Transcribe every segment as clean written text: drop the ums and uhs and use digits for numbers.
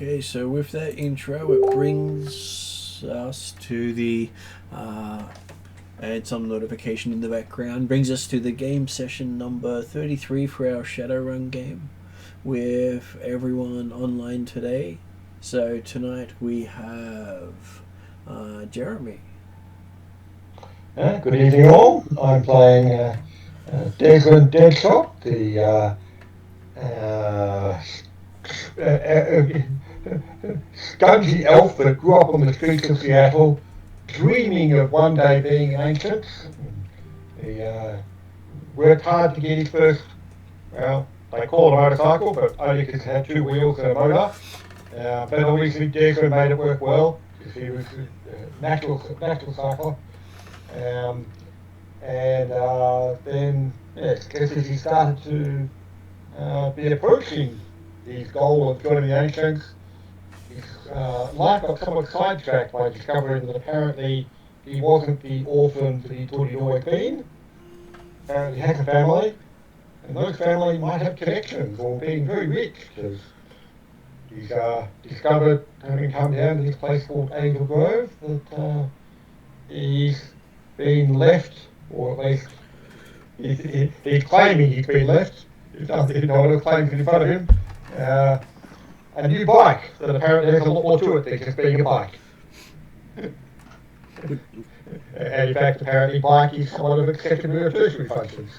Okay, so with that intro, it brings us to the and some notification in the background brings us to the game session number 33 for our Shadowrun game with everyone online today. So tonight we have Jeremy. Good evening all. I'm playing Desmond Deadshot, the scungy elf that grew up on the streets of Seattle, dreaming of one day being ancient. He worked hard to get his first, well, they call it a motorcycle, but only because it had two wheels and a motor. But obviously Desmond made it work well, because he was a natural cycler. Then, yes, as he started to be approaching his goal of joining the Ancients, his life got somewhat sidetracked by discovering that apparently he wasn't the orphan that he thought he'd always been. Apparently he has a family, and those families might have connections or being very rich, because he's discovered, having come down to this place called Angel Grove, that he's been left, or at least he's claiming he's been left. No one else claims it in front of him. A new bike that apparently has a lot more to it than just being a bike. And in fact, apparently, bike is one of its secondary or tertiary functions.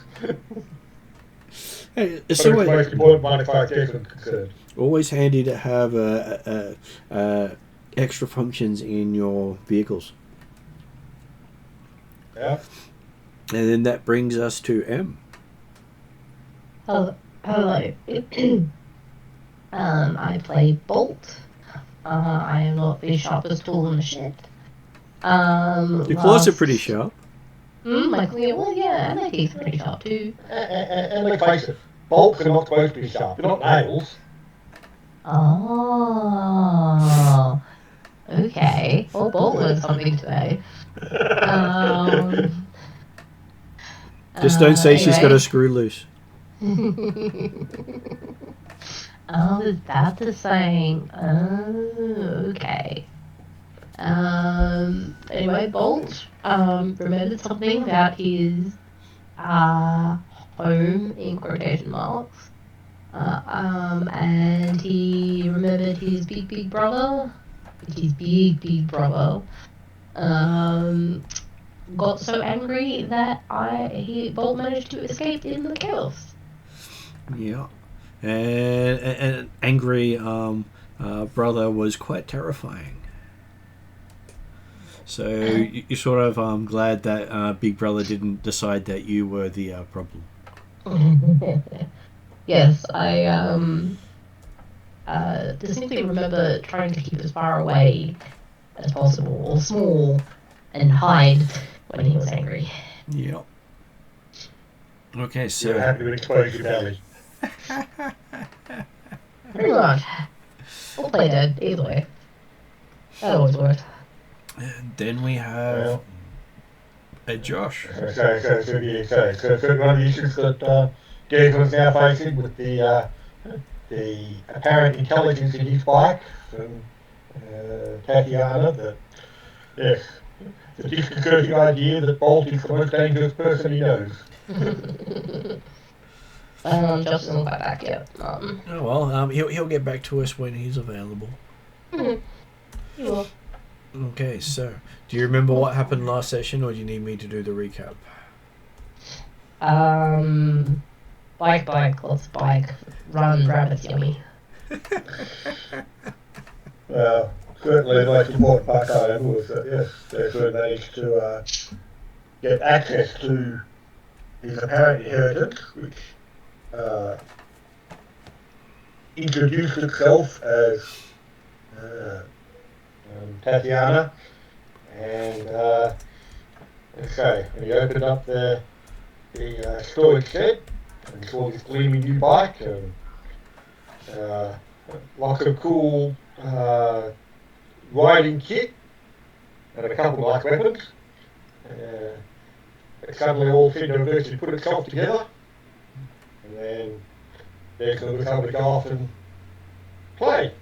Hey, it's the most important one as far as Desmond is concerned. Always handy to have extra functions in your vehicles. Yeah. And then that brings us to M. Hello. I play Bolt. I am not the sharpest tool in the shed. Your claws are pretty sharp. My teeth are pretty sharp too. And let's face it, bolts are not supposed to be sharp. They're not nails. Oh. Okay. Well, Bolt learned something today. Just don't say anyway. She's got a screw loose. Oh, is that the saying? Oh, okay. Anyway, Bolt remembered something about his home, in quotation marks. And he remembered his big brother, got so angry that Bolt managed to escape in the chaos. Yeah, and an angry brother was quite terrifying. So you're sort of glad that Big Brother didn't decide that you were the problem. Yes, I distinctly remember trying to keep as far away as possible, or small, and hide when he was angry. Yep. Okay, so... You're happy to expose your belly. Pretty much. We'll play dead, either way. That always worked. And then we have... Josh. So one of the issues that Desmond's now facing with the apparent intelligence in his bike from Tatiana, that, yes, the disconcerting idea that Bolt is the most dangerous person he knows. Justin will get back yet. Oh well, he'll get back to us when he's available. He will. Okay, so do you remember what happened last session, or do you need me to do the recap? Bike, lots of bike, run, rabbits, yummy. Well, certainly the most important part I remember was that, yes, Desmond managed to get access to his apparent inheritance, which introduced itself as Tatiana, and when he opened up the storage shed and saw this gleaming new bike and lots of cool riding kit and a couple of nice weapons, it suddenly all seemed to have virtually put itself together, and then Desmond was able to go off and play.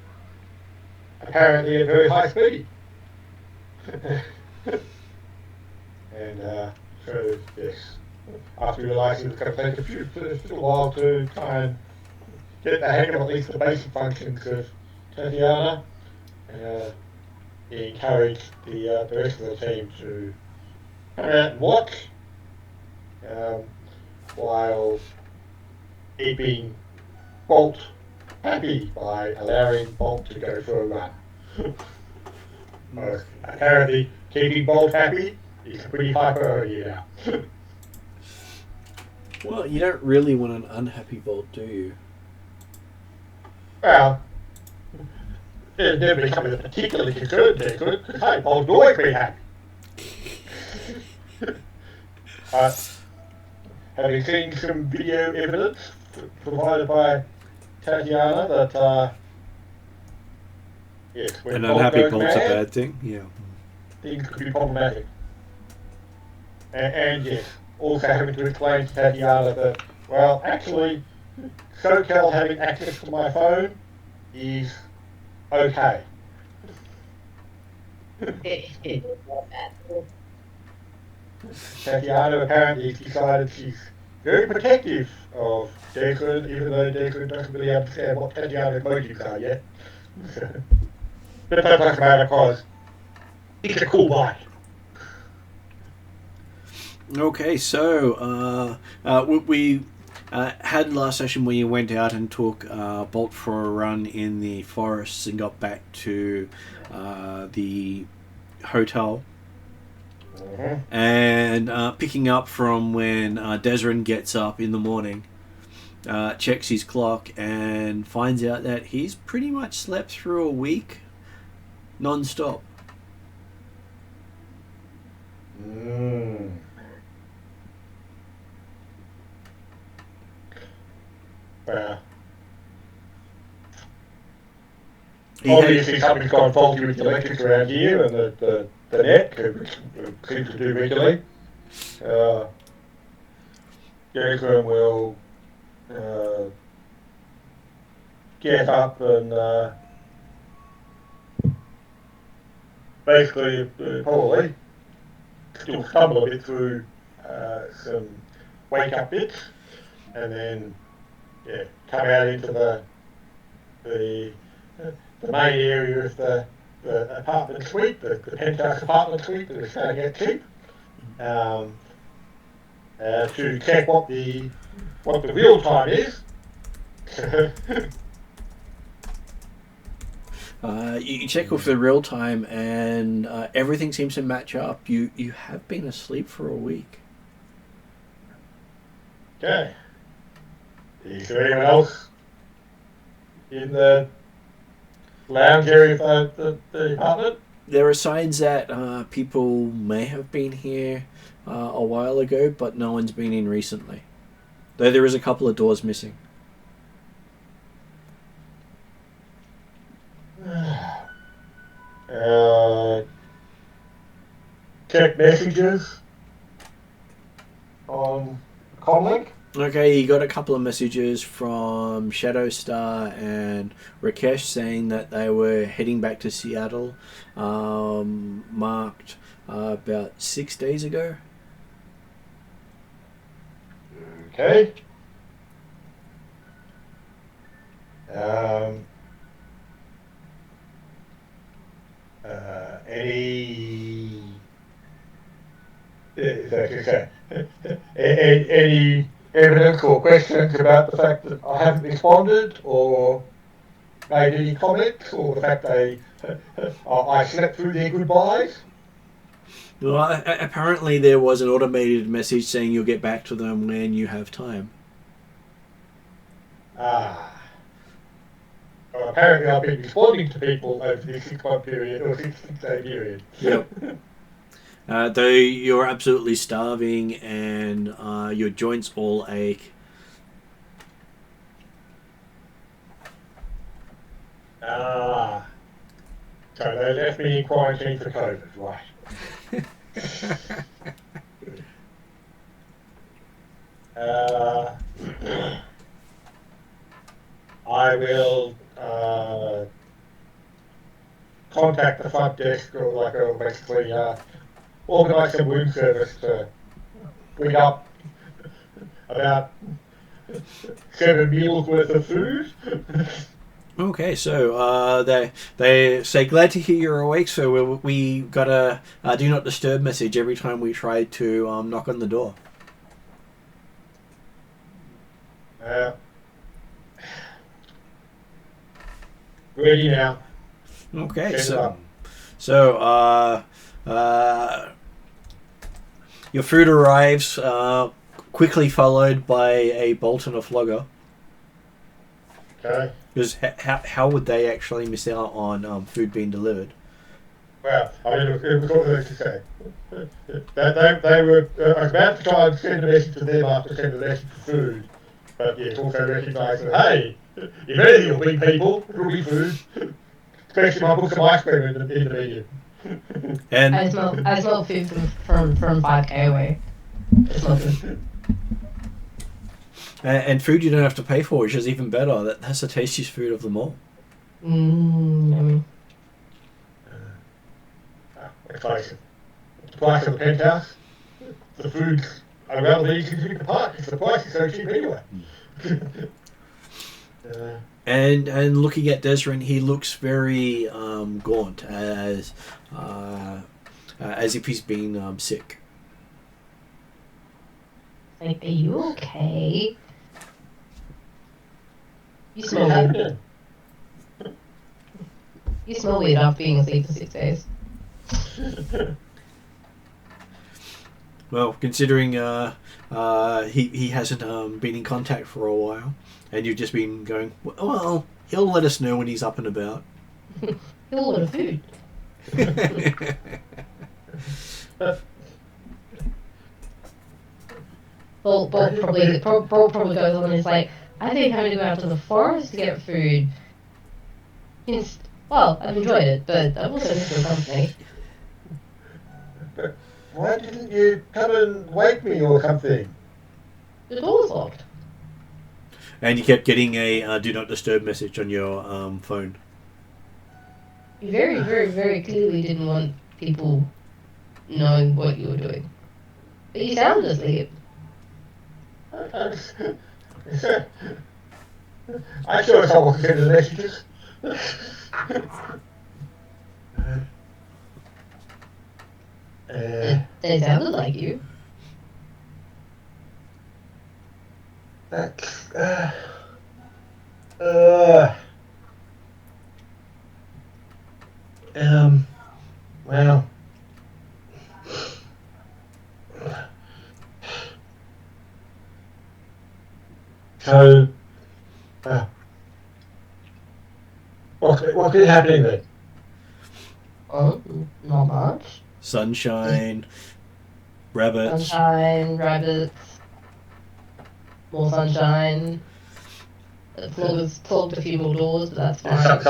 apparently at very high speed. And so, yes, after realising it was going to take a little while to try and get the hang of at least the basic functions of Tatiana, he encouraged the rest of the team to come out and watch, um, while keeping Bolt happy by allowing Bolt to go for a run. Apparently, keeping Bolt happy is a pretty high priority now. Well, you don't really want an unhappy Bolt, do you? Well, there's never been something particularly concerned there, could it? Hey, Bolt's always been happy. Having seen some video evidence provided by Tatiana that, yes, when An Bolt unhappy goes Bolt's a mad, bad thing? Yeah. things could be problematic. And yes, also having to explain to Tatiana that, well, actually, SoCal having access to my phone is okay. Tatiana apparently decided she's very protective of Declan, even though Declan doesn't really understand what Tatiana's motives are yet. But that doesn't matter because he's a cool guy. Okay, so we had last session where you went out and took Bolt for a run in the forests and got back to the hotel. Mm-hmm. And picking up from when Desrin gets up in the morning, checks his clock and finds out that he's pretty much slept through a week non-stop. Obviously something's gone faulty with the electrics around here and the net, which seems to do regularly. Declan will get up and basically probably still stumble a bit through some wake up bits, and then come out into the main area of the apartment suite, the penthouse apartment suite that is going to get cheap, to check what the real time is. You check with the real time, and everything seems to match up. You have been asleep for a week. Okay. Is there anyone else in the lounge area of the apartment? There are signs that people may have been here a while ago, but no one's been in recently. Though there is a couple of doors missing. Check messages on Comlink. Okay, you got a couple of messages from Shadowstar and Rakesh saying that they were heading back to Seattle, marked about 6 days ago. Okay. Any evidence or questions about the fact that I haven't responded or made any comments, or the fact I slept through their goodbyes? Well, apparently there was an automated message saying you'll get back to them when you have time. Well, apparently I've been responding to people over this 6-month period or 6-day period. Yep. Though you're absolutely starving and your joints all ache. So they left me in quarantine for COVID, right? I will contact the front desk or basically organise some room service to bring up about 7 meals worth of food. Okay, so they say glad to hear you're awake. So we got a do not disturb message every time we try to knock on the door. Ready now. Okay, Set it up. so your food arrives, quickly followed by a bolt and a flogger. Okay. Because how would they actually miss out on food being delivered? Well, I mean, it was what they to say. They were about to try and send a message to them after sending a message for food. But yes, also recognise that, hey, if anything will beat people, it'll be food. Especially if I put some ice cream in the menu. And I smell food from 5k away. I smell food. and food you don't have to pay for, which is even better. That's the tastiest food of them all. Yummy. Let's face it. The price of the penthouse, the food's around the easy to pick apart because the price is so cheap anyway. And looking at Desrin, he looks very gaunt, as if he's been sick. Like, are you okay? You smell weird. You smell weird after being asleep for 6 days. Well, considering he hasn't been in contact for a while, and you've just been going, well, he'll let us know when he's up and about. He'll order food. Bolt probably goes on and is like, I think having to go out to the forest to get food. Well, I've enjoyed it, but I've also missed your company. But why didn't you come and wake me or something? The door was locked. And you kept getting a do not disturb message on your phone. You very, very, very clearly didn't want people knowing what you were doing. But you sounded asleep. I sure as I wasn't getting the messages. They sounded like you. That's well, so what's been happening then? Oh, not much. Sunshine, rabbits. Sunshine, rabbits, more sunshine. The floor's clogged a few more doors, but that's fine.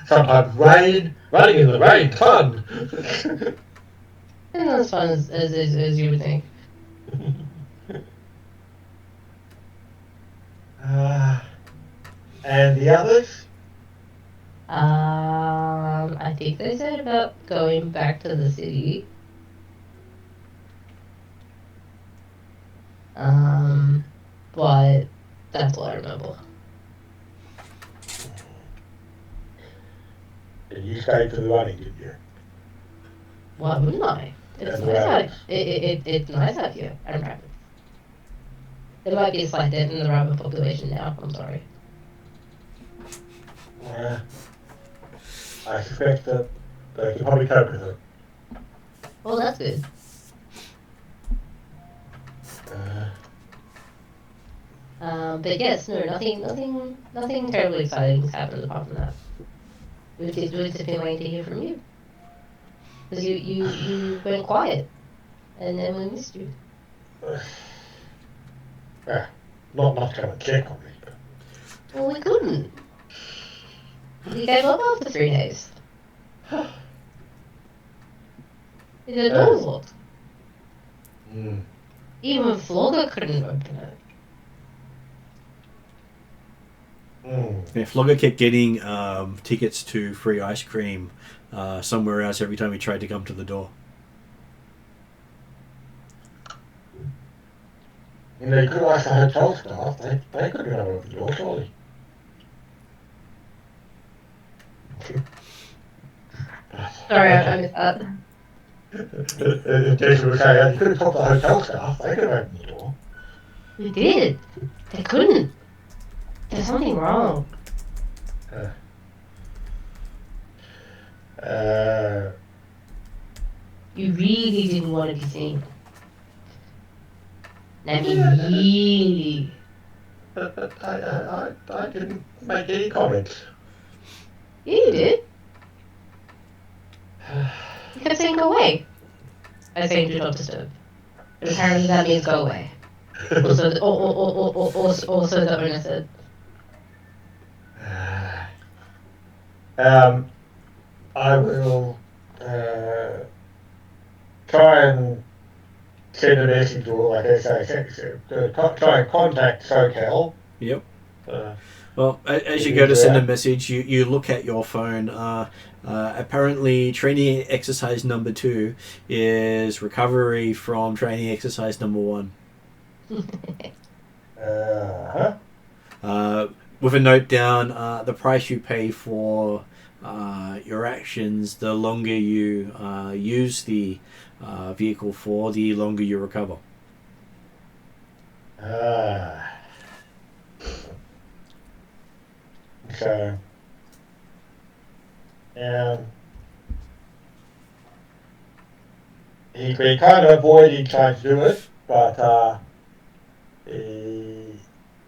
Sometimes rain, running in the rain, fun. And that's fun as you would think. And the others? I think they said about going back to the city. But that's all I remember. And you stayed for the running, didn't you? Why wouldn't I? It's And nice out. rabbits. It's nice out here. And rabbits. There might be a slight dent in the rabbit population now. I'm sorry. Yeah. I suspect that they can probably cope with it. Well, that's good. But yes, no, nothing terribly exciting has happened apart from that. We've just been waiting to hear from you. Because you went quiet. And then we missed you. Not come and check on me, but... Well, we couldn't. We gave up after 3 days. The door was locked. Even Flogger couldn't open it. Yeah, Flogger kept getting tickets to free ice cream somewhere else every time he tried to come to the door. You know, you could ask the hotel staff. They could have opened the door, surely. Sorry, I missed that. Jason was saying, you could have talked to the hotel staff. They could have opened the door. We did. They couldn't. There's something wrong. You really didn't want to be seen. I mean, really. I didn't make any comments. Yeah, you did. You kept saying go away. I say do not disturb. But apparently that means go away. Also, also the owner said. I will try and send a message, or like I say, try and contact SoCal. Yep. Well, as you go to send a message, you look at your phone. Apparently, training exercise number 2 is recovery from training exercise number 1. With a note down, the price you pay for your actions, the longer you use the vehicle for, the longer you recover. Okay. He's been kind of avoiding trying to do it, but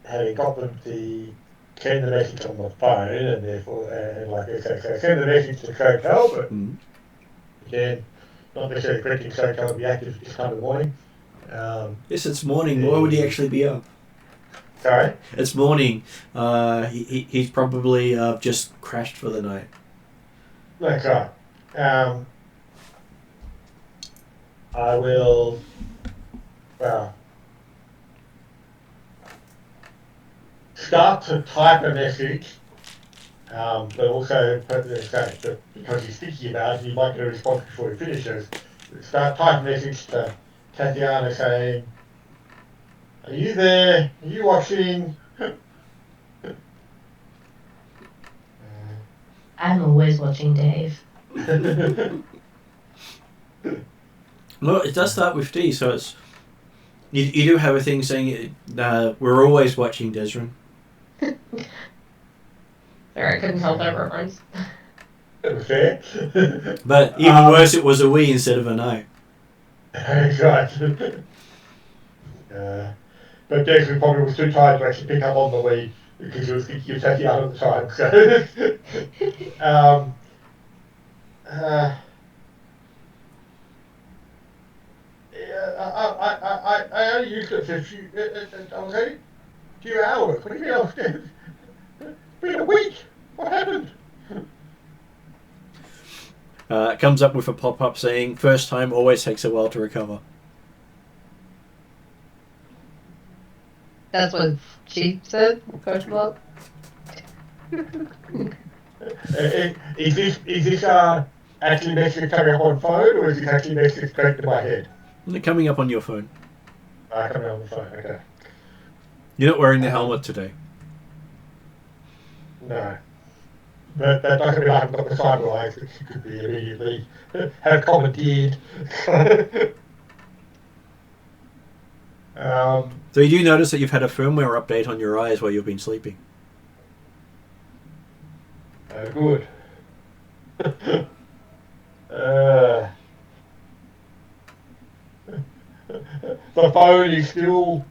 having got them to send the message on the phone, and therefore, and like I say, send the message to SoCal, but again, not necessarily expecting SoCal to be active this time of the morning. Yes, it's morning. Why would he actually be up? Sorry? It's morning. He's probably just crashed for the night. That's right. I will, start to type a message, but also, because he's thinking about it, he might get a response before he finishes. Start typing a message to Tatiana saying, "Are you there? Are you watching?" I'm always watching, Dave. Well, it does start with D, so it's you do have a thing saying we're always watching, Desrin. Sorry, I couldn't help that reference. Okay. But even worse, it was a we instead of a no. Right. But Jason probably was too tired to actually pick up on the we because he was thinking of Tatiana at the time. So, I only used it for a few. I was only a few hours. What do you mean I was dead? It's been a week. What happened? It comes up with a pop-up saying, "First time always takes a while to recover." That's what she said, question mark. Is this actually message coming up on phone, or is it actually message straight to my head? They're coming up on your phone. Coming on the phone. Okay. You're not wearing the helmet today. No. But that doesn't mean I haven't got the cyber eyes, which you could be immediately have commandeered. So you do notice that you've had a firmware update on your eyes while you've been sleeping. Good. The phone is still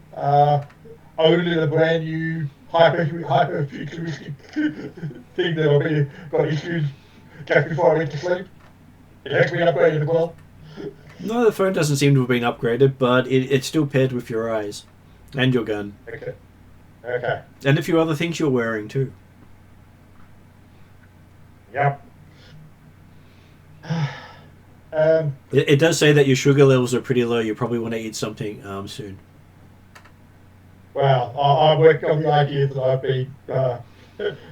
only the brand new hyper futuristic thing that got issued just before I went to sleep. It has been upgraded as well. No, the phone doesn't seem to have been upgraded, but it's still paired with your eyes and your gun. Okay. And a few other things you're wearing too. Yep. It does say that your sugar levels are pretty low. You probably want to eat something soon. Well, I worked on the idea that I've been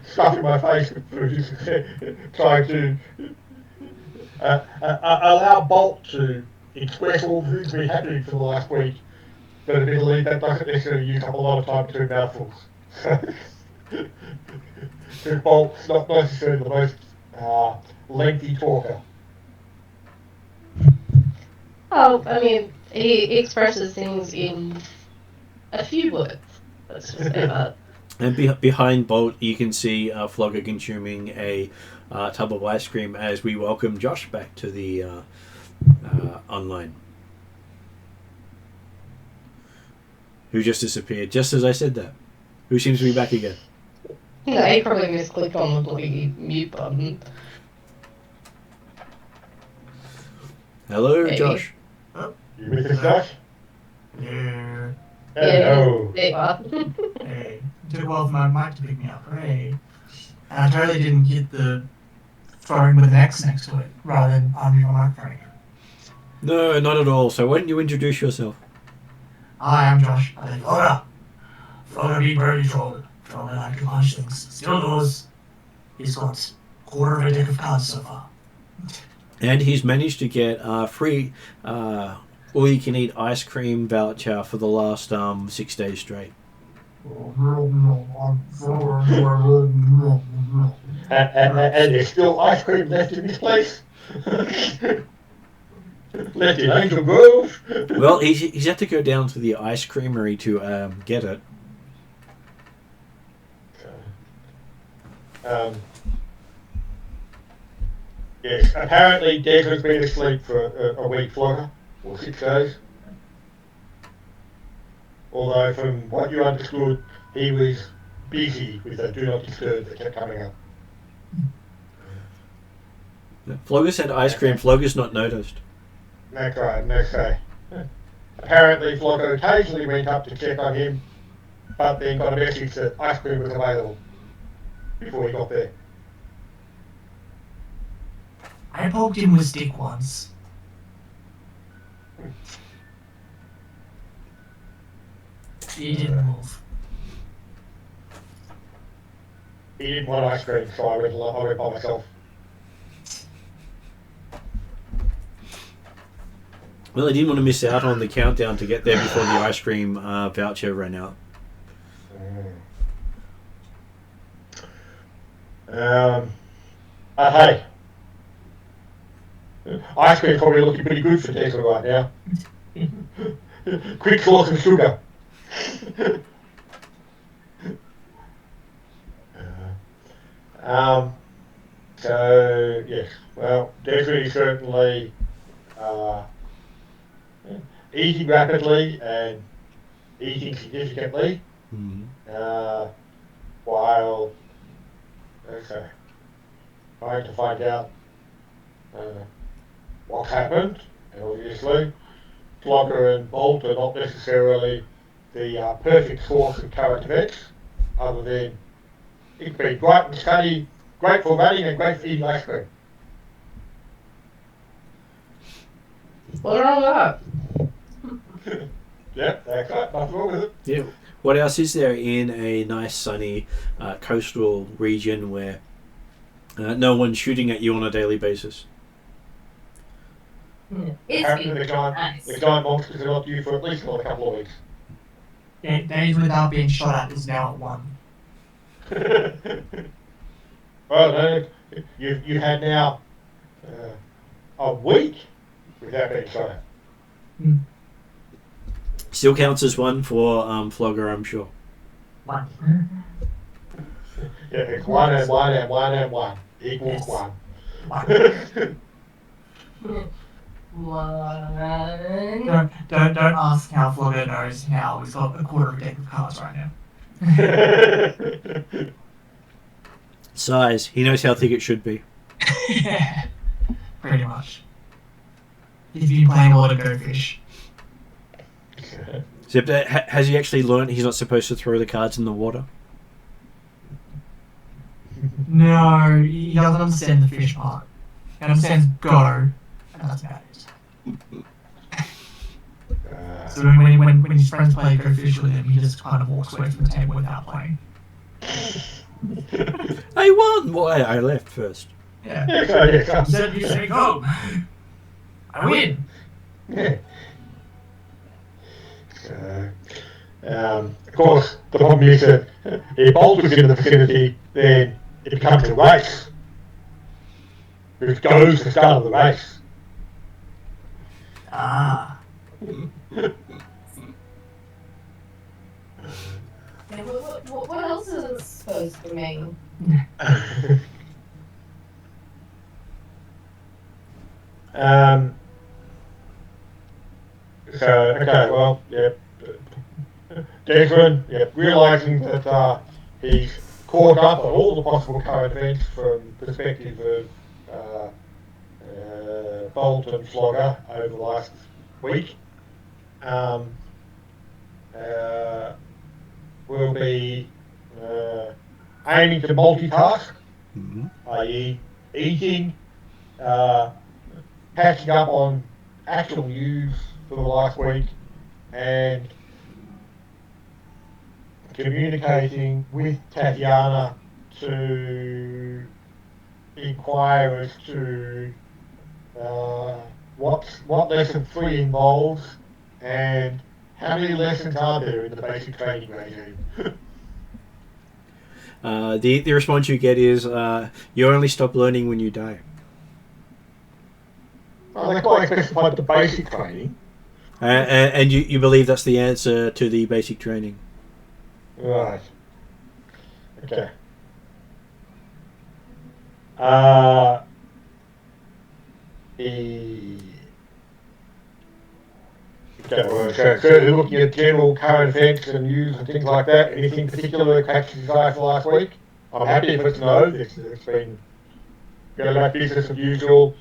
stuffing my face with food, trying to allow Bolt to express all the things been happening for the last week, but admittedly that doesn't necessarily use up a lot of time between mouthfuls. So Bolt's not necessarily the most lengthy talker. Oh, I mean, he expresses things in a few words. Let's just say that. And behind Bolt, you can see Flogger consuming a tub of ice cream as we welcome Josh back to the online. Who just disappeared, just as I said that. Who seems to be back again? No, he probably misclicked on the bloody mute button. Hello, Maybe. Josh. You with us, Josh? Yeah. Hello. There you are. Hey. It took a while for my mic to pick me up. Hooray. And I totally didn't hit the phone with an X next to it, rather than unmute my microphone again. No, not at all. So why don't you introduce yourself? Hi, I'm Josh. I think Florida. Florida beat Birdie Troll. Troll that like to punch things. Still does. He's got a quarter of a deck of cards so far. And he's managed to get free all-you-can-eat ice cream voucher for the last 6 days straight. And there's still ice cream left in this place? Left in Angel Grove? Well, he's had to go down to the ice creamery to get it. Yes, apparently Desmond's been asleep for a week, Flogger, or 6 days. Although, from what you understood, he was busy with the Do Not Disturb that kept coming up. Flogger's had ice cream. Flogger's not noticed. That's right, okay. Apparently, Flogger occasionally went up to check on him, but then got a message that ice cream was available before he got there. I poked him with a stick once. He didn't move. He didn't want ice cream, so I went by myself. Well, I didn't want to miss out on the countdown to get there before the ice cream voucher ran out. Hey. Ice cream's probably looking pretty good for Desmond right now. Quick source of sugar. So, yes, well, Desmond is certainly eating rapidly and eating significantly, while, trying to find out what's happened, and obviously Flogger and Bolt are not necessarily the perfect source of current events, other than it's been bright and sunny, great for running and great for eating ice cream. What's wrong with that? Yeah, that's right, nothing wrong with it. Yeah. What else is there in a nice sunny coastal region where no one's shooting at you on a daily basis? Apparently the giant monsters are not due for at least another couple of weeks. Days without being shot at is now at 1. Well, no, you had now a week without being shot at. Still counts as one for Flogger, I'm sure. 1. Yeah, it's 1 and 1 and 1 and 1 equals 1. 1. Don't ask how Flogger knows how he's got a quarter of a deck of cards right now. Size. He knows how thick it should be. Yeah, pretty much. He's been playing a lot of Go Fish. Except, has he actually learned he's not supposed to throw the cards in the water? No, he doesn't understand the fish part. He understands go, and that's about it. So when his friends play Go Fish with him, he just kind of walks away from the table without playing. I won! Why? I left first. Yeah. Yeah. You said you say go. I win. Yeah. Of course, the problem is that if Bolt was in the vicinity, then it becomes a race. Who goes to the start of the race? Ah. Yeah, what else is it supposed to mean? Okay, well, Declan, realising that he's caught up on all the possible current events from the perspective of Bolt and Flogger over the last week, will be aiming to multitask, i.e. eating, catching up on actual news for the last week, and communicating with Tatiana to inquire as to what lesson 3 involves and how many lessons are there in the basic training regime. The response you get is you only stop learning when you die. Well, they quite specified the basic training. And you believe that's the answer to the basic training. Right. Okay. So looking at general current events and news and things like that, anything particular that catches his eye for last week? I'm happy if it's no. It's been going back business as usual.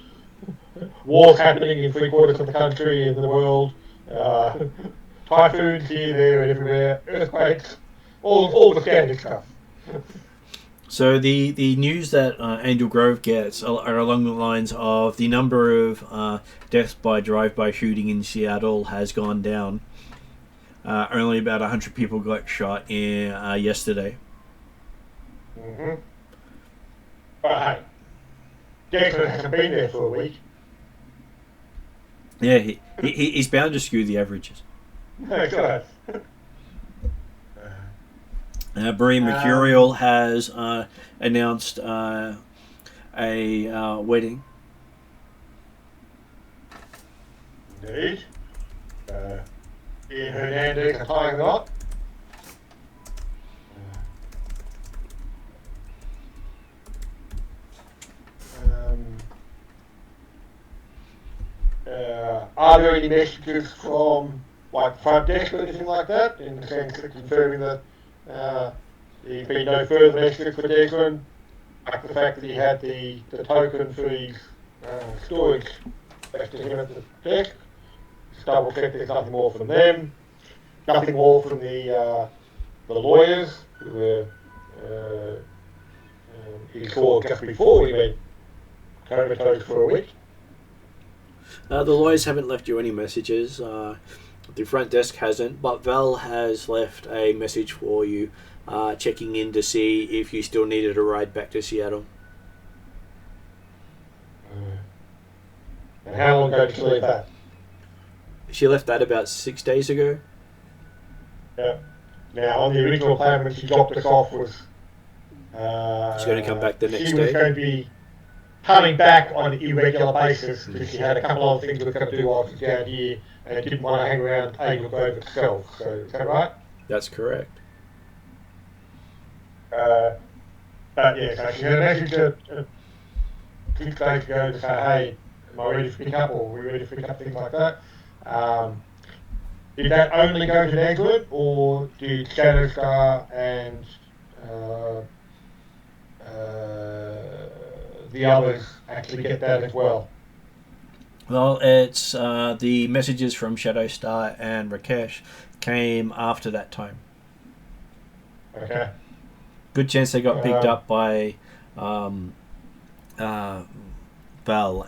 Wars happening in 3/4 of the country and the world. Typhoons here, there, and everywhere. Earthquakes. All the standard stuff. So the news that Angel Grove gets are along the lines of the number of deaths by drive-by shooting in Seattle has gone down. Only about 100 people got shot in yesterday. Mm-hmm. But hey, Declan hasn't been there for a week. Yeah, he's bound to skew the averages. God. Berea Mercurial has announced a wedding. Indeed. Ian Hernandez are tying the knot. Are there any messages from like front desk or anything like that, in the sense of confirming that there's been no further messages for Declan, like the fact that he had the token for his storage left to him at the desk? Just double check there's nothing more from them, nothing more from the lawyers who were he saw just before he went comatose for a week. The lawyers haven't left you any messages. The front desk hasn't, but Val has left a message for you, checking in to see if you still needed a ride back to Seattle. And how long ago did she leave that? She left that about 6 days ago. Yeah. Now, on the original plan when she dropped us off was... She's going to come back the next She was day. going to be coming back on an irregular basis because she had a couple of things she was going to do while she's down here and didn't want to hang around Angel Grove itself. So, is that right? That's correct. But yeah, so she had a message 6 days ago to say, hey, am I ready to pick up, or are we ready to pick up, things like that. Did that only go to Declan, or did Shadowstar and the others actually get that as well? Well, it's the messages from Shadowstar and Rakesh came after that time. Okay. Good chance they got picked up by Val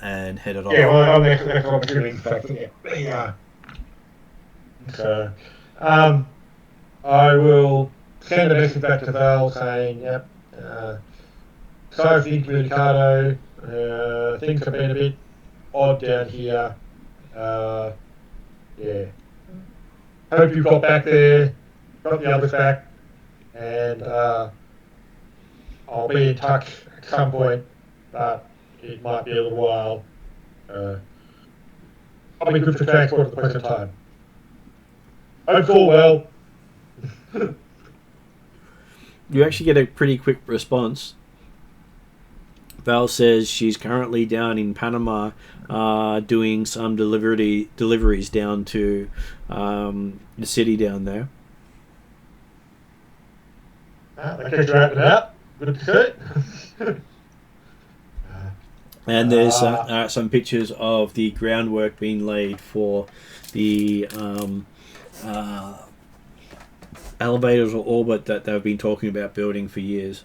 and headed off. Yeah, well, that's what I'm doing. Yeah. So, I will send a message back to Val saying, yep, Sophie Communicado Things have been a bit odd down here. Yeah. Hope you've got back there, got the others back, and I'll be in touch at some point, but it might be a little while. I'll be good for transport at the present time. Hope all well. You actually get a pretty quick response. Val says she's currently down in Panama doing some deliveries down to the city down there. Okay, wrapping up. Good to see. And there's some pictures of the groundwork being laid for the elevators or orbit that they've been talking about building for years.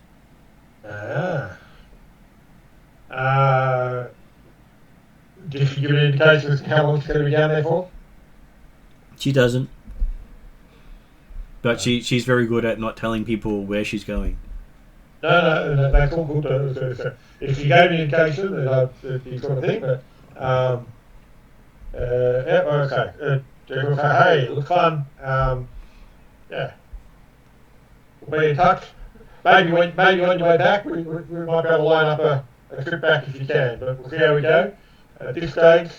Did she give an indication as to how long she's going to be down there for? She doesn't. But she's very good at not telling people where she's going. No, that's all good. So if she gave me an indication, then I'd be sort of thing, but yeah, okay. Hey, it was fun. Yeah. We'll be in touch. Maybe on your way back, we might be able to line up a trip back if you can, but we'll see how we go. At this stage,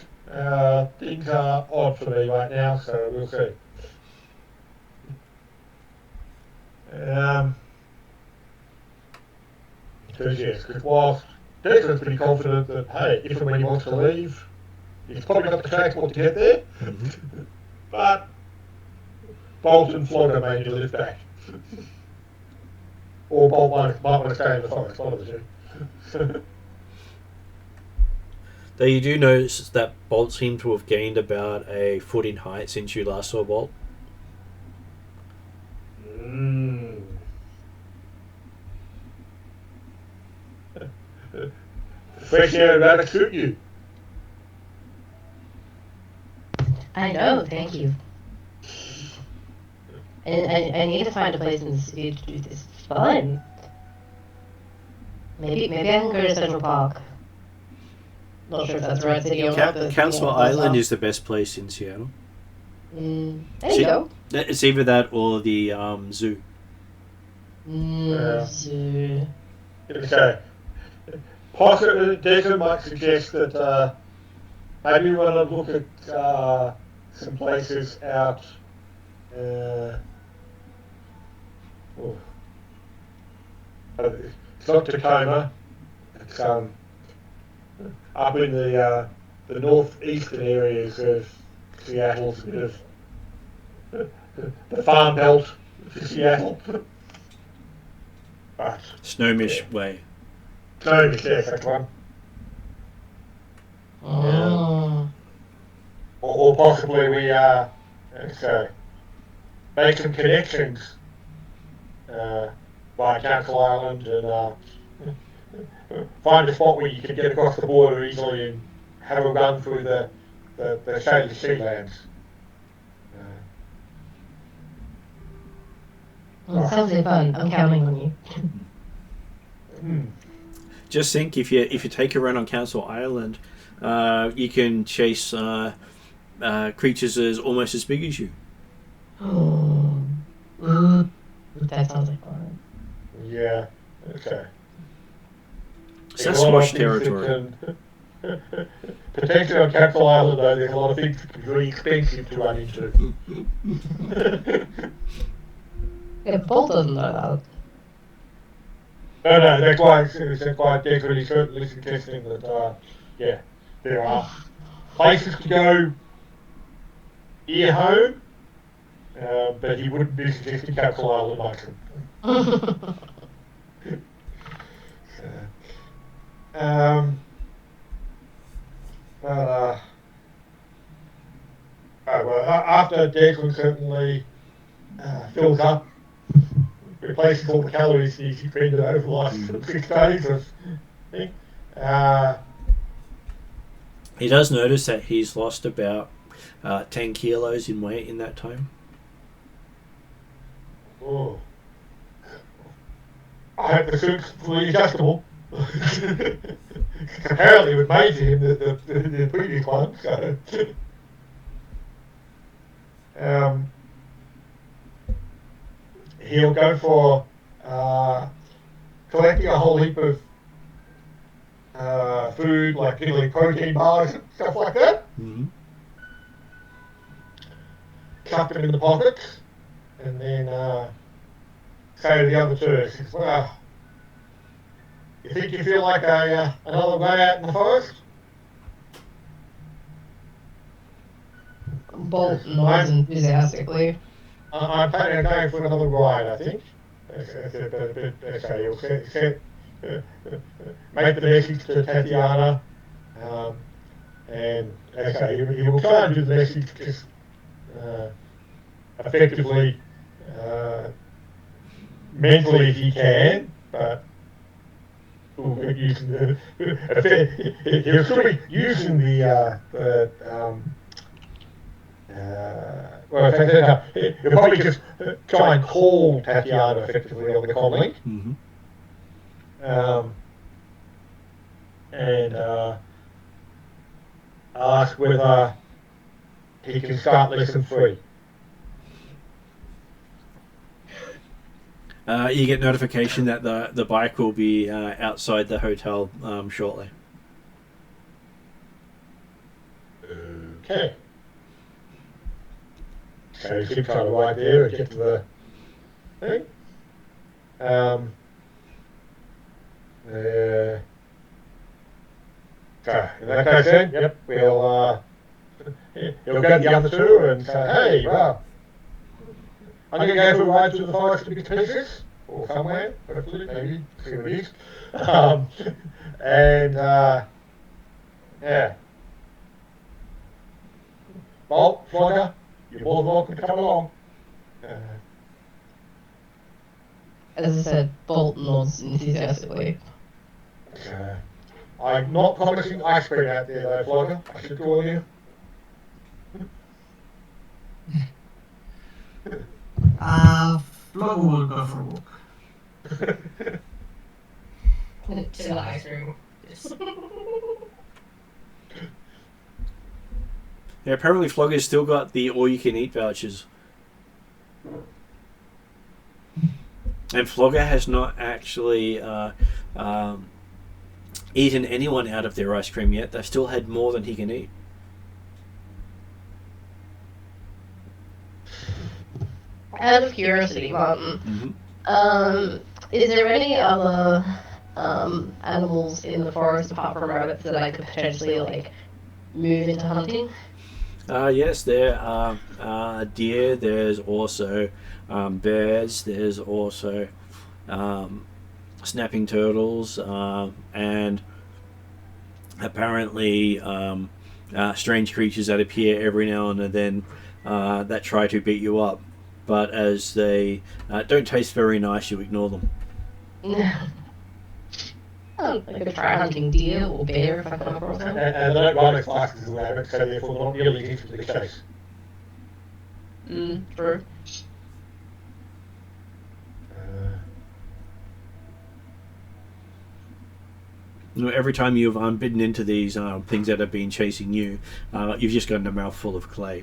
things are odd for me right now, so we'll see. Because yes, because whilst Declan's pretty confident that, hey, if and when he wants to leave, he's probably got the transport to get there, but Bolt and Flogger may need to lift back. Or Bolt might want to stay in the forest, one of the two. Though you do notice that Bolt seemed to have gained about a foot in height since you last saw Bolt. Fresh air about to suit you. I know, thank you. And I need to find a place in the city to do this. It's fun. Maybe I can go to Central Park. Not sure if that's the right city or not. Council Island is the best place in Seattle. There you go. It's either that or the zoo. Zoo. Okay. Possibly, Declan might suggest that maybe we want to look at some places out. It's not Tacoma. It's up in the northeastern areas of Seattle. It's a bit of the farm belt for Seattle. But, Snohomish Way. Snohomish, yes, that's one. Or possibly we make some connections by Council Island and find a spot where you can get across the border easily and have a run through the shady sea lands. Sounds like fun. I'm counting on you. Just think, if you take a run on Council Island, you can chase creatures as almost as big as you. That sounds like fun. Yeah. Okay. Sasquatch territory. Potentially on Council Island, though, there's a lot of things that can be really expensive to run into. Yeah, Bolt doesn't know No, that's why Declan is certainly suggesting that, yeah, there are places to go near home, but he wouldn't be suggesting Council Island Motion. After Declan certainly fills up, replaces all the calories he's expended over the last 6 days, I think. He does notice that he's lost about 10 kilos in weight in that time. Oh. I hope the suit's fully adjustable. apparently it made him the previous one. So, he'll go for collecting a whole heap of food, like protein bars and stuff like that. Mm-hmm. Chuck them in the pockets, and then say to the other two, well, you think you feel like another run out in the forest? Bolt nods enthusiastically. I'm planning on going for another ride, I think. Okay, you'll make the message to Tatiana, and okay, he will try and do the message just effectively, mentally if he can, but he'll still be using well, in fact, he'll probably just try and call Tatiana effectively on the comm link. Mm-hmm. And ask whether he can start lesson 3. You get notification that the bike will be outside the hotel shortly. Okay. So you keep trying to ride there and get to the thing. So in that case then, yep, he'll go to the other two and say, hey, well, I'm going to go for a ride through the forest to Big Pieces, or somewhere, hopefully, maybe, see what it is. And, yeah. Bolt, Flogger, you're more than welcome to come along. As I said, Bolt nods enthusiastically. I'm not promising ice cream out there, though, Flogger. I should warn you. Flo will go for a walk. To the ice cream. Yeah, apparently Flogger's still got the all-you-can-eat vouchers. And Flogger has not actually eaten anyone out of their ice cream yet. They've still had more than he can eat. Out of curiosity, Martin, Mm-hmm. is there any other animals in the forest apart from rabbits that I could potentially move into hunting? Yes, there are deer. There's also bears. There's also snapping turtles, and apparently strange creatures that appear every now and then that try to beat you up. But as they don't taste very nice, you ignore them. I could try hunting deer or bear if I come across them. And they don't ride as fast as the rabbit, so therefore not nearly easy to chase. True. You know, every time you've bitten into these things that have been chasing you, you've just gotten a mouthful of clay.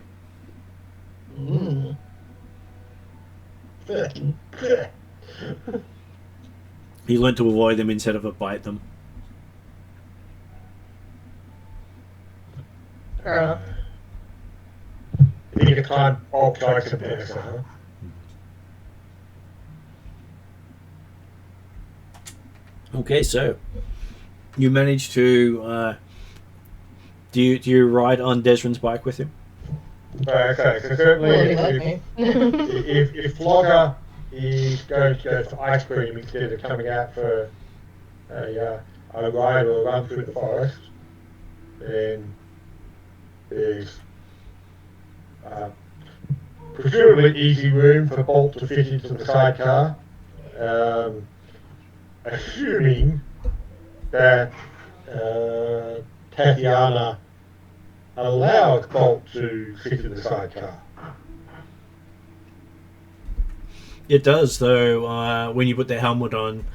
You learn to avoid them instead of bite them. Fair enough. You think you can climb all tracks of bears, huh? Okay, so you manage to. Do you ride on Desrin's bike with him? Okay, so certainly Well, if Flogger is going to go for ice cream instead of coming out for a ride or a run through the forest, then there's presumably easy room for Bolt to fit into the sidecar, assuming that Tatiana allows Bolt to sit in the sidecar. It does, though. When you put the helmet on,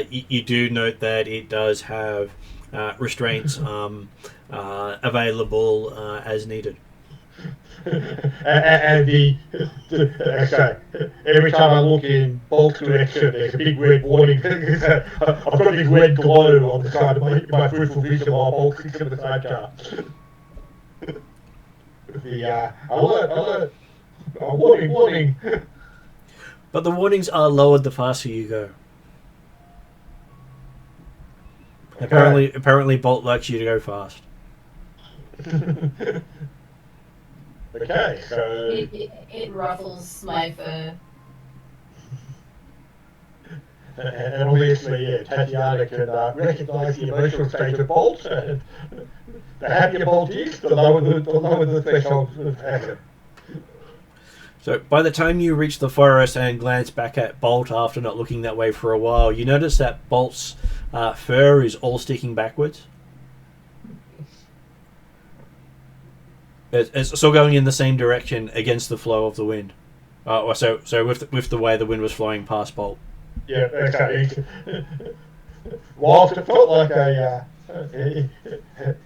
you do note that it does have restraints available as needed. And okay, every time I look in Bolt's direction, there's a big red warning. I've got this red glow on the side of my peripheral vision while Bolt sits in the sidecar. The alert, warning. But the warnings are lowered the faster you go. Apparently, Bolt likes you to go fast. Okay, so It ruffles my fur. and obviously, yeah, Tatiana can recognise the emotional state of Bolt. And the happier Bolt is, the lower the threshold of action. So by the time you reach the forest and glance back at Bolt after not looking that way for a while, you notice that Bolt's fur is all sticking backwards. It's still going in the same direction against the flow of the wind. So with the way the wind was flowing past Bolt. Yeah, okay. Whilst it felt like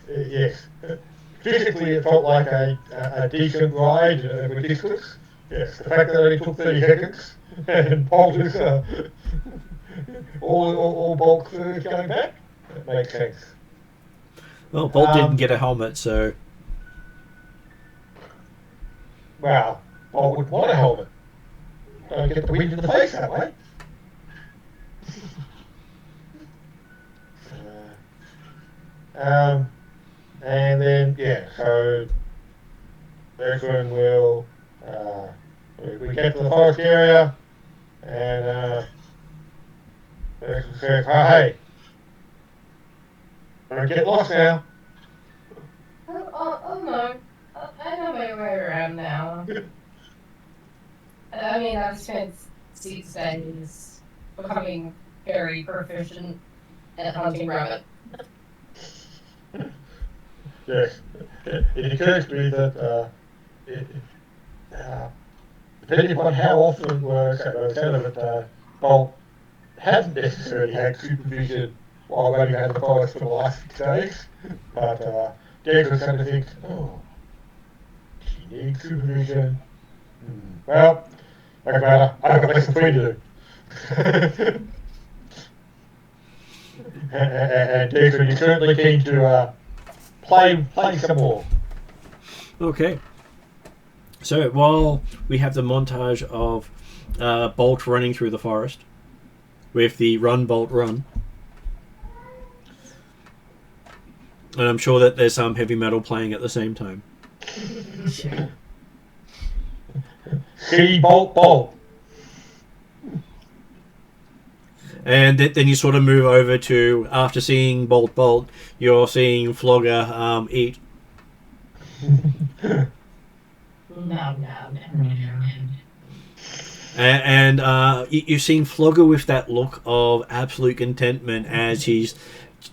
yes, physically it felt like a decent ride of a distance. Yes, the fact that it only took 30 seconds and Bolt is all Bolt is going back, it makes sense. Well, Bolt didn't get a helmet, so Well, Bolt would want a helmet. Don't get the wind in the face that way. And then, yeah, so Redmond will, we get to the forest area, and Redmond says, hey, don't get lost now. Oh no. I know my way around now. I mean, I've spent 6 days becoming very proficient at hunting rabbit. Yes, it occurs to me that depending upon how often it works, Bolt hasn't necessarily had supervision while running around the forest for the last 6 days, but Dex was going to think, oh, she needs supervision. Well, doesn't matter, I've got lesson 3 to do. and Dex is certainly keen to play some more. okay. So while we have the montage of Bolt running through the forest with the run, Bolt, run, and I'm sure that there's some heavy metal playing at the same time. See, Bolt. And then you sort of move over to, after seeing Bolt, you're seeing Flogger eat. No. And you've seen Flogger with that look of absolute contentment as he's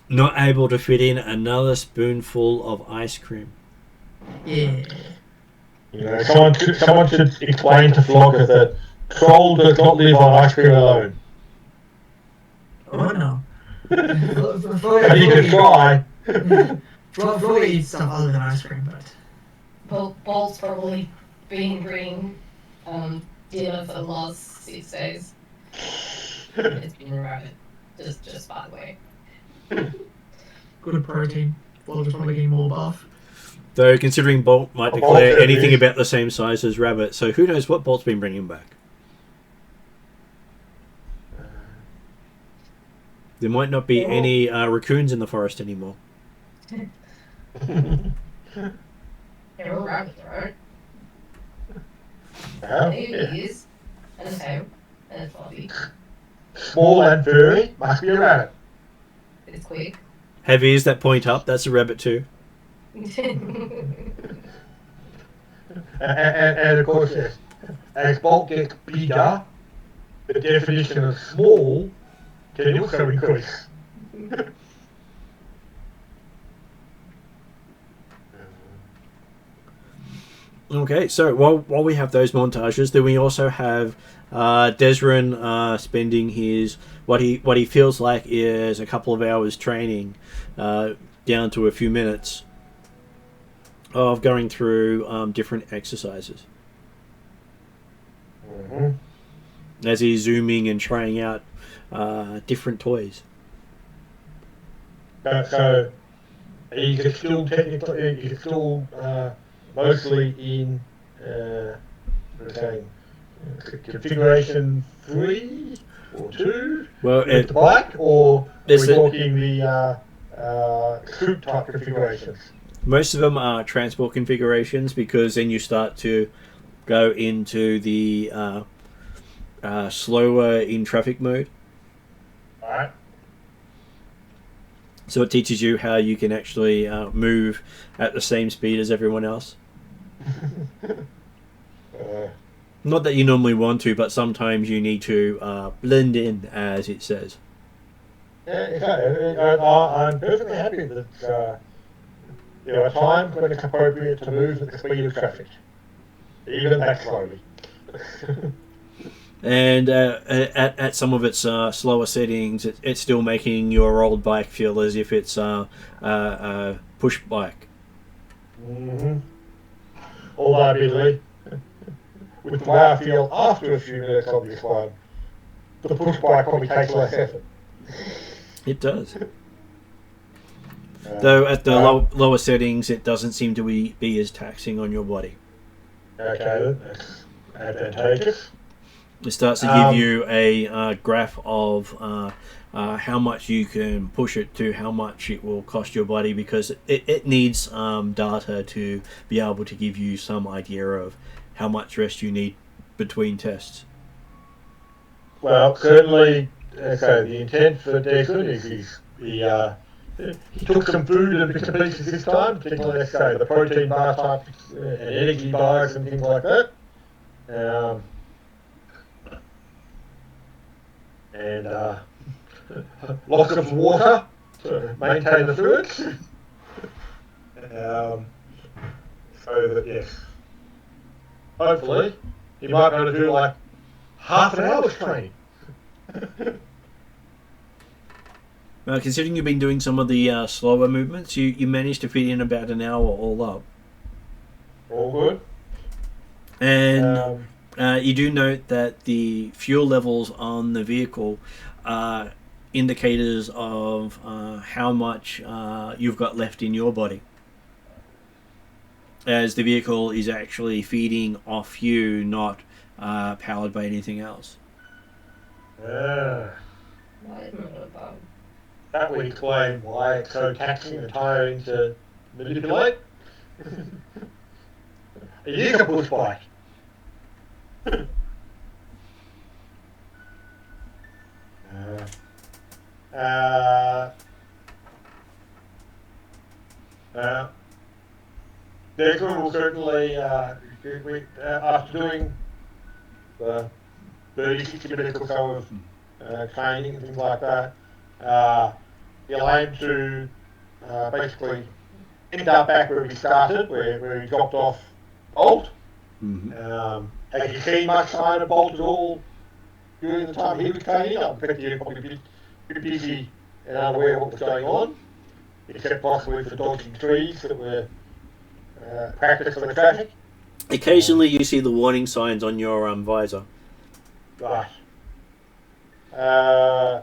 not able to fit in another spoonful of ice cream. Yeah. You know, someone should explain to Flogger that Troll does not live on ice cream alone. Oh no. And you can try. Flogger eats stuff other than ice cream, but Bolt's probably been bringing dinner for the last 6 days. It's been rabbit. Just by the way. good protein. Flogger's probably getting more buff. Though, considering Bolt might declare anything about the same size as Rabbit, so who knows what Bolt's been bringing back. There might not be any raccoons in the forest anymore. They're all rabbits, right? There he is. And a tail. And a fluffy. Small and furry, must be a rabbit. It's quick. Heavy is that point up, that's a rabbit too. And of course, yes, as Bolt gets bigger, the definition of small can also increase. Okay, so while we have those montages, then we also have Desrin spending his what he feels like is a couple of hours training, down to a few minutes of going through different exercises as he's zooming and trying out different toys. So he's still technically, he's still mostly in configuration 3 or 2 Well, with the bike, or are we there's a- talking the suit type configurations? most of them are transport configurations, because then you start to go into the slower in traffic mode. Alright. So it teaches you how you can actually move at the same speed as everyone else. Not that you normally want to, but sometimes you need to blend in, as it says. I'm perfectly happy that there are times when it's appropriate to move at the speed of traffic, even that slowly. And at some of its slower settings, it's still making your old bike feel as if it's a push bike. Although, admittedly, with the way I feel after a few minutes on this one, the push bike probably takes less effort. It does. Though at the lower settings, it doesn't seem to be as taxing on your body. Okay, that's advantageous. It starts to give you a graph of how much you can push it to how much it will cost your body, because it needs data to be able to give you some idea of how much rest you need between tests. Well, certainly, so the intent for Declan is he took some food and bits and pieces this time, particularly, let's say, the protein bar type and energy bars and things like that. And lots of water to maintain the fluids. So that, yes, hopefully he might be able to do like half an hour's training. Considering you've been doing some of the slower movements, you managed to fit in about an hour all up. All good. And you do note that the fuel levels on the vehicle are indicators of how much you've got left in your body, as the vehicle is actually feeding off you, not powered by anything else. That would explain why it's so taxing and tiring to manipulate. It is a push bike. Declan will certainly, after doing the 30-60 minutes or so of training and things like that, he'll aim to basically end up back where we started, where he dropped off Bolt. Has he seen much sign of Bolt at all during the time he was training? I bet you're probably a bit busy and unaware of what was going on, except possibly for dodging trees that were practice for the traffic. Occasionally you see the warning signs on your visor. Right. Though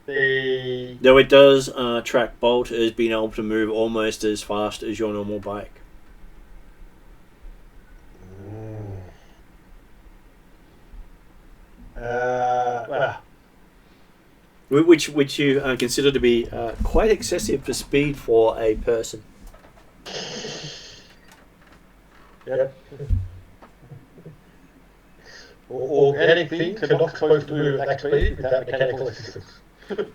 it does track Bolt as being able to move almost as fast as your normal bike. Which you consider to be quite excessive for speed for a person. Yep. Or anything they're not supposed to move at that speed without mechanical assistance. But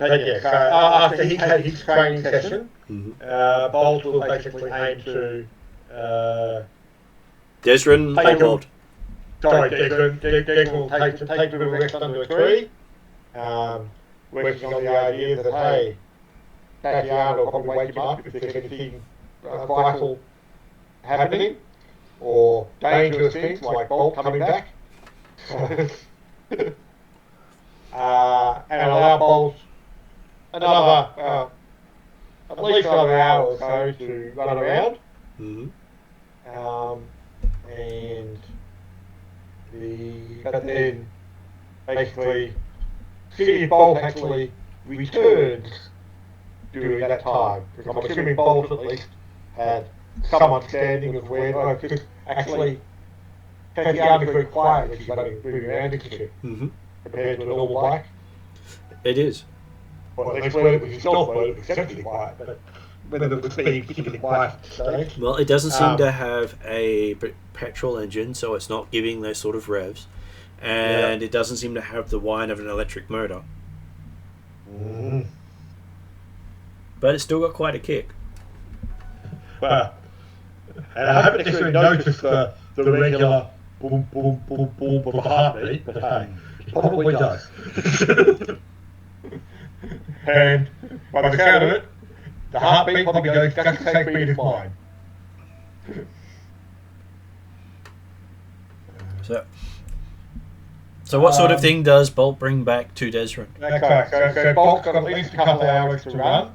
yeah, so after he had his training session, Bolt will basically aim to Desrin or Bolt? Sorry, Declan will take a little rest under a tree, working on the idea that, hey, backyard will probably wake him up if there's anything vital happening, or dangerous things like Bolt coming back. And allow Bolt another, at least another hour or so to run around. Mm-hmm. But then basically see if Bolt actually returns during that time, because I'm assuming Bolt at least had some understanding of where, because actually Tatiana's very quiet when she's moving around, isn't she? Mm-hmm. Compared to a normal bike. It is. Well, at least when it was in stealth mode, it was exceptionally quiet, but whether it was being particularly quiet at stage. Well, it doesn't seem to have a petrol engine, so it's not giving those sort of revs. And it doesn't seem to have the whine of an electric motor. Mm. But it's still got quite a kick. Well, and I haven't necessarily noticed the regular boom, boom, boom, boom of a heartbeat, but hey, it probably does. And by the sound of it, the heartbeat probably goes just the same beat as mine. So what sort of thing does Bolt bring back to Desrin? Okay, so Bolt's got at least a couple of hours to run.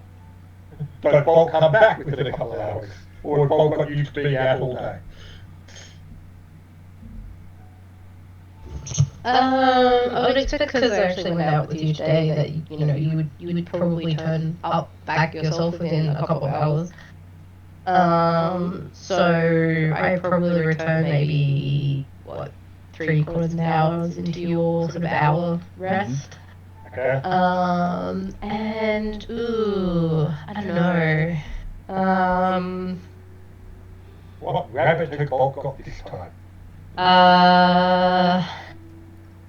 Does Bolt come back within a couple of hours? Or has Bolt got used to being out all day? I would expect, because I actually went out with you today, that you would probably turn up back yourself within a couple of hours. So I probably return maybe 3/4 of an hour into your sort of hour rest. Okay. And I don't know. What rabbit has Bolt got this time?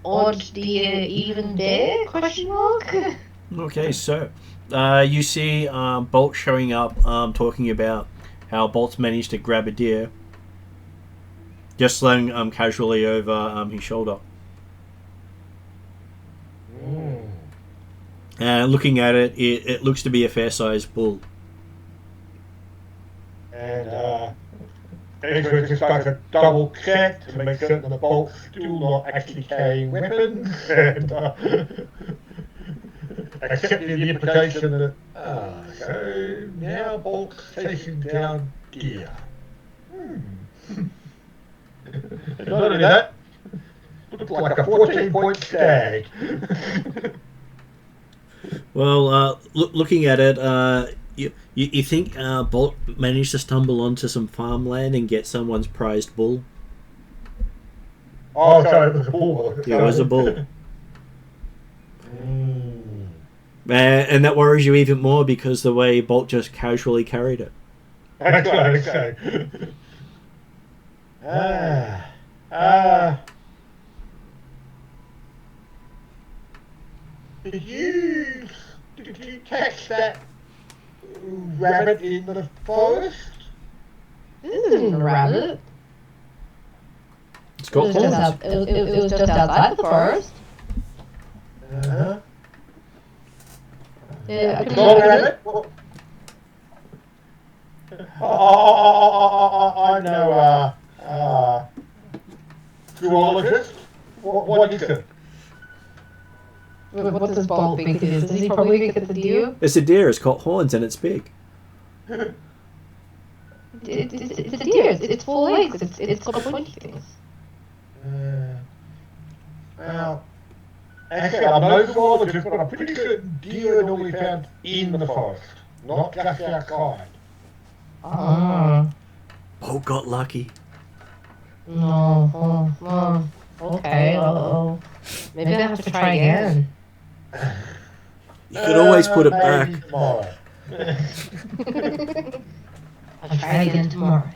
Odd dear even dare? Question mark. Okay, so you see Bolt showing up, talking about how Bolt's managed to grab a deer, just slung casually over his shoulder. And looking at it, it looks to be a fair-sized bull. And Edward just does a double check to make certain that Bolt's still not actually carrying weapons, and accepting the implication that, so now Bolt's chasing down deer. Not only that, looks like a 14-point stag. Well, looking at it, you think Bolt managed to stumble onto some farmland and get someone's prized bull? Oh, sorry, it was a bull. It was a bull. And that worries you even more because the way Bolt just casually carried it. Okay. Did you catch that rabbit in the forest? This isn't a rabbit. It's got It was horns. it was just outside the forest. Yeah, I can Not a imagine. rabbit? I know, zoologist. What is it? What does Bolt think it is? Does he probably think it's a deer? It's a deer. It's got horns and it's big. It's a deer. It's 4 legs. It's got pointy things. Well, actually, I'm no zoologist, but I'm pretty certain deer are normally found in the forest, not just outside. Bolt got lucky. No. Okay. Maybe I have to try again. You could always put it back. Maybe tomorrow. I'll try again tomorrow.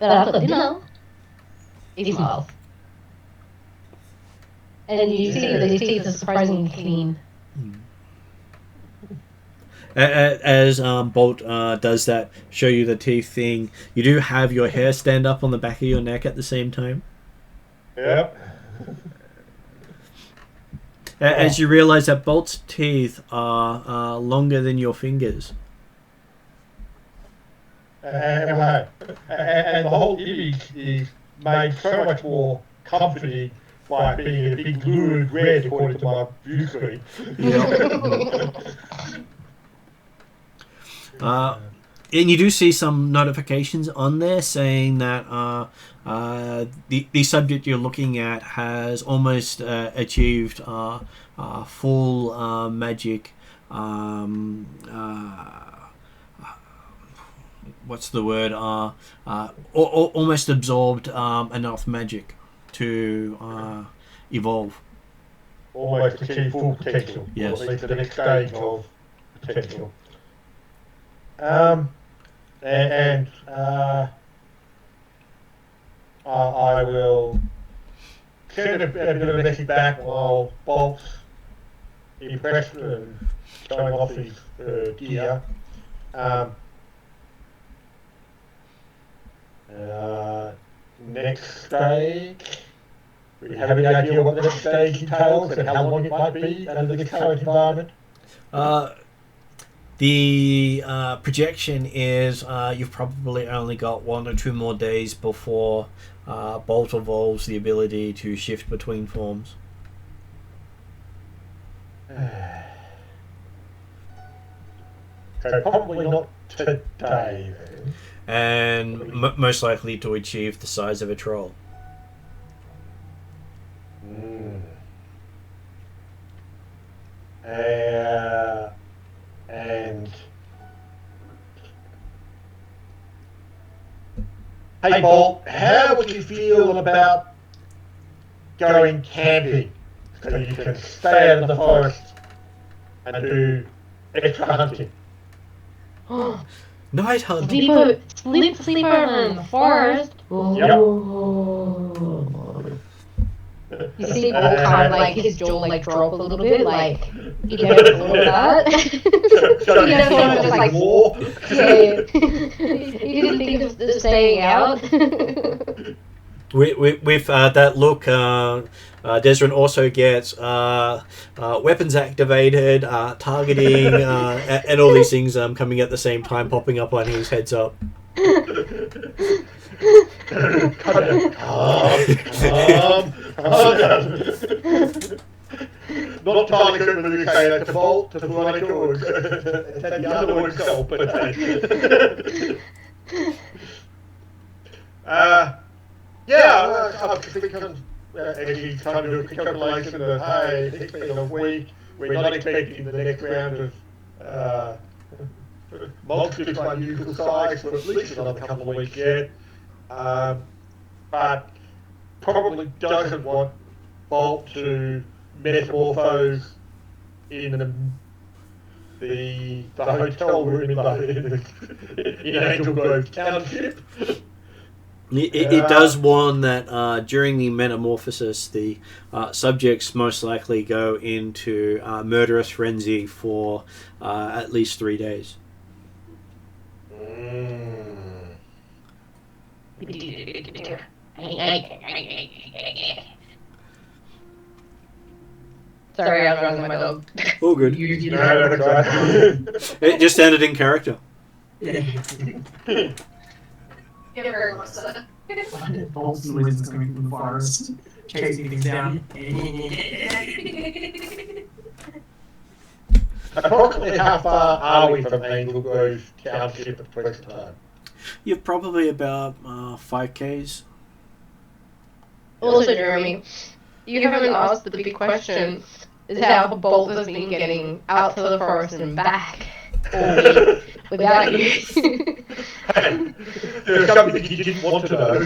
But after dinner, he smiles. And you see that his teeth are surprisingly clean. As Bolt does that, show you the teeth thing, you do have your hair stand up on the back of your neck at the same time. Yep. As you realise that Bolt's teeth are longer than your fingers. And the whole image is made so much more comforting by being a big lurid red according to my view screen. And you do see some notifications on there saying that the subject you're looking at has almost achieved full magic. What's the word? Almost absorbed enough magic to evolve. Almost achieve full potential. Yes. Or at least the next stage of potential. I will send a bit of a message back while Bolt's impressed and showing off his gear. Next stage. Do you have any idea what the next stage entails and how long it might be under the current environment? The projection is you've probably only got 1 or 2 more days before Bolt evolves the ability to shift between forms. So probably not today then. And most likely to achieve the size of a troll. And hey Bolt, how would you feel about going camping so you can stay out in the forest and do extra hunting? Night hunt. Sleeper in the forest. You see Bolt kind of like his jaw like drop a little bit, like he never thought of that. He never thought of just like war. Yeah. He didn't think of the staying out. With that look, Desrin also gets weapons activated, targeting, and all these things coming at the same time, popping up on his heads up. Not entirely sure whether you say that to Bolt, to Veronica, or to the other one itself, but I'm thinking, actually trying to do a calculation of, hey, it's been a week, we're not expecting the next round of monsters by usual size for at least another couple of weeks yet. But probably doesn't want Bolt to metamorphose in the hotel room in Angel Grove Township. It does warn that during the metamorphosis, the subjects most likely go into murderous frenzy for at least 3 days. Sorry, I was running my dog. All good. It just sounded in character. Bolts noises coming from the forest, chasing things down. Approximately how far are we from Angel Grove Township at present time? You're probably about 5Ks. Also, Jeremy, you haven't asked the big question: is how Bolt has been getting out to the forest and back all week without you. There's something you didn't want to know.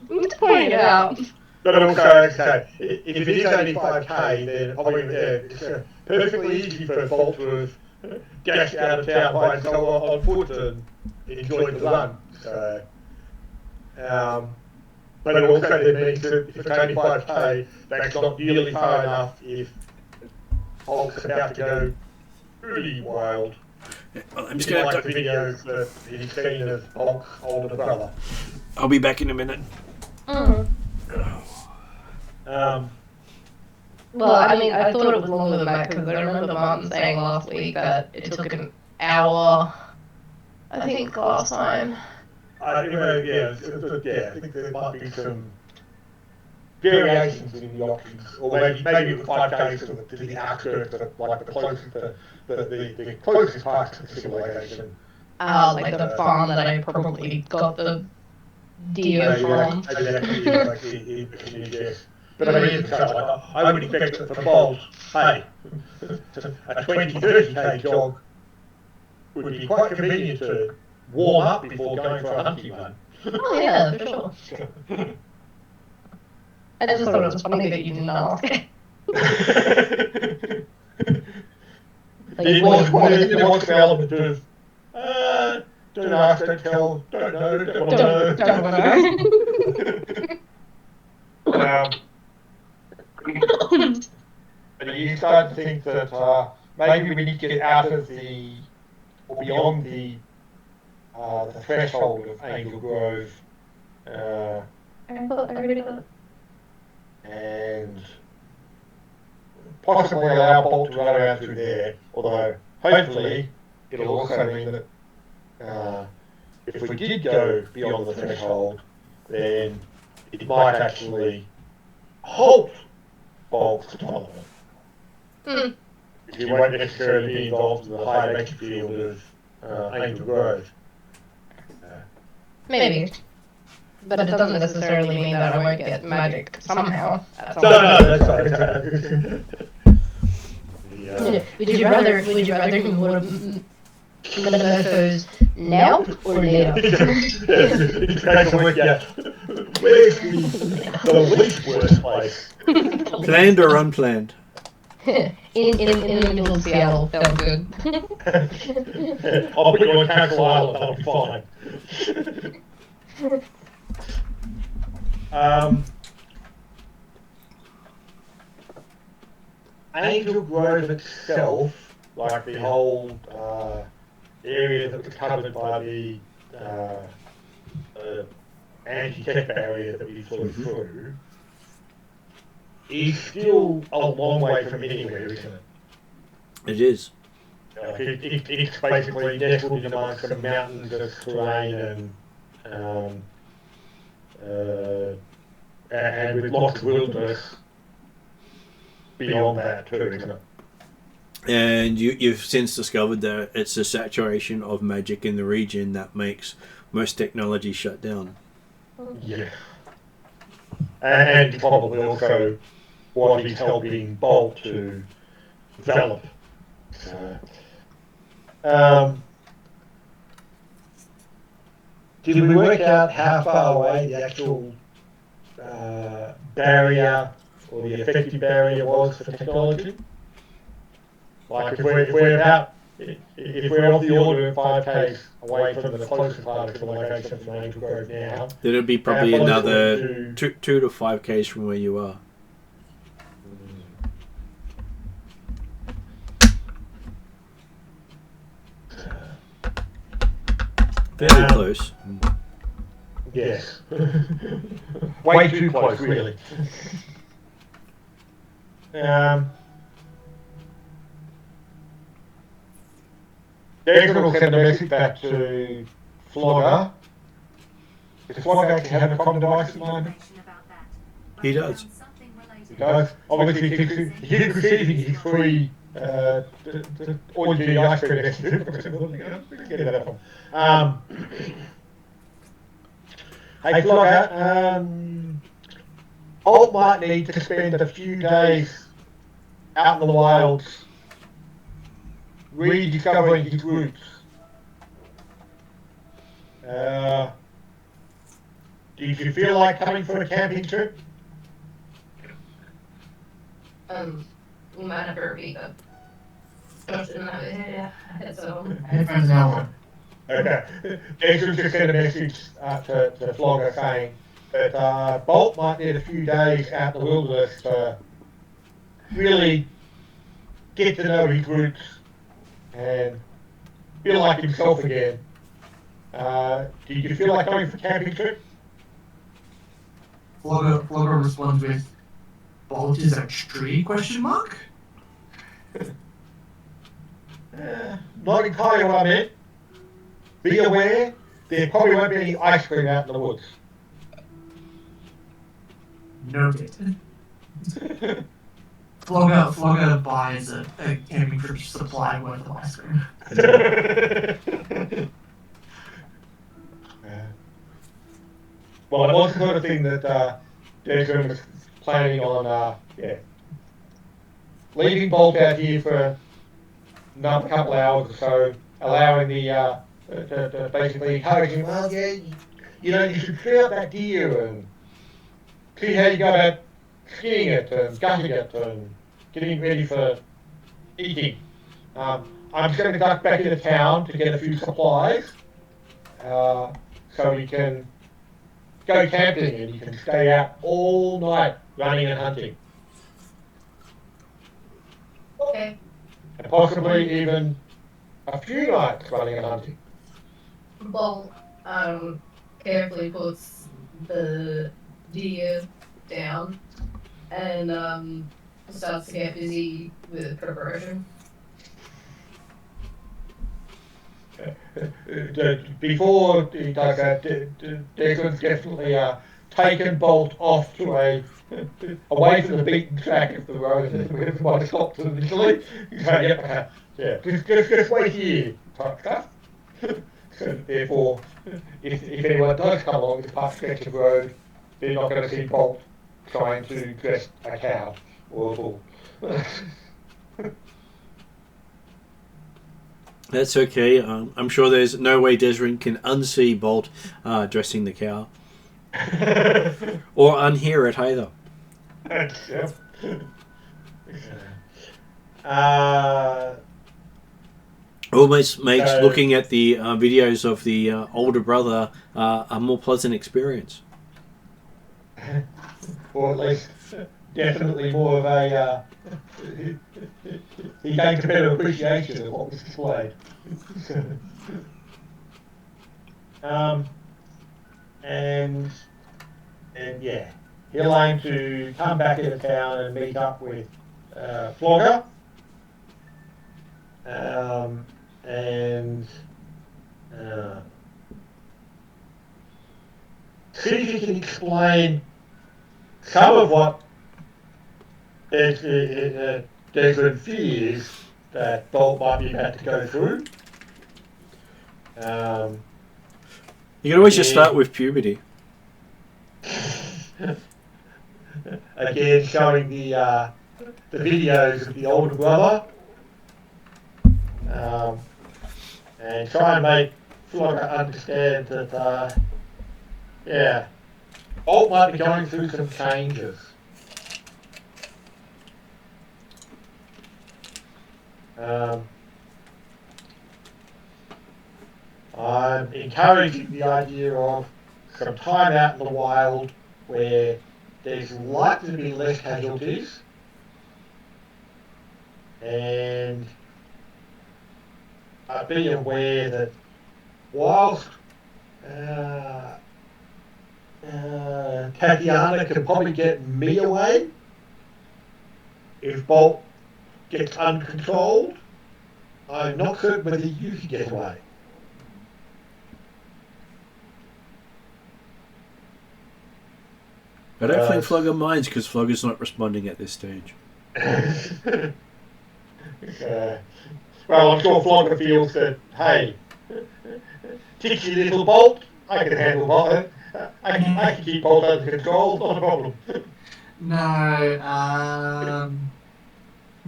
Let's point it out. But also, if it is only 5K, then it's perfectly easy for Bolt to have dashed out of town by himself on foot and enjoyed the run. So, but it also then means that if it's only 5K, that's not nearly far enough if Bolt's about to go pretty wild. Well, I'm just going like the videos that he's seen of Bolt's older brother. I'll be back in a minute. Well, I mean, I thought it was longer than that because I remember Martin saying last week that it took an hour. I think last time. I think there might be some variations in the options, or maybe it was 5 days to the outskirts, like the closest part to civilization. Like the farm that I probably got the deer from. Maybe actually like in yes. But I mean, I would expect that for Bolt, hey, a 20-30k jog would be quite convenient to warm up before going for a hunting run. Oh yeah, for sure. I just thought it was funny that you didn't ask. There was the element of, don't ask, don't tell, don't know, don't want to know. But you start to think that maybe we need to get out of or beyond the threshold of Angel Grove, and possibly allow Bolt to run around through there, although hopefully it'll also mean that if we did go beyond the threshold, then it might actually halt Bolt's development. Because you won't necessarily be involved in the high magic field of Angel Grove. Maybe. But it doesn't necessarily mean that I won't get magic somehow. No, that's right. Would you rather him metamorphose now or later? It's going to work out. Where's the least worst place? Planned or unplanned? in the middle of Seattle, felt good. I'll put you on Castle Island, that'll be fine. Angel Grove itself, like the whole area that was covered by the anti-tech barrier that we flew through, is still a long way from anywhere, isn't it? It is. It's basically nestled in amongst some mountains of terrain and with lots of wilderness beyond that too, isn't it? And you've since discovered that it's a saturation of magic in the region that makes most technology shut down. Yeah. And probably also what is helping Bolt to develop. Did we work out how far away the actual barrier or the effective barrier was for technology? Like if we're of the order of 5Ks away from the closest part of civilization from Angel Grove now, it'll be probably another 2 to 5 Ks from where you are. Fairly close. Yes. Way too close, really. Desmond will send a message back to Flogger. Does Flogger actually have a comm device at the moment? He does. He does. Obviously, he can receive his free audio ice cream message. Get that from. Hey Flogger, Bolt might need to spend a few days out in the wilds rediscovering his roots. Did you feel like coming for a camping trip? We might have to repeat that. Headphones now on. Okay. Dexter's just sent a message to Flogger saying that Bolt might need a few days out in the wilderness to really get to know his roots and feel like himself again. Did you feel like going for a camping trip? Flogger responds with, Bolt is a tree, question mark? Not entirely what I meant. Be aware, there probably won't be any ice cream out in the woods. Noted. Flogger buys a camping trip supply worth of ice cream. Well, it was the sort of thing that Desmond was planning on, leaving Bolt out here for another couple of hours or so, allowing the, to basically encouraging, well, yeah, you should free up that deer and see how you go about skinning it and gutting it and getting ready for eating. I'm just going to duck back into town to get a few supplies, so we can go camping and you can stay out all night running and hunting. Okay. And possibly even a few nights running and hunting. Bolt carefully puts the deer down and starts to get busy with preparation. Before he does that, Declan's definitely taken Bolt off to away from the beaten track of the road that we might have stopped initially. So, just wait here, type stuff. So therefore, if anyone does come along this part stretch of road, they're not going to see Bolt trying to dress a cow or a bull. That's okay. I'm sure there's no way Desrin can unsee Bolt dressing the cow. Or unhear it either. Almost makes looking at the videos of the older brother a more pleasant experience. Or at least definitely more of a he gained a better appreciation of what was displayed. And yeah, he'll aim to come back into town and meet up with Flogger, and see if he can explain some of what Desmond fears that Bolt might be about to go through. You can always just start with puberty. Again, showing the videos of the older brother, and try and make Flogger understand that, Bolt might be going through some changes. I'm encouraging the idea of some time out in the wild where there's likely to be less casualties, and be aware that whilst Tatiana can probably get me away if Bolt gets uncontrolled, I'm not certain whether you can get away. I don't think Flogger minds because Flogger's not responding at this stage. Well, I'm sure Flogger feels that, hey, titchy little Bolt, I can handle Bolt. I can keep Bolt under control, not a problem. No,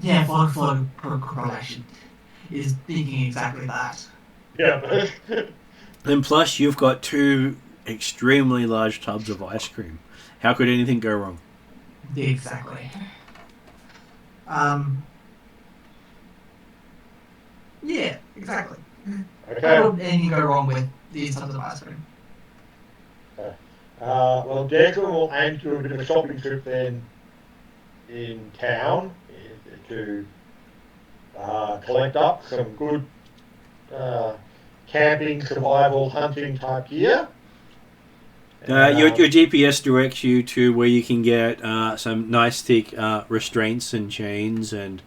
yeah, Flogger correlation is thinking exactly that. Yeah. And plus, you've got 2 extremely large tubs of ice cream. How could anything go wrong? Exactly. Yeah, exactly. Okay. How would anything go wrong with these tubs of ice cream? Well, Declan will aim to do a bit of a shopping trip then in town to collect up some good camping, survival, hunting type gear. Your GPS directs you to where you can get some nice thick restraints and chains, and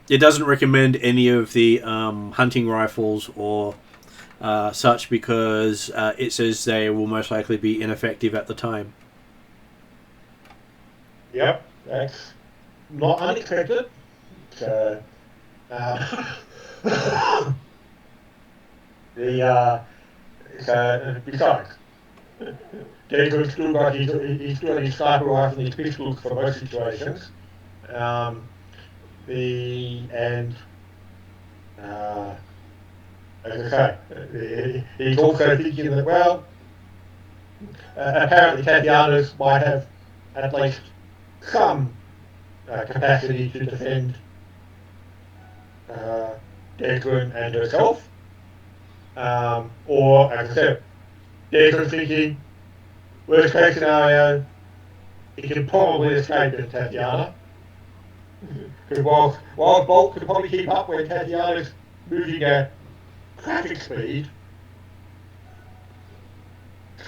it doesn't recommend any of the hunting rifles or such because it says they will most likely be ineffective at the time. Yep, that's not unexpected. So, besides, David's still got he's still got his sniper rifle and his pistols for most situations. As I say, he's also thinking that, well, apparently Tatiana's might have at least some capacity to defend Declan and herself. Or, as I said, Declan's thinking, worst case scenario, he can probably escape in Tatiana. Because while Bolt could probably keep up when Tatiana's moving at traffic speed,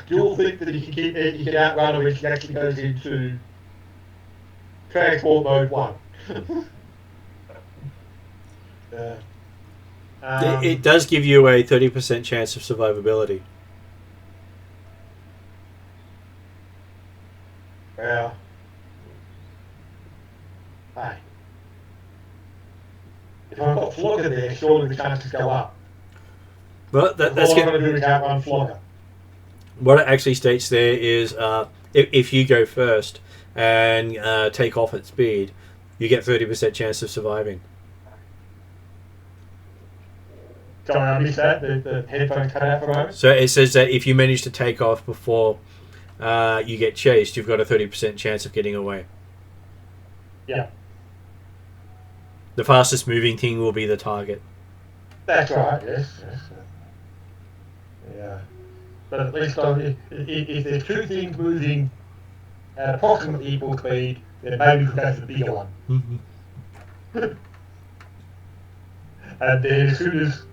still think that he can outrun her when she actually goes into transport mode 1. It does give you a 30% chance of survivability. Well, hey, if I've got Flogger there, surely the chances go up. But that's all I'm going to do is outrun Flogger. What it actually states there is if you go first and take off at speed, you get 30% chance of surviving. Sorry, I missed that. The headphones cut out for a moment. So it says that if you manage to take off before you get chased, you've got a 30% chance of getting away. Yeah. The fastest moving thing will be the target. That's right, yes. Yeah. But at least if there's two things moving at approximately equal speed, then maybe we'll go for the bigger one. Mm-hmm. And then as soon as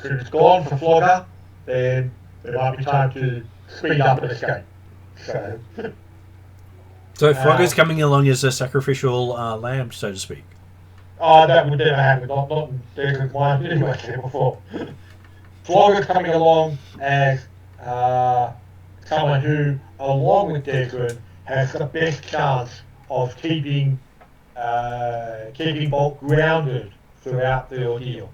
it's gone for Flogger, then there might be time to speed up and escape. So Flogger's coming along as a sacrificial lamb, so to speak. Oh, that would never happen. Not in Declan's mind anyway, before. Flogger's coming along as someone who, along with Declan, has the best chance of keeping Bolt grounded throughout the ordeal.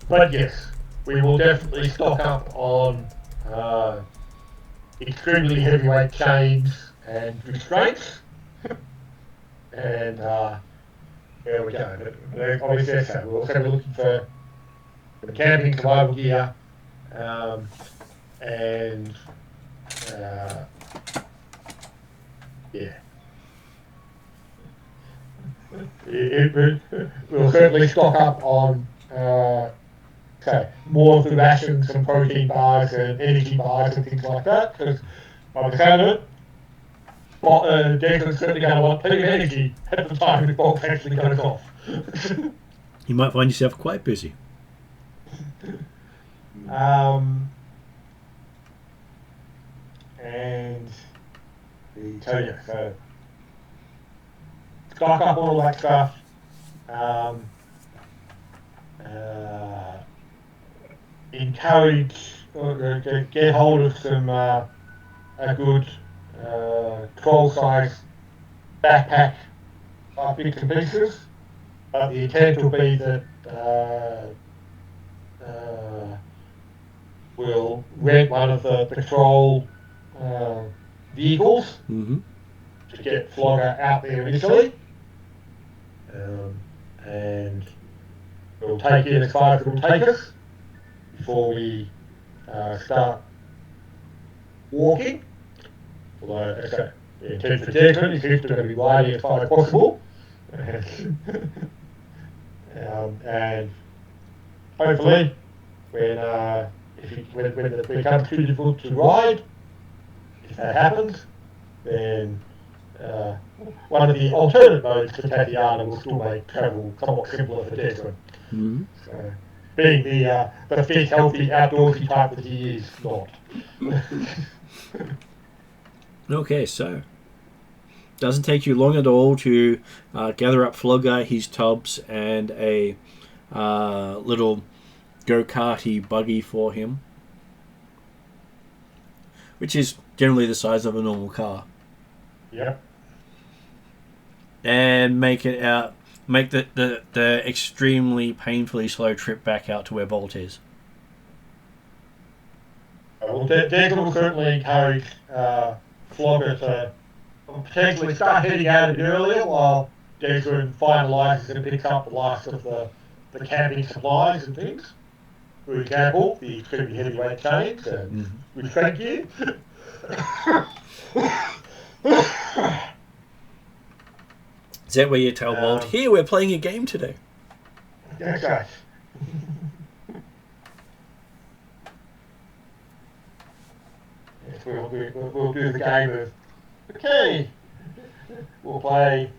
But yes, we will definitely stock up on extremely heavyweight chains and restraints. And there we go. But obviously, so we're also looking for the camping survival gear and yeah. We'll certainly stock up on more of the rations and protein bars and energy bars and things like that, because by the sound of it, Declan's certainly going to want plenty of energy at the time the box actually goes off. You might find yourself quite busy. And so stock up on all that stuff. Encourage, get hold of some a good troll-size backpack bits and pieces. But the intent will be that we'll rent one of the patrol vehicles to get Flogger out there initially, and we'll take it as far as it will take us before we start walking. Although, the intent for Declan is he's still going to be riding as far as possible. And hopefully, when it becomes too difficult to ride, if that happens, then one of the alternate modes for Tatiana will still make travel somewhat simpler for Desmond. Mm-hmm. So, being the fit, healthy, outdoorsy type that he is, not. Okay, so doesn't take you long at all to gather up Flogger, his tubs, and a little go-karty buggy for him, which is generally the size of a normal car. Yep. And make the extremely painfully slow trip back out to where Bolt is. Well, Declan will certainly encourage Flogger to potentially start heading out a bit earlier while Declan finalises and picks up the last of the camping supplies and things. For example, the extremely heavyweight chains and restraint gear. Is that where you tell Bolt, here, we're playing a game today? That's right. Yes, we'll do the game of, okay, we'll play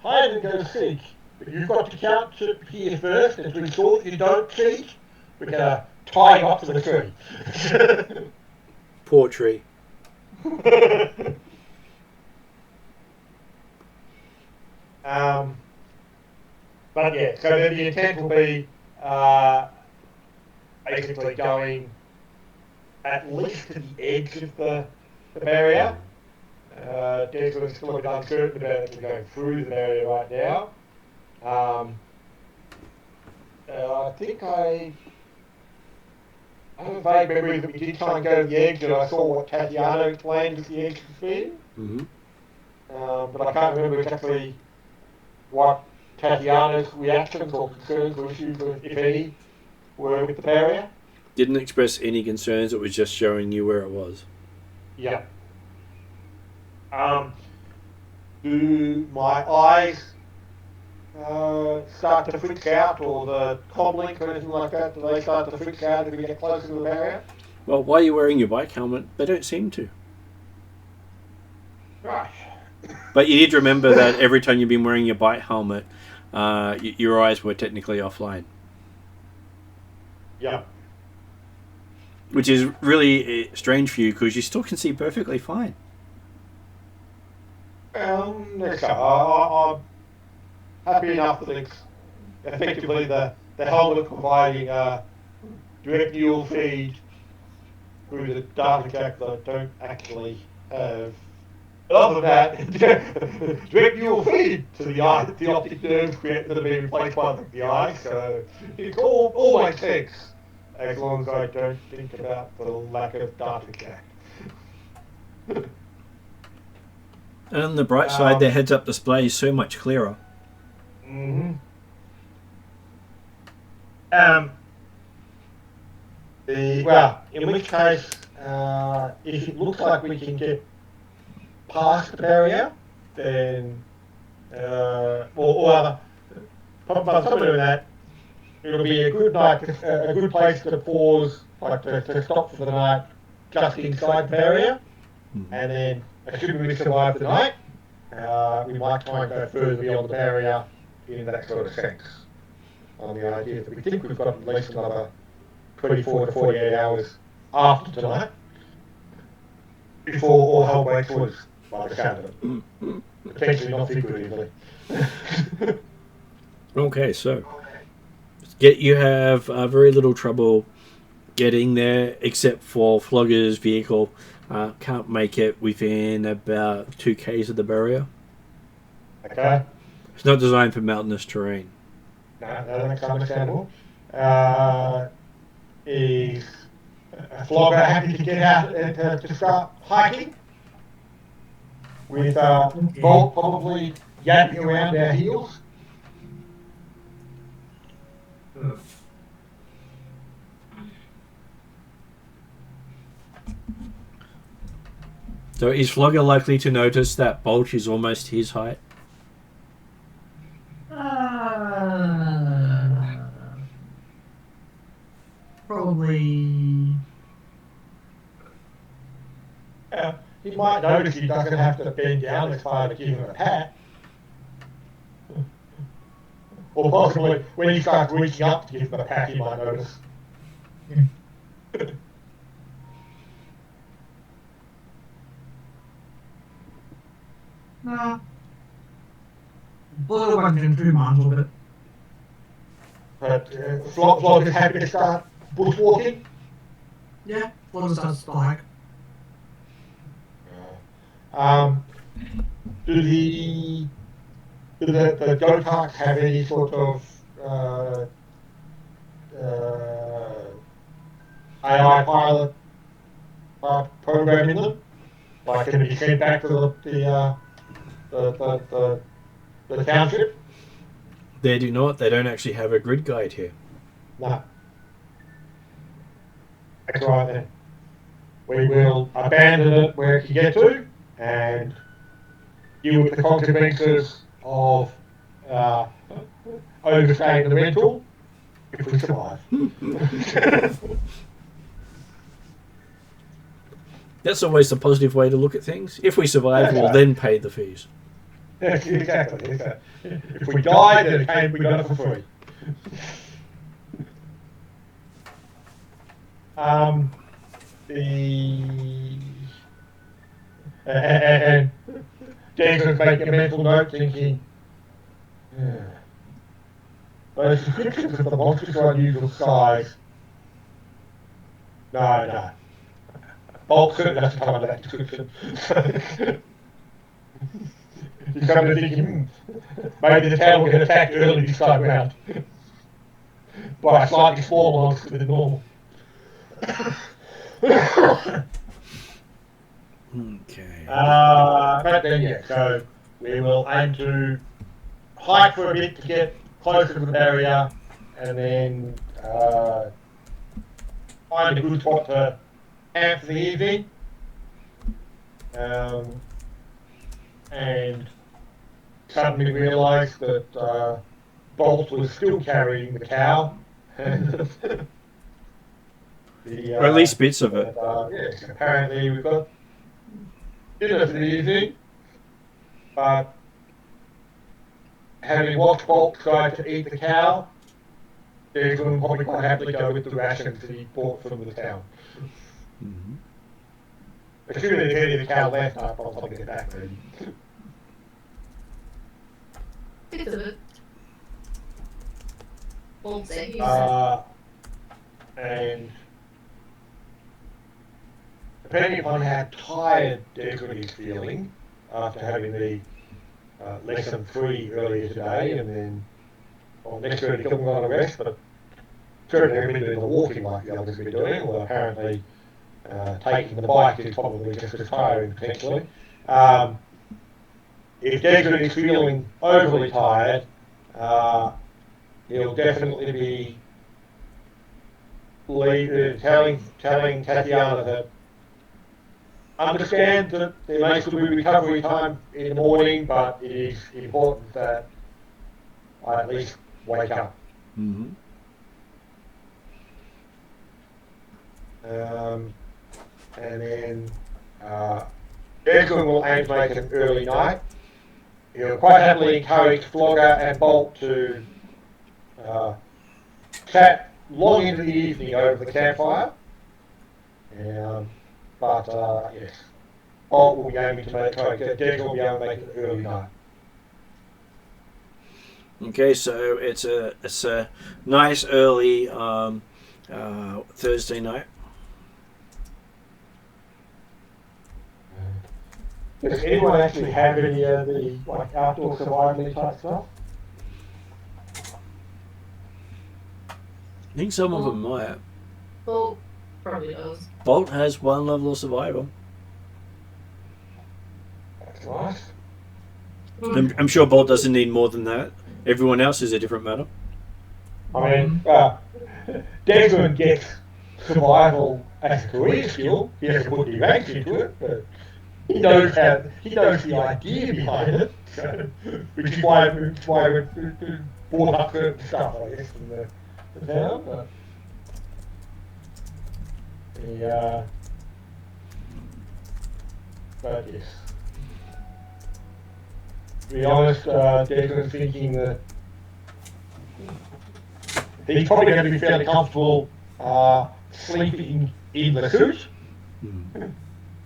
hide and go seek, but you've got to count to here first, and to ensure that you don't cheat, we're going to tie you up to the tree. Poor tree. But yeah, so the intent will be basically going at least to the edge of the barrier. Desmond's still a bit uncertain about if we're going through the barrier right now. I think I have a vague memory that we did try and go to the edge, and I saw what Tatiana explained at the edge was being. But I can't remember exactly what Tatiana's reactions or concerns or issues, if any, were with the barrier. Didn't express any concerns, it was just showing you where it was. Yeah. Do my eyes start to freak out, or the comlink or anything like that? Do they start to freak out if we get closer to the barrier? Well, why are you wearing your bike helmet? They don't seem to. Right. But you did remember that every time you've been wearing your bike helmet, your eyes were technically offline. Yeah. Which is really strange for you, because you still can see perfectly fine. Next up, I'm happy enough that it's effectively the helmet providing direct neural feed through the data jack that I don't actually have. Other than that, direct neural feed to the eye, the optic nerves that have been replaced by the eye, so it all makes sense, as long as I don't think about the lack of data jack. And on the bright side, their heads-up display is so much clearer. Mm-hmm. Well, in which case, if it looks like we can get past the barrier, then, or other, by somewhere in that, it'll be a good night, a good place to pause, like to stop for the night, just inside the barrier, and then, assuming we survive the night, we might try and go further beyond the barrier in that sort of sense. On the idea that we think we've got at least another 24 to 48 hours after tonight before all hell breaks loose, by the sound of it. Potentially not figuratively. Okay, so you have very little trouble getting there, except for Flogger's vehicle. Can't make it within about 2 k's of the barrier. Okay. It's not designed for mountainous terrain. No, that's understandable. Is Flogger happy to get out and to start hiking? With Bolt probably yapping around our heels? So is Flogger likely to notice that Bolt is almost his height? Probably. he might notice he doesn't have to bend down as far to give him a pat. Or possibly when he starts reaching up to give him a pat, he might notice. Nah. Well, I can do mine a little bit. But Flop is happy to start bushwalking. Yeah, what does that like? Do the go karts have any sort of AI pilot program in them? Like, can it be sent back to the township? They do not. They don't actually have a grid guide here. No. That's right then. We will abandon it where it can get to and deal with the consequences of overstaying the rental if we survive. That's always the positive way to look at things. If we survive, we'll then pay the fees. Exactly. If we die, then we got it for free. And Jason's making a mental note thinking, those descriptions of the monstrous or unusual size. No. Bolt certainly doesn't come under that description. He's coming to thinking, maybe the town will get attacked early this time round by a slightly smaller monster than normal. Okay. But then, yeah, so we will aim to hike for a bit to get closer to the barrier and then find a good spot to camp for the evening. And suddenly realise that Bolt was still carrying the cow. Or at least bits of it. Yes, apparently we've got dinner for the evening, but having watched Bolt try to eat the cow, Desmond will probably quite happily go with the rations that he bought from the town. Mm-hmm. Assuming there's any of the cow left, I'll probably get back maybe. Bits of it. Won't say. And depending upon how tired Desmond is feeling after having the lesson 3 earlier today, and then next week he'll go on a rest, but certainly haven't been doing the walking like the others have been doing, although apparently taking the bike is probably just as tiring potentially. If Desmond is feeling overly tired, he'll definitely be telling Tatiana that understand that there may still be recovery time in the morning, but it is important that I at least wake up. Mm-hmm. And then Desmond will aim to make it an early night. He'll quite happily encourage Flogger and Bolt to chat long into the evening over the campfire. But yes, Bolt will be aiming to Desmond will be able to make it an early night. Okay, so it's a nice early Thursday night. Does anyone actually have any of the outdoor survival type stuff? I think some of them might. Well, probably does. Bolt has 1 level of survival. That's nice. I'm sure Bolt doesn't need more than that. Everyone else is a different matter. I mean, Desmond gets survival as a career skill. He hasn't put any ranks into it, but he knows the idea behind it. So, which is why we brought up certain stuff, I guess, from the town. But but yes. To be honest, Desmond's thinking that he's probably going to be fairly comfortable sleeping in the suit.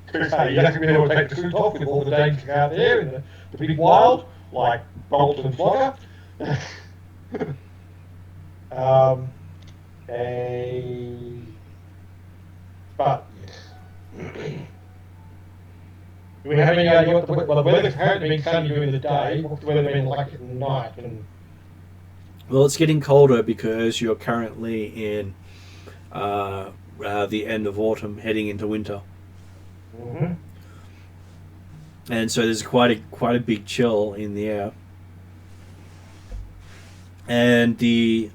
Because he hasn't been able to take the suit off with all the dangers out there in the big wild, like Bolt and Flogger. But yes. Do we have any idea what the weather's apparently been sunny during the day? What's the weather been like at night? Well, it's getting colder because you're currently in the end of autumn, heading into winter. Mm-hmm. And so there's quite a big chill in the air. And the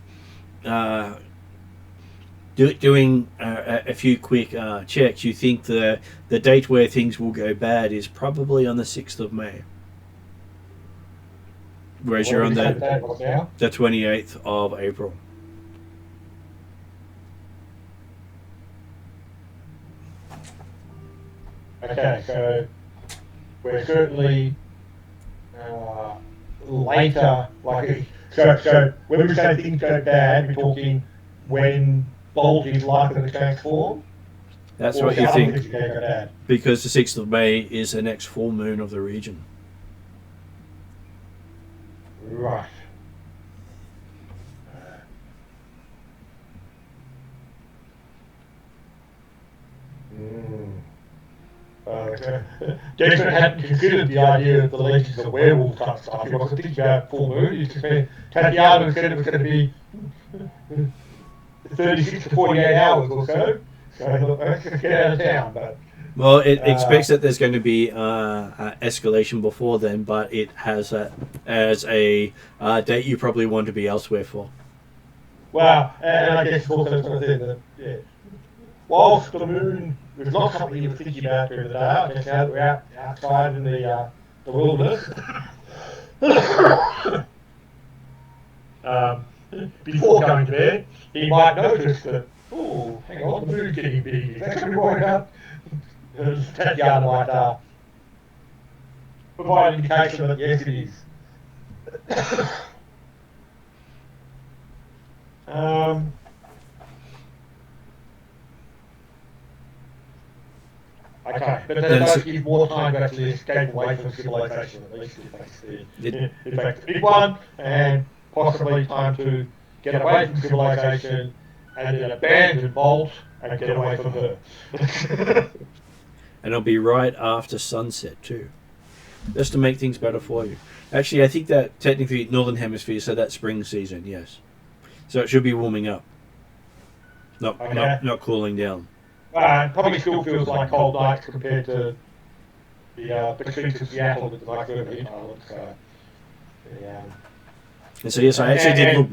doing a few quick checks, you think the date where things will go bad is probably on the 6th of May. Whereas you're on the 28th of April. Okay, so we're certainly later, so when we say things go bad, we're talking when Bolt is likely to transform? That's what you think, because the 6th of May is the next full moon of the region. Right. Jason hadn't considered the idea of the Legends of Werewolves type stuff. He wasn't thinking about full moon. He just had the argument said it was going to be 36 to 48 hours or so. So I thought, let's just get out of town. But well, it expects that there's going to be escalation before then, but it has that as a date you probably want to be elsewhere for. Well, and I guess also something that, yeah, whilst the moon was not something you were thinking about during the day, I guess now that we're outside in the wilderness, before going to bed, he might notice that, oh, hang on, the moon's getting big. Is that going to be going up? Tatiana might provide an indication that yes, it is. Okay, but that does give more time to actually escape away from civilization, at least if that's the big one, and possibly time to get away from civilization and then abandon Bolt and get away from her. And it'll be right after sunset too, just to make things better for you. Actually, I think that technically Northern Hemisphere, so that's spring season, yes. So it should be warming up, not cooling down. Probably still feels like cold nights compared to the streets of Seattle with like the heat island. So, yeah. And so yes, I actually did look.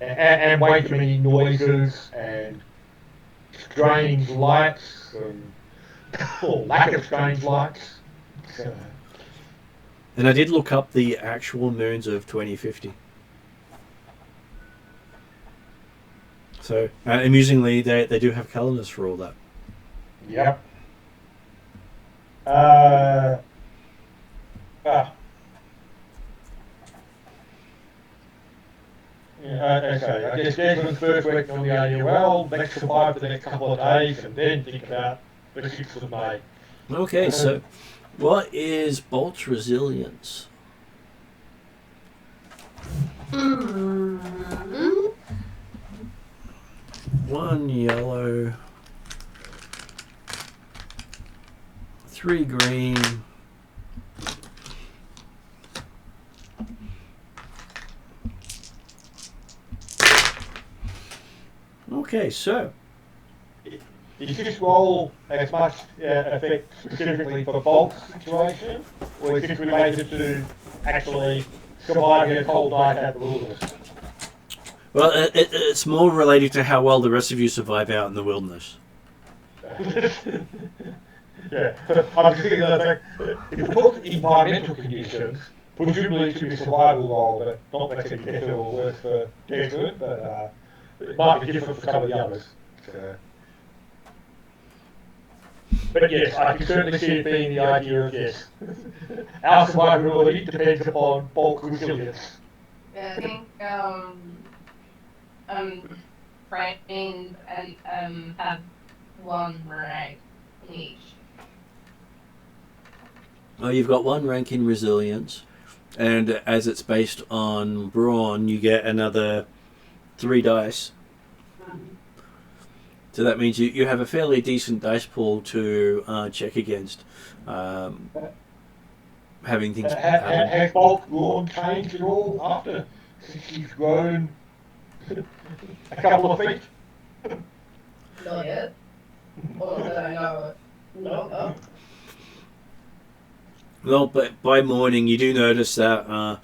And way too many noises and strange lights or lack of strange lights. So. And I did look up the actual moons of 2050. So, amusingly, they do have calendars for all that. Yep. Okay, I guess Desmond's first working on the idea, well, let's survive for the next couple of days and then think about the 6th of May. Okay, so what is Bolt's resilience? Mm-hmm. 1 yellow, 3 green, okay, so is this roll as much effect specifically for Bolt's situation, or is this related to actually surviving a cold night at the wilderness? well, it's more related to how well the rest of you survive out in the wilderness. Yeah, I'm thinking that if we talk environmental conditions, presumably it should be a survival role, but not necessarily better or worse for Desmond, but it might be different for some of the others. But yes, I can certainly see it being the idea of yes. Our survivability depends upon bulk resilience. Yeah, I think trained and have one rank in each. Oh, you've got one rank in resilience, and as it's based on brawn, you get another 3 dice. So that means you have a fairly decent dice pool to check against. Having things happen. Has bulk lawn changed at all after she's grown a couple of feet? Not yet. Or that I know. No. Well, but by morning you do notice that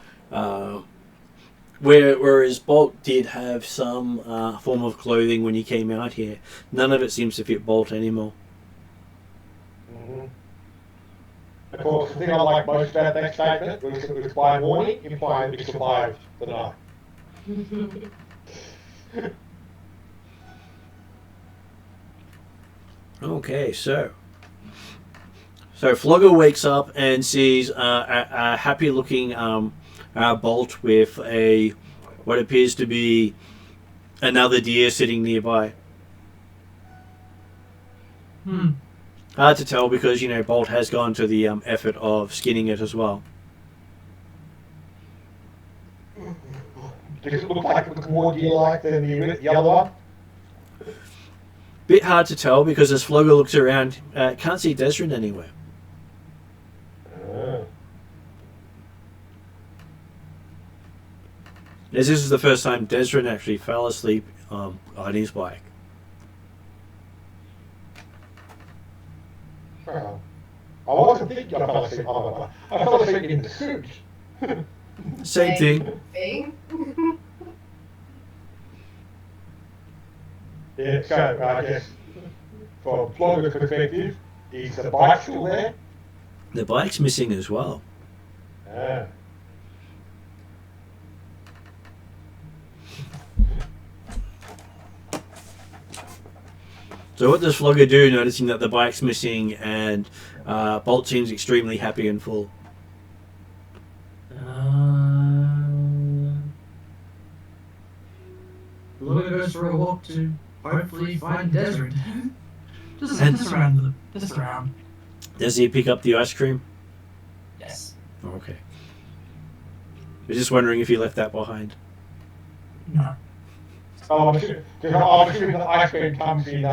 whereas Bolt did have some form of clothing when he came out here, none of it seems to fit Bolt anymore. Mm-hmm. Of course, the thing I like most about that statement was it was by morning, implying we survived the night. Okay, so Flogger wakes up and sees a happy-looking Bolt with what appears to be another deer sitting nearby. Hard to tell because Bolt has gone to the effort of skinning it as well. Does it look like it looks more deer-like than the other one? Bit hard to tell because as Flogger looks around, can't see Desrin anywhere. As this is the first time Desrin actually fell asleep on his bike. I wasn't thinking I fell asleep on my bike. I fell asleep in the suit. Same thing. Yeah, so I guess from Flogger's perspective, is the bike still there? The bike's missing as well. So what does Flogger do, noticing that the bike's missing and Bolt seems extremely happy and full? Flogger goes for a walk to hopefully find Desert. Just around. Just around. Does he pick up the ice cream? Yes. Oh, okay. I was just wondering if he left that behind. No. I'm assuming the ice cream comes in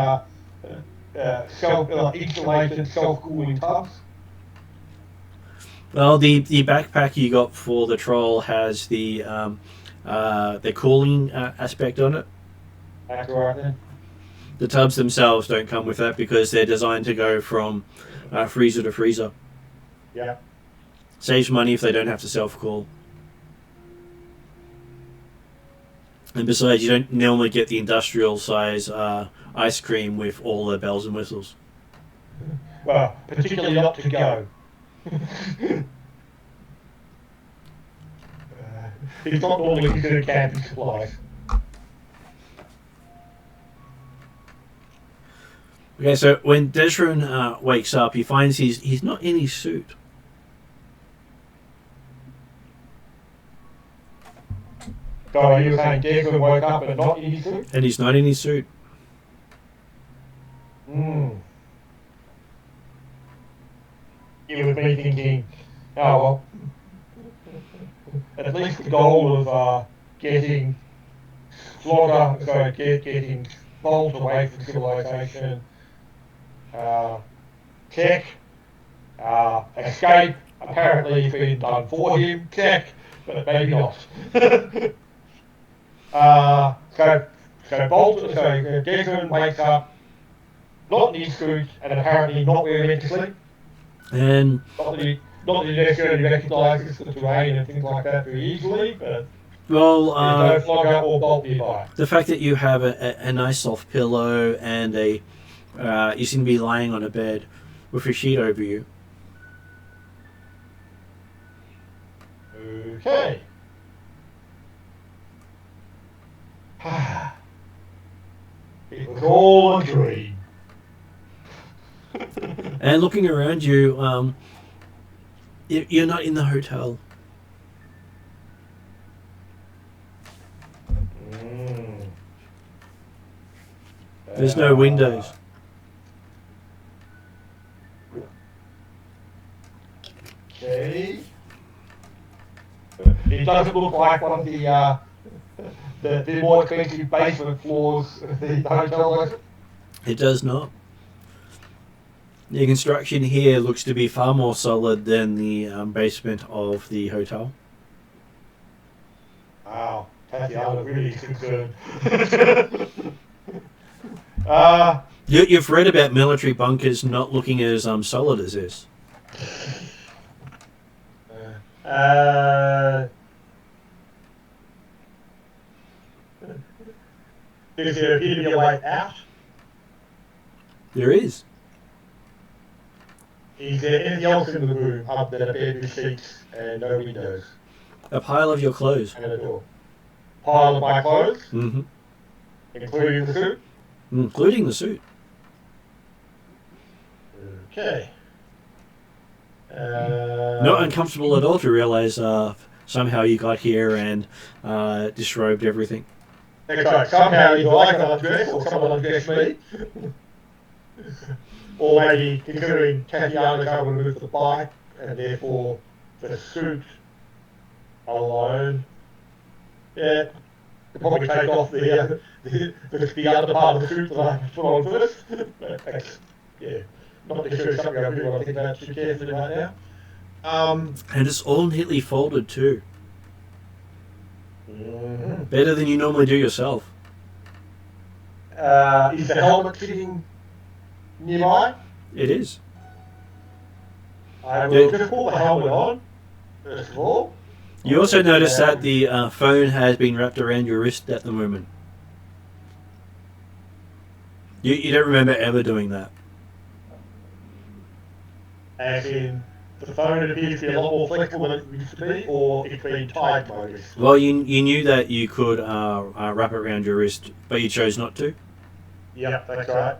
insulated, self-cooling tubs. Well, the backpack you got for the troll has the cooling aspect on it. That's right then. The tubs themselves don't come with that because they're designed to go from freezer to freezer. Yeah. Saves money if they don't have to self-cool. And besides, you don't normally get the industrial size ice cream with all the bells and whistles. Well, particularly not to go. It's not normally considered camping supplies. Okay, so when Desrin wakes up, he finds he's not in his suit. So are you saying Desrin woke up and not in his suit? And he's not in his suit. It was me thinking, oh well, at least the goal of getting getting Bolt away from civilization, check, escape, apparently it's been done for him, check, but maybe not. So Desmond wakes up, not in his suit, and apparently not where he meant to sleep. And Not that he necessarily recognises the terrain and things like that very easily, but well, there's no Flogger or Bolt nearby. the fact that you have a nice soft pillow and you seem to be lying on a bed with a sheet over you. Okay. It was all a dream. And looking around you, you're not in the hotel. There's no windows. Okay. It doesn't look like one of the more expensive basement floors of the hotel, does it? It does not. The construction here looks to be far more solid than the basement of the hotel. Wow, Tatiana really is concerned. You've read about military bunkers not looking as solid as this. Is there appear to be a way out? There is. Is there anything else in the room other than a bed with sheets and no windows A pile of your clothes. and a door? Pile of my clothes, Mm-hmm. including the suit? Including the suit. Okay. Not uncomfortable at all to realise somehow you got here and disrobed everything. That's right. Somehow either I got undressed or someone undressed me. Or maybe considering Tatiana's able to move the bike and therefore the suit alone. Yeah. Could probably take off the other part of the suit that I put on first. But that's, yeah. Not necessarily something I really want to think about too carefully right now. And it's all neatly folded too. Mm-hmm. Better than you normally do yourself. Is the helmet sitting nearby? It is. I will just pull the helmet on, first of all. You also notice that the phone has been wrapped around your wrist at the moment. You don't remember ever doing that. As in, the phone appears to be a lot more flexible than it used to be, or it's been tied to my wrist. Well, you knew that you could wrap it around your wrist, but you chose not to. Yep, that's right.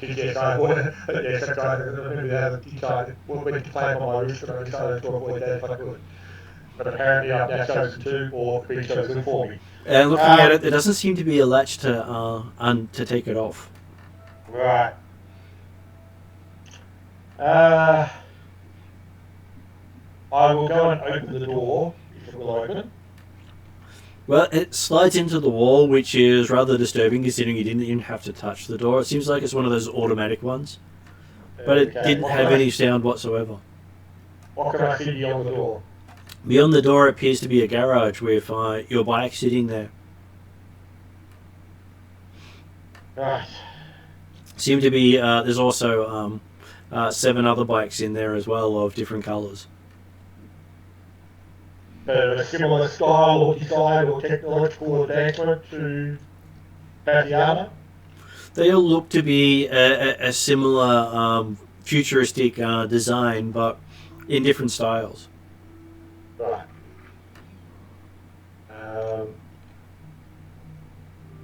Yes, that's right. I remember that decided when to play on my wrist, and I decided to avoid that if I could. But apparently I've now chosen to, or been chosen for me. And looking at it, there doesn't seem to be a latch to take it off. Right. I will go and open the door, if it will open. Well, it slides into the wall, which is rather disturbing considering you didn't even have to touch the door. It seems like it's one of those automatic ones, but it didn't have any sound whatsoever. What can I see beyond the door? Beyond the door appears to be a garage with your bike sitting there. Right. Seem to be, there's also 7 other bikes in there as well of different colours. A similar style or design or technological advancement to Tatiana? They all look to be a similar futuristic design, but in different styles. Right.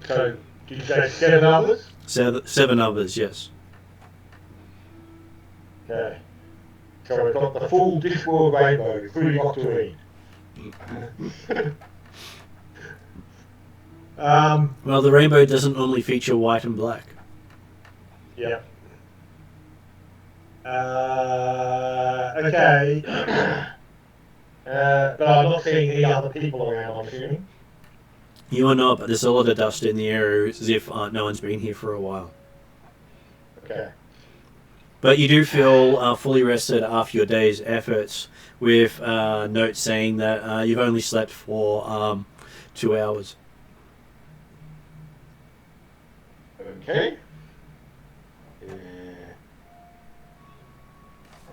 So, did you say 7 others? 7 others, yes. Okay. So we've got the full Discworld rainbow, including Octarine. Well, the rainbow doesn't only feature white and black. Yeah. Okay. But I'm not seeing any other people around, I'm assuming. You are not, but there's a lot of dust in the area as if no one's been here for a while. Okay. But you do feel fully rested after your day's efforts, with notes saying that you've only slept for 2 hours. Okay.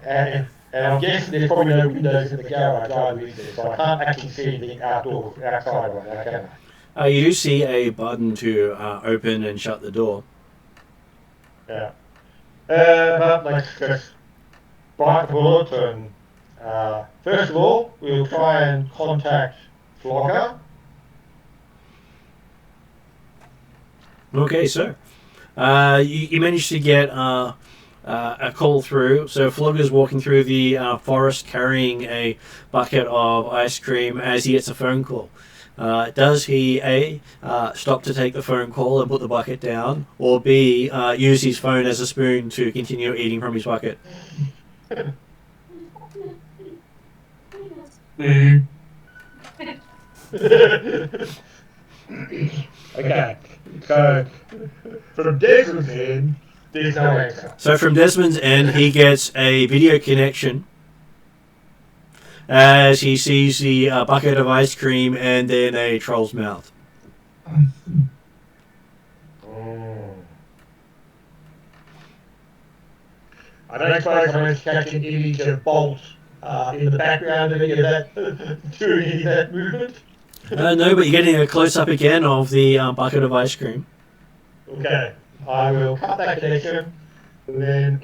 And I'm guessing there's probably no windows in the garage either, is there? So I can't actually see anything outdoors, outside right now, can I? You do see a button to open and shut the door. Yeah. But let's just bite the bullet and first of all, we'll try and contact Flogger. Okay, so you managed to get a call through. So Flogger's walking through the forest carrying a bucket of ice cream as he gets a phone call. Does he A, stop to take the phone call and put the bucket down, or B, use his phone as a spoon to continue eating from his bucket? B. Okay, so from Desmond's end, there's no answer. So from Desmond's end, he gets a video connection as he sees the bucket of ice cream and then a troll's mouth. I don't suppose I'm going to catch an image of Bolt in the background of any of that, doing any of that movement. No, but you're getting a close-up again of the bucket of ice cream. Okay, I will cut that connection, and then...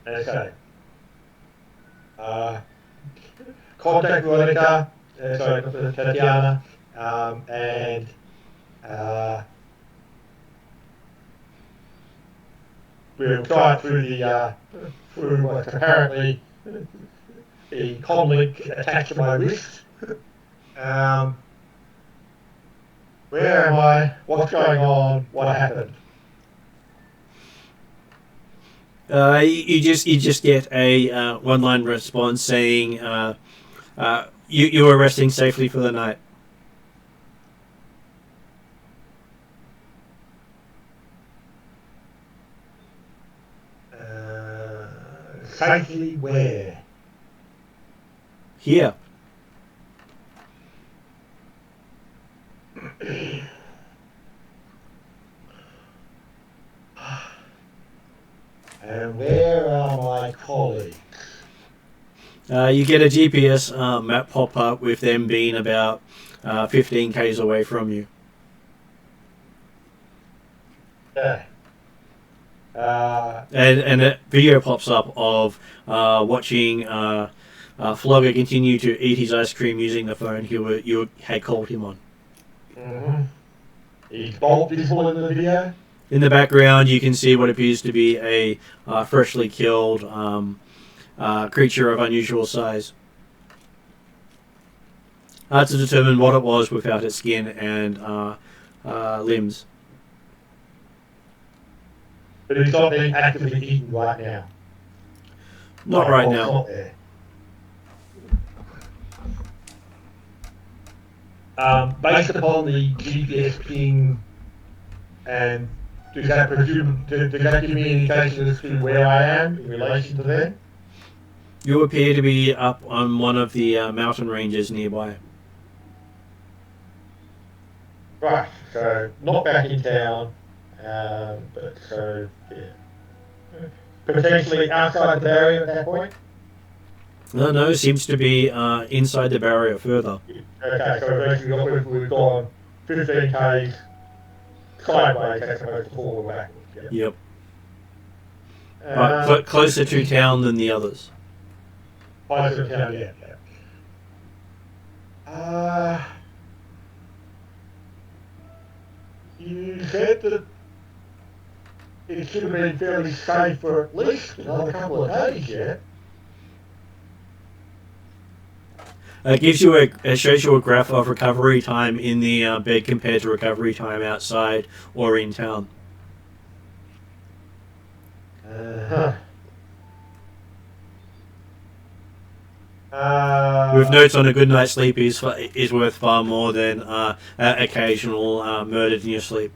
okay. Contact Veronica, sorry, Tatiana, and we'll try it through the through what's apparently the comlink attached to my wrist. Where am I? What's going on? What happened? You just get a one-line response saying you were resting safely for the night. Safely where? Here. And where are my colleagues? You get a GPS map pop up with them being about 15 k's away from you. Yeah. And a video pops up of watching Flogger continue to eat his ice cream using the phone you had called him on. Mm-hmm. Is Bolt visible in the video? In the background, you can see what appears to be a freshly killed creature of unusual size. Hard to determine what it was without its skin and limbs. But it's not being actively eaten right now. Not right now. Not there. Based upon the GPS ping, and does that give me any indication as to where I am in relation to them? You appear to be up on one of the mountain ranges nearby. Right, so not back in town, but so, yeah. Potentially outside the barrier at that point? No, seems to be inside the barrier further. Okay, so eventually we've gone 15 k's sideways as opposed to forward backwards. Yep. But closer to town than the others. Closer to town, yeah. You said that it should have been fairly safe for at least another couple of days yet. It shows you a graph of recovery time in the bed compared to recovery time outside or in town. With notes on a good night's sleep is worth far more than occasional murdered in your sleep.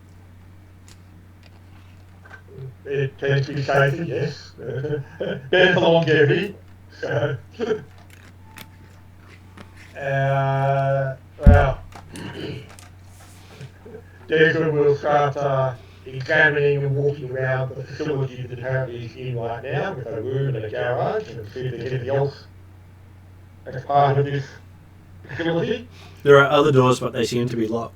It tends to be safer, yes. Better for longevity. So. Well, Desmond will start examining and walking around the facility that apparently he's in right now, with a room and a garage, and see if there's anything else as part of this facility. There are other doors, but they seem to be locked.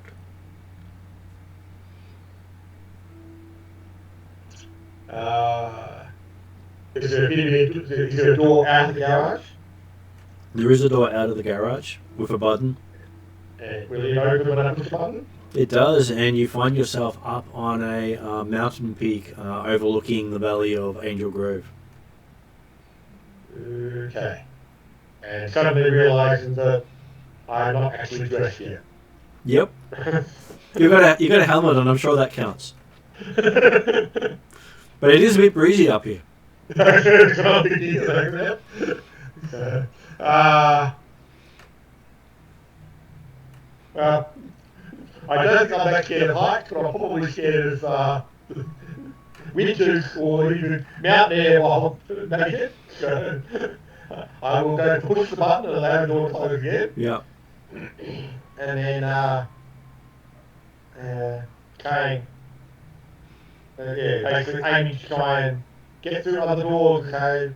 Is there a door out of the garage? There is a door out of the garage with a button. And will it open when I push the button? It does, and you find yourself up on a mountain peak overlooking the valley of Angel Grove. Okay. And suddenly realizing that I'm not actually dressed yet. Yep. You got a helmet, and I'm sure that counts. But it is a bit breezy up here. Well, I don't think I'm that scared of heights, but I'm probably scared of winters or even mountain air while I'm naked. So I will go push the button and allow the door to close again. Yeah. And then Kane, basically aiming to try and get through other doors and say,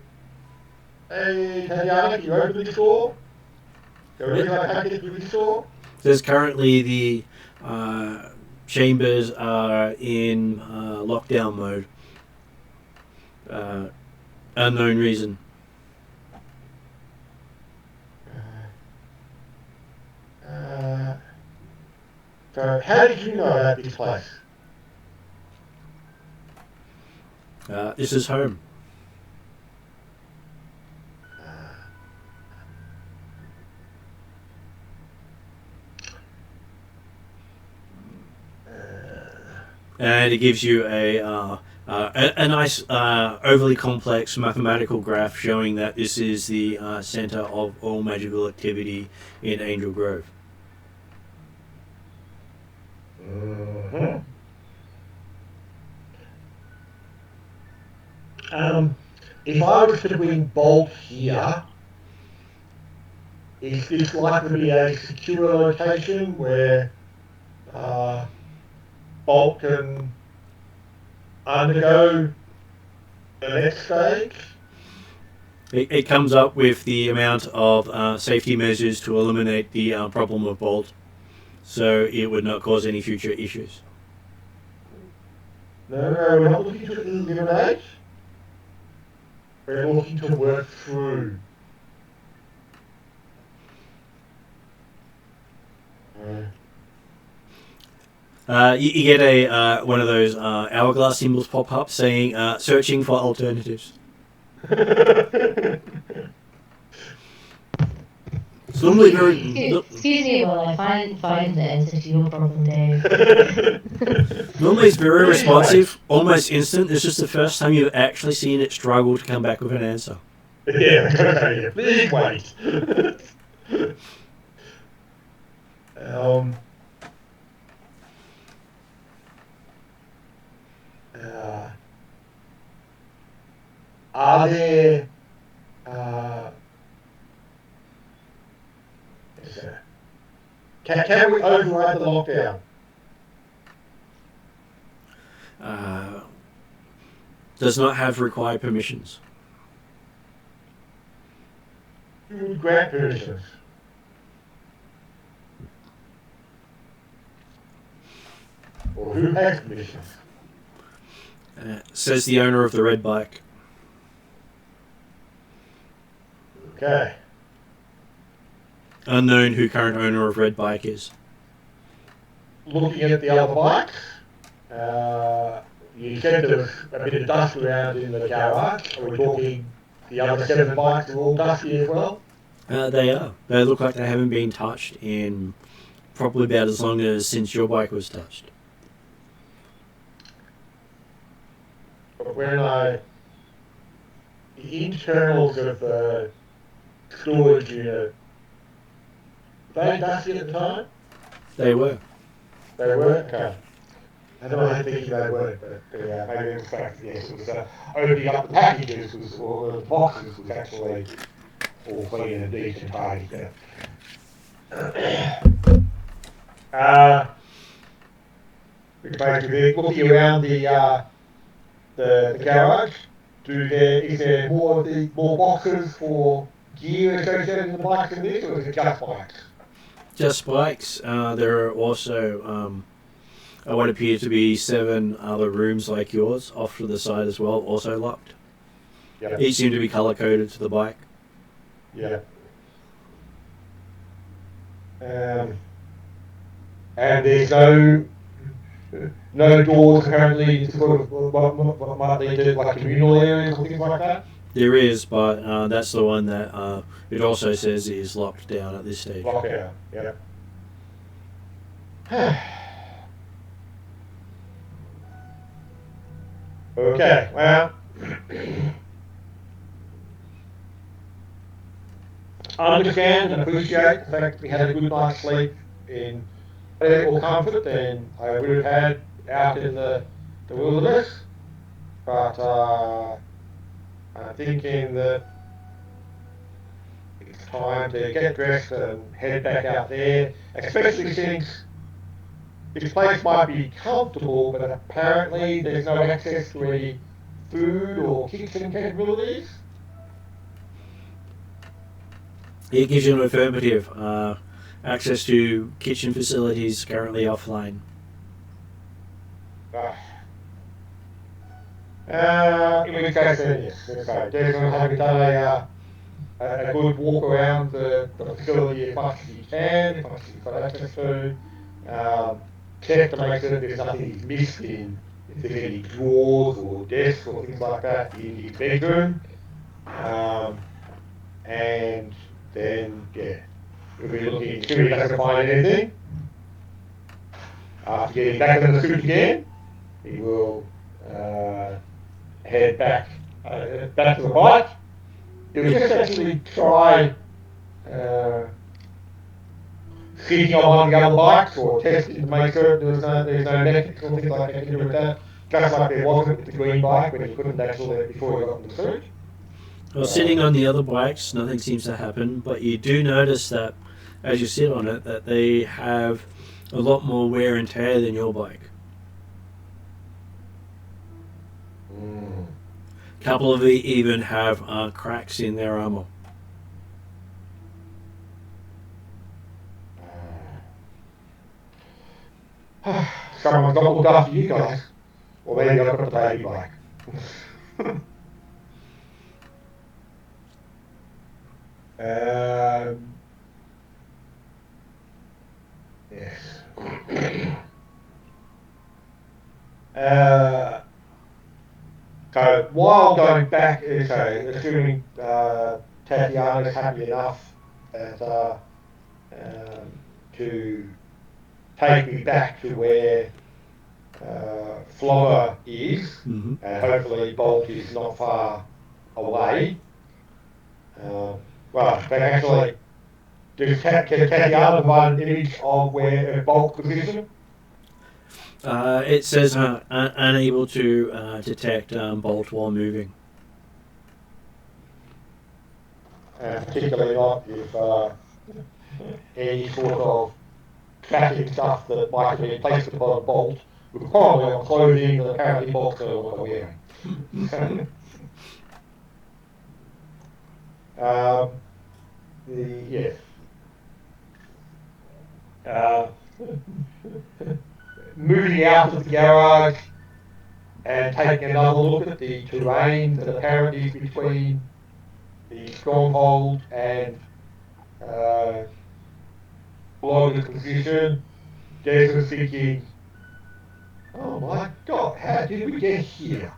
"Hey, Tatiana, can you open this door? There really like package through this door?" There's currently the chambers are in lockdown mode. Unknown reason. So how did you know about this place? This is home. And it gives you a nice, overly complex mathematical graph showing that this is the center of all magical activity in Angel Grove. Mm-hmm. If I was to bring Bolt here, is this likely to be a secure location where Bolt can undergo the next stage? It comes up with the amount of safety measures to eliminate the problem of Bolt, so it would not cause any future issues. No, we're not looking to eliminate. We're looking to work through. You get a one of those hourglass symbols pop up saying searching for alternatives. It's normally very Excuse me while I find the answer to your problem, Dave. normally it's very responsive, almost instant. It's just the first time you've actually seen it struggle to come back with an answer. Yeah, big wait. Are there can we override the lockdown? Does not have required permissions. Who would grant permissions? Or who has permissions? Says the owner of the red bike. Okay. Unknown who current owner of red bike is. Looking at the other bikes, you said there was a bit of dust around in the garage. Are we talking the other 7 bikes are all dusty as well? They are. They look like they haven't been touched in probably about as long as since your bike was touched. But when the internals of the storage unit, were they dusty at the time? They were. They were? Okay. I don't know how thinking they weren't, but maybe in fact, yes, it was opening up the packages or the boxes was actually all clean and decent tidy. Basically, looking around the garage, is there more boxes for gear associated with the bikes than this, or is it just bikes? Just bikes. There are also what appear to be 7 other rooms like yours off to the side as well, also locked. Yeah. Each seem to be color coded to the bike. Yeah. And there's no doors apparently. It's sort of what might lead to like communal areas or things like that. There is, but that's the one that it also says is locked down at this stage. Lockdown. Yeah. Okay. Well. I understand and appreciate the fact that we had a good night's sleep in or comfort than I would have had out in the wilderness. But I'm thinking that it's time to get dressed and head back out there, especially since this place might be comfortable, but apparently there's no access to any food or kitchen capabilities. It gives you an affirmative. Access to kitchen facilities currently offline. In which case, yes. Okay. Definitely having done a good walk around the facility as much as you can, as much as you've got access to. Check to make sure that there's nothing missed in, if there's any drawers or desks or things like that in your bedroom. And then, yeah, we'll be looking, see if we can find anything. After getting back in the suit again, he will head back to the bike. He'll just actually try sitting on one of the other bikes or testing to make sure there's no mechanics or things like that to do with that. Just like there wasn't with the green bike when he couldn't actually before he got in the suit. Well, sitting on the other bikes, nothing seems to happen, but you do notice that as you sit on it, that they have a lot more wear and tear than your bike. A couple of them even have cracks in their armor. Someone's got to look after you guys. Or maybe I've got the baby bike. Yes. So while going back, so assuming Tatiana's happy enough to take me back to where Flogger is, and hopefully Bolt is not far away. Well, actually, can Tatiana provide an image of where Bolt's position? It says unable to detect Bolt while moving. Particularly not if any sort of tracking stuff that might have been placed upon Bolt was probably on clothing that apparently Bolt's not wearing. Moving out of the garage and taking another look at the terrain that apparently is between the stronghold and Florida's position. Jason's thinking, oh my god, how did we get here?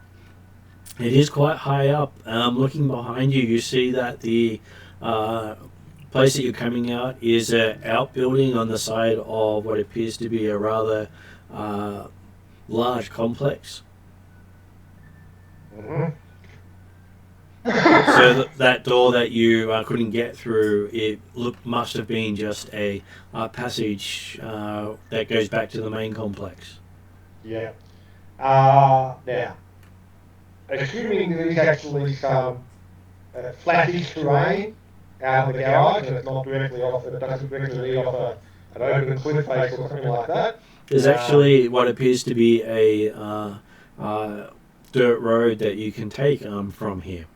It is quite high up. Looking behind you, you see that the place that you're coming out is an outbuilding on the side of what appears to be a rather large complex. So that door that you couldn't get through, it must have been just a passage that goes back to the main complex. Yeah. Now, assuming there is actually some flattish terrain out of the garage and it's not directly off, it doesn't directly lead off an open cliff face or something like that. There's actually what appears to be a dirt road that you can take from here.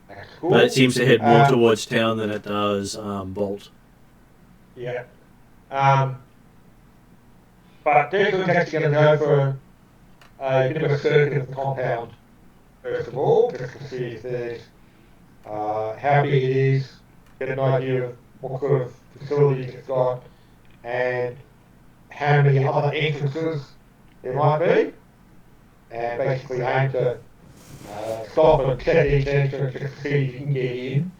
That's cool. But it seems to head more towards town than it does Bolt. Yeah. But Declan's actually going to go for a bit of a circuit of the compound, first of all, just to see if there's how big it is, get an idea of what sort of facilities it's got, and how many other entrances there might be, and basically aim to stop and check each entrance to see if you can get in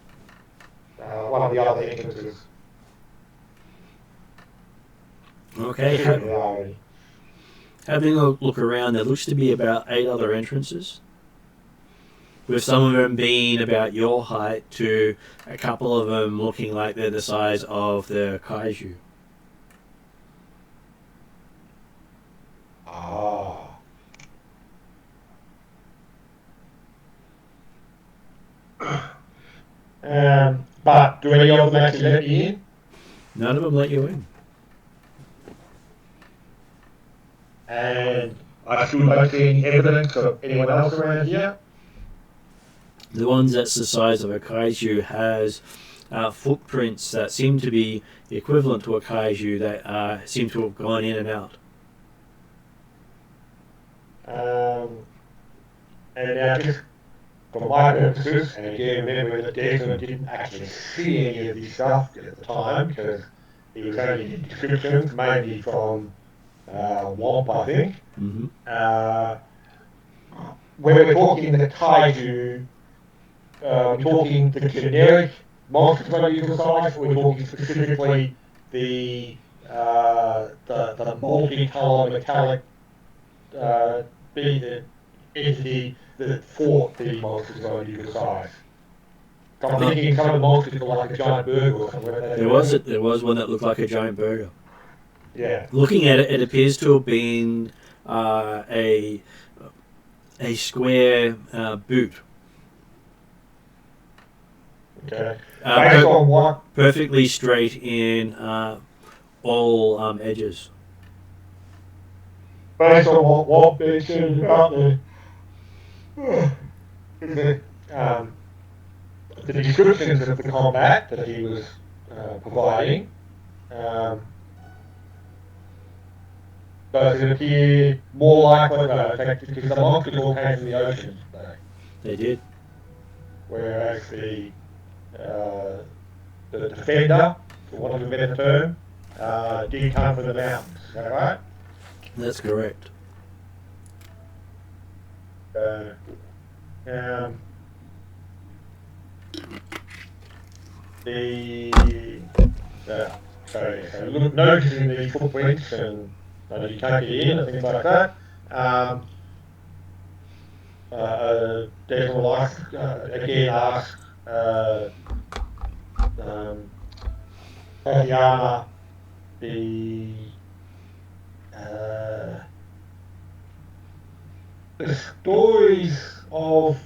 one of the other entrances. Okay, having a look around, there looks to be about 8 other entrances, with some of them being about your height to a couple of them looking like they're the size of the kaiju. Ah. But do any of them actually let me in? None of them let you in. And I still don't see any evidence of anyone else around here. The ones that's the size of a kaiju has footprints that seem to be equivalent to a kaiju that seem to have gone in and out. And now just for my purposes, and again remember that Desmond didn't actually see any of this stuff at the time because he was only getting descriptions, mainly from Womp, I think. Mm-hmm. When we're talking the kaiju, we're talking the generic monsters of unusual size, or we're talking specifically the multicolour metallic entity that fought the monsters of unusual size. So I'm thinking some of the monsters were like a giant burger or something. There was one that looked like a giant burger. Yeah. Looking at it, it appears to have been a square boot. Okay. Based on what? Perfectly straight in all edges. Based on what they said about the descriptions of the combat that he was providing, does it appear more likely, in fact, because the monsters all came from the ocean today, They did. whereas the defender, for want of a better term, did come from the mountains. Is that right? That's correct. So noticing these footprints and you can't get in and things like that. Desmond will ask Tatiana the stories of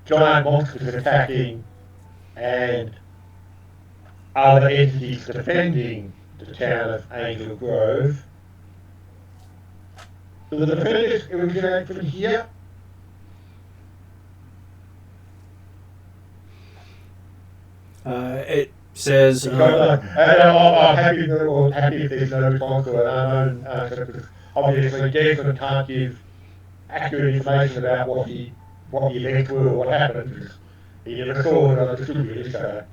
giant monsters attacking and other entities defending the town of Angel Grove. Do the defenders originate from here? It says. I'm happy if there's no response to an unknown answer, because obviously Desmond can't give accurate information about what the events were or what happened, because he never saw it on the distributor, so.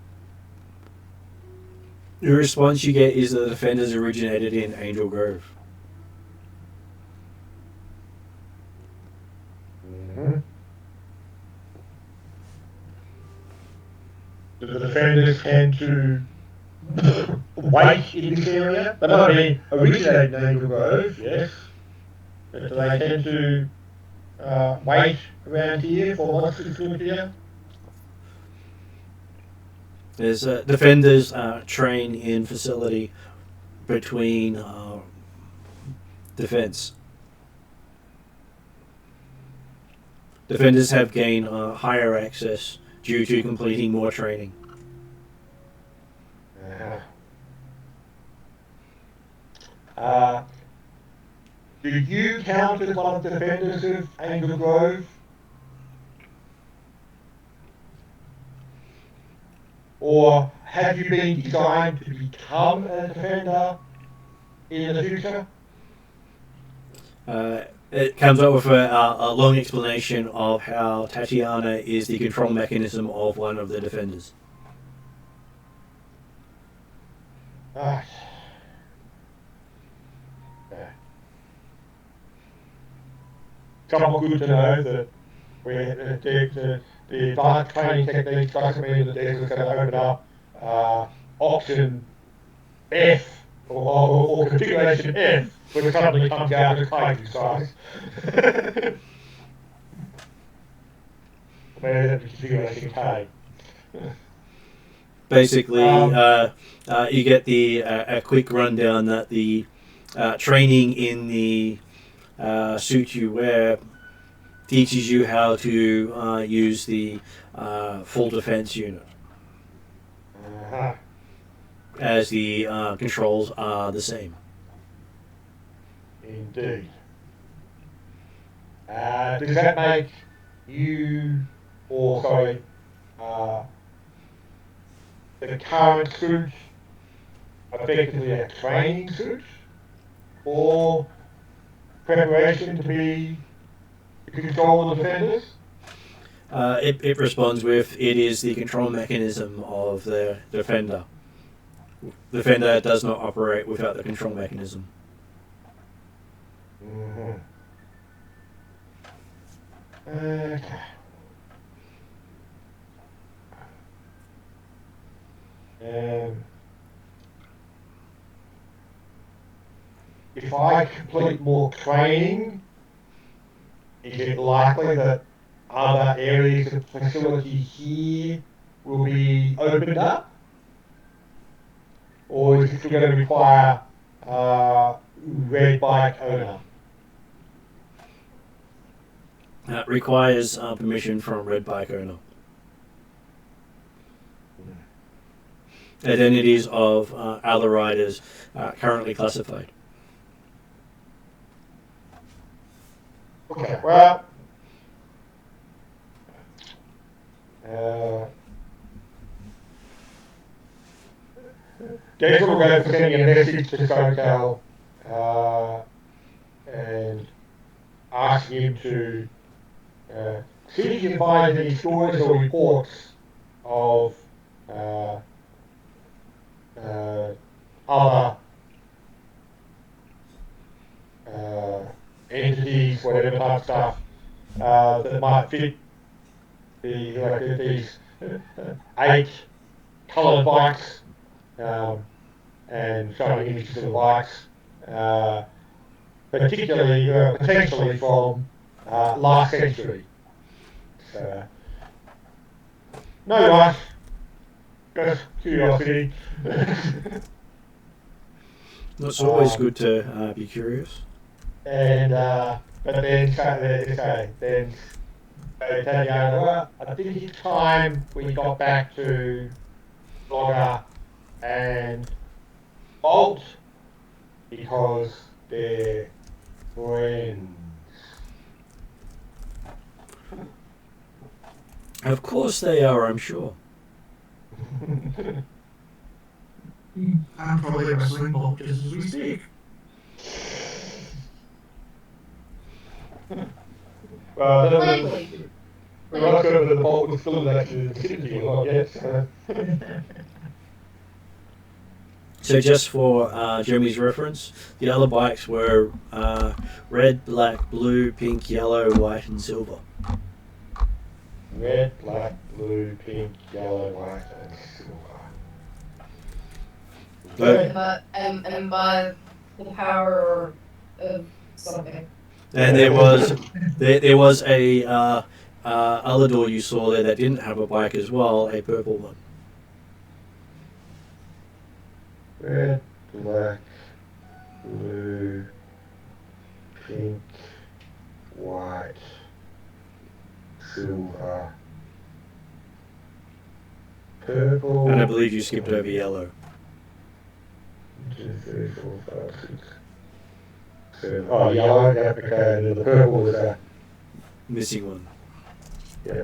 The response you get is the defenders originated in Angel Grove. Mm-hmm. Do the defenders tend to wait in this area? They might be originated in Angel Grove, yes, but do they tend to wait around here for monsters to appear? There's defenders train in facility between defense. Defenders have gained higher access due to completing more training. Do you count as one of the defenders of Angel Grove? Or have you been designed to become a defender in the future? It comes up with a long explanation of how Tatiana is the control mechanism of one of the defenders. somewhat good to know that the advanced training technique doesn't mean that they're just going to open up option F or configuration F when it suddenly comes out as crazy size. Maybe that's configuration K. Basically, you get the a quick rundown that the training in the suit you wear teaches you how to use the full defense unit, as the controls are the same. Indeed. Does that make you, or sorry, the current suit effectively a training suit, or preparation to be the control of the defenders? It responds with, it is the control mechanism of the defender. The defender does not operate without the control mechanism. Mm-hmm. Okay. If I complete more training, is it likely that other areas of facility here will be opened up? Or is it still going to require red bike owner? Requires permission from red bike owner. Identities of other riders currently classified. Okay, well, Gates will go for sending a message to SoCal and asking him to see if he can find any stories or reports of other entities, whatever type of stuff that might fit these 8 coloured bikes and showing images of the bikes, particularly potentially from last century. So, no rush, just curiosity. It's always good to be curious. And but then Tatiana, well, I think it's time we got back to Blogger and Bolt because they're friends. Of course they are, I'm sure. I'm probably wrestling Bolt just as we speak. Well, Likely. we're not sure whether the Bolt was still in that vicinity or not yet. So just for Jeremy's reference, the other bikes were red, black, blue, pink, yellow, white, and silver. Red, black, blue, pink, yellow, white, and silver. But, And by the power of something. and there was a other door you saw there that didn't have a bike as well, a purple one. Red, black, blue, pink, white, silver, purple. And I believe you skipped over yellow. 1, 2, 3, 4, 5, 6, 7. Oh, yellow, yeah, okay. The purple was a Missing one. yeah.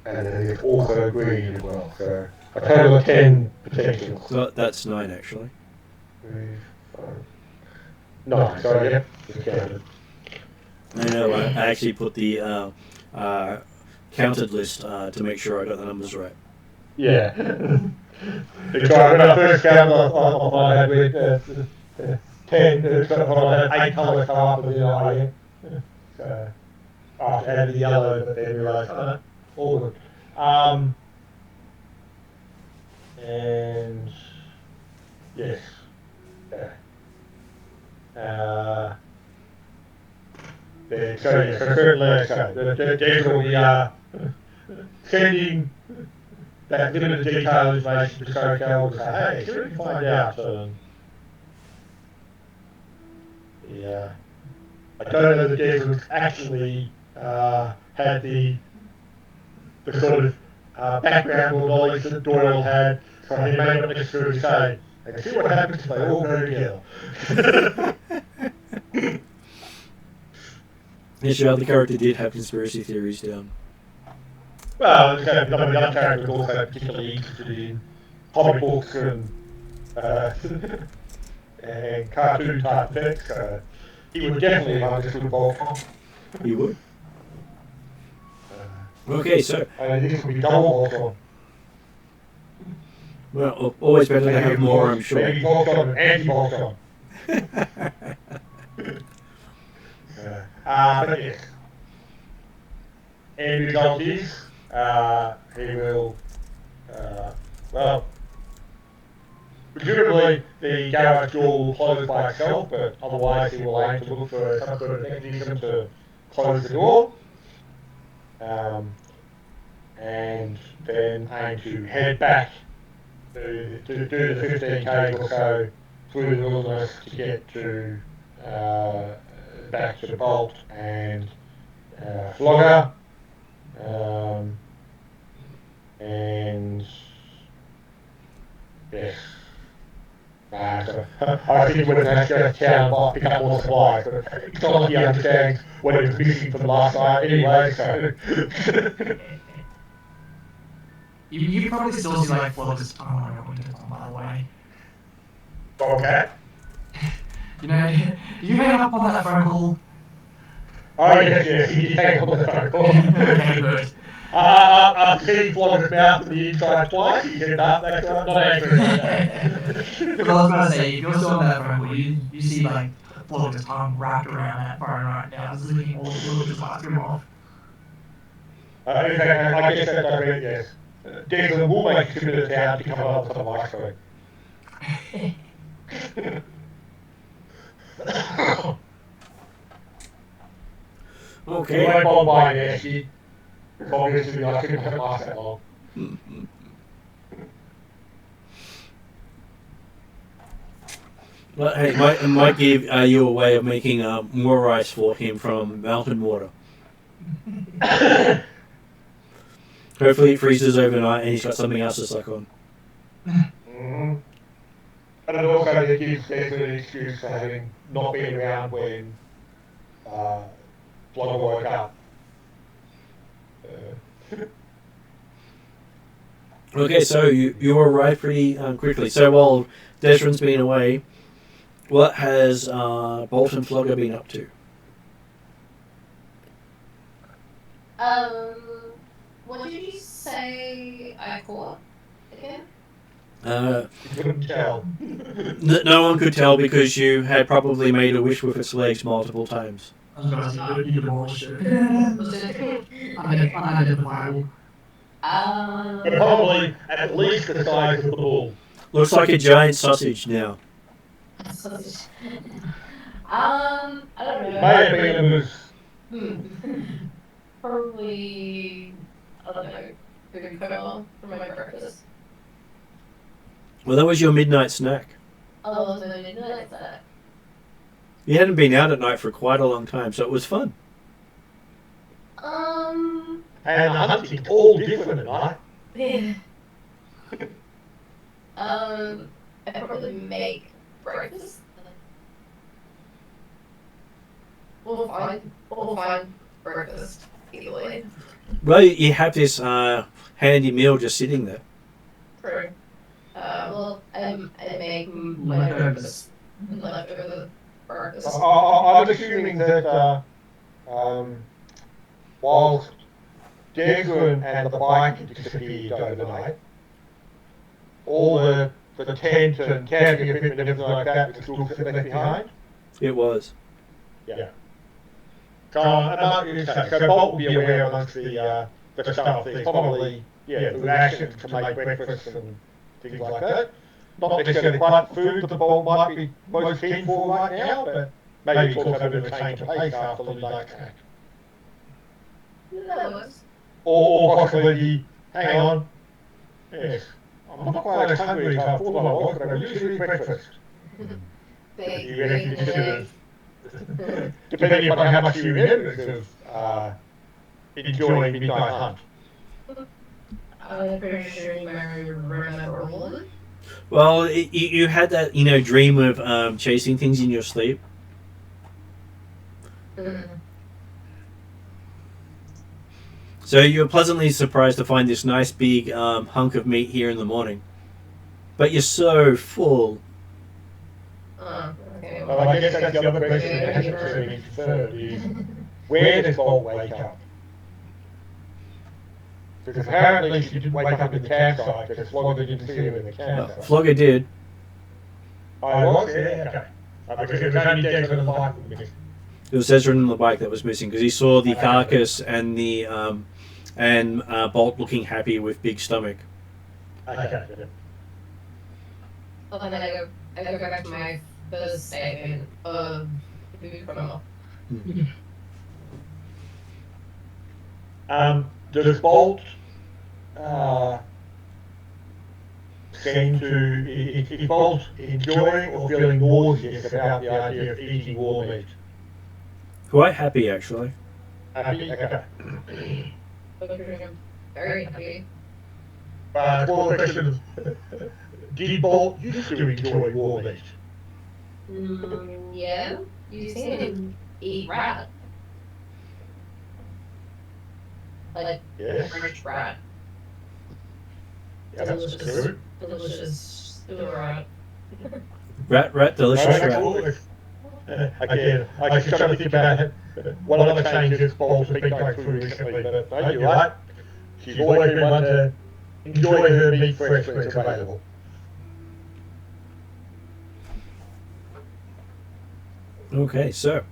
And then there's also green as well. So a total of 10 potentials. So that's 9 actually. 3, 5, 9. Sorry, yep. Just counted. No, I actually put the counted list to make sure I got the numbers right. Yeah. Because when I first counted, I had with 10, when I had 8 colours come up, and then So, after having the yellow, but then realised, oh no, all good. And yes. Yeah. So certainly, the Dave will be sending that limited detailed information to SoCal to say, hey, see what you can find out. Yeah. I don't know that Dave actually had the sort of background or knowledge that Doyle had, so he may not necessarily say, and see what happens if they all go together. Yes, your other character did have conspiracy theories down. Well, the other character was also particularly interested in comic books and cartoon type things, so he would definitely have understood Voltron. He would. Okay, so. This would be double Voltron. Well, always better to have more, I'm sure. Maybe Voltron and anti-Voltron. But yes. And the result is, he will, well, presumably the garage door will close by itself, but otherwise he will aim to look for some sort of mechanism to close the door. And then aim to head back to do the 15k or so through the wilderness to get to back to the Bolt and Flogger. And yes. So, I think we're going to have to go to town and pick up more supplies, but it's not like he understands what he was missing from last night anyway, so. You probably still see like Flogger's tongue when you're going to them, by the way. Okay. You know, you hang up on that phone call. Oh yes, he did hang up on the phone call. Okay, good. Seeing Flogger's mouth from the inside twice, he said, nah, that's not accurate. Because I was going to say, if you're still on that phone call, you see like Flogger's tongue wrapped around that phone right now, zipping all the fluid just like him off. I guess that does mean yes. Declan will make a trip to the town to come up with some ice cream. Okay. I won't bother buying there, she obviously I couldn't have it last that long. Well, hey, it might give you a way of making more ice for him from mountain water. Hopefully it freezes overnight and he's got something else to suck on. Mm-hmm. And it also gives Declan an excuse for having not been around when Flogger woke up. Okay, so you arrived pretty quickly. So while Desmond's been away, what has Bolt and Flogger been up to? What did you say I caught again? You couldn't tell. No one could tell because you had probably made a wish with its legs multiple times. I was going to say, you demolished it. Was it? Unidentifiable. But probably at least the size of the bull. Looks like a giant sausage now. I don't know. May have been a moose. Probably, I don't know, food coma for my breakfast. Well, that was your midnight snack. Oh, was it midnight snack? You hadn't been out at night for quite a long time, so it was fun. And the hunting's all different at night. Yeah. I probably make breakfast. We'll find breakfast either way. Well, you have this handy meal just sitting there. True. Well, I make my breakfast leftover breakfast. I'm assuming that whilst Declan and the bike disappeared overnight, all the tent and camping equipment and everything like that was still left behind. It was. Yeah. So Bolt will be aware amongst the staff. There's probably rations to make breakfast and things like that. Not necessarily quite food that the Bolt might be most keen for right now, but maybe it's also a bit of a change of pace after the late attack. That was. Or possibly, hang on, yes, I'm not quite as hungry as I thought I was, but I usually eat breakfast. You reckon you should have, depending upon how much you remember of enjoying midnight hunt. I'm pretty sure you remember all of it. Well, you had that, dream of chasing things in your sleep. So you were pleasantly surprised to find this nice big hunk of meat here in the morning. But you're so full. Okay, Well, I guess that's the other question that hasn't really been confirmed is, where does Bolt wake up? Because apparently she didn't wake up in the campsite because Flogger didn't see her in the campsite. Flogger did. I was? Yeah, okay. Because it was only Desmond and Michael missing. It was Ezra and the bike that was missing because he saw the carcass and the Bolt looking happy with big stomach. Okay. Well, then I go back to my first statement of food criminal. Does Bolt seem to, is Bolt enjoying or feeling nauseous about the idea of eating raw meat? Quite happy, actually. Happy? Okay. I'm very happy. But one question is, did Bolt used to enjoy raw meat? Yeah, you seen him eat rat. Like, French rat. Yeah, that's good. Delicious stew rat. Rat, delicious rat. Again, I was trying to think about one of the changes Bolt's been going through recently, but no, you're right. She's always been one to enjoy her meat fresh when it's available. Okay, so.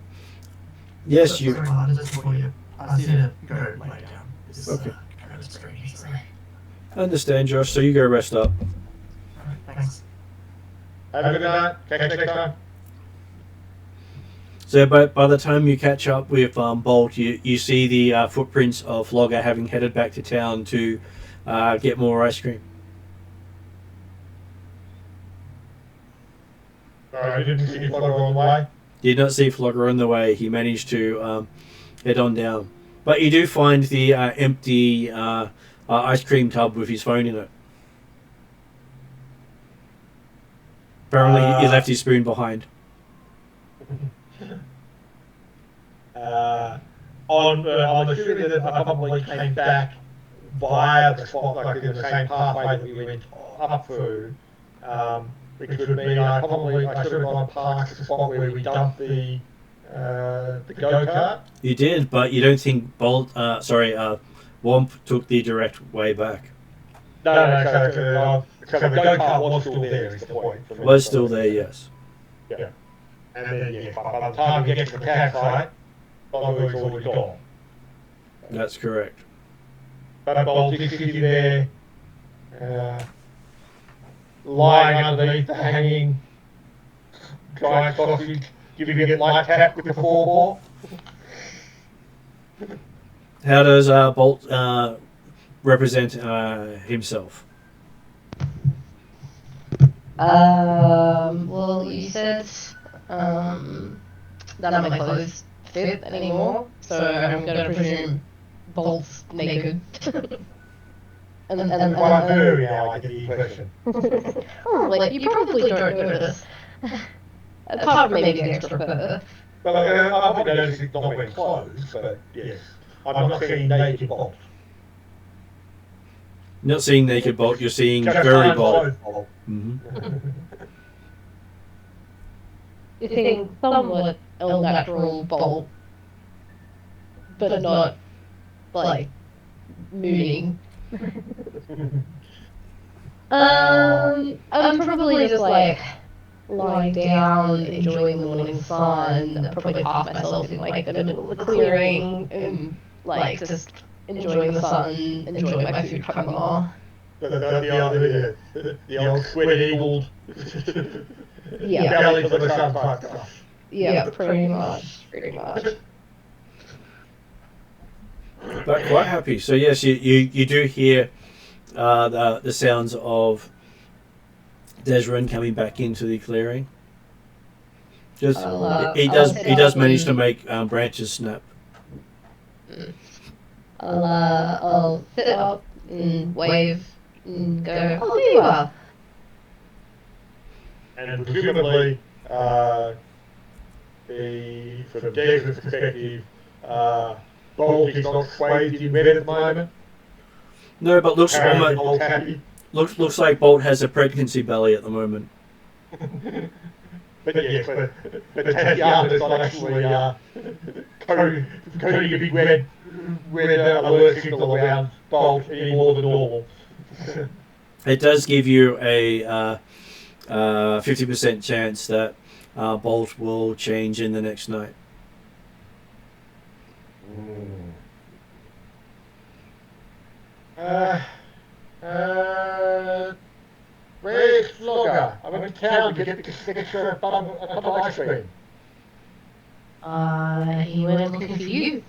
Yes, you. Just before you, I see to go lay down. Okay. It's great. I understand, Josh, so you go rest up. Alright, thanks. Have a good night. Catch you next time. So by the time you catch up with Bolt, you see the footprints of Flogger having headed back to town to get more ice cream. You didn't see Flogger on the way? Did not see Flogger on the way. He managed to head on down. But you do find the empty ice cream tub with his phone in it. Apparently he left his spoon behind. I'm assuming that I probably came back via the spot, like in the same pathway that we went up through, which would mean I should have gone past the spot where we dumped the go-kart. You did, but you don't think Womp took the direct way back. No, so the go-kart was still there, is the point. Was still there, yes. Yeah. And then, by the time we get to the campsite, Flogger is already gone. That's correct. But Bolt is sitting there, lying underneath the hanging giant sausage, giving it light tap with the foreball. How does Bolt represent himself? Well, you said none of my clothes fit anymore, so I'm gonna presume Bolt's naked. and Quite blurry now, I get the impression. Like, you probably don't notice. Apart from maybe the extra fur. Well, I probably notice it's not wearing clothes, but yes. I'm not seeing naked Bolt. Not seeing naked Bolt, you're seeing Just very unclothed Bolt. Mm-hmm. You're seeing somewhat unnatural Bolt, but not, like, mooning. I'm probably just like, lying down, enjoying the morning sun, probably half myself in like the middle of the clearing, and like just enjoying the sun, enjoying my food coma. The old squid-eagled Yeah. belly for the sun type stuff. Yeah, pretty much. But quite happy. So yes, you do hear the sounds of Desrin coming back into the clearing. Just he does manage to make branches snap. I'll sit up and wave and go, oh, there you are. And presumably, from Dag's perspective, Bolt is not swayed in bed at the moment. No, but looks Bolt's happy. looks like Bolt has a pregnancy belly at the moment. But Tatiana's not actually coding a big red alert signal around Bolt any more than normal. It does give you a 50% chance that Bolt will change in the next night. Where's Slogger? I went to town to get this extra bottle of ice cream. He went looking for you.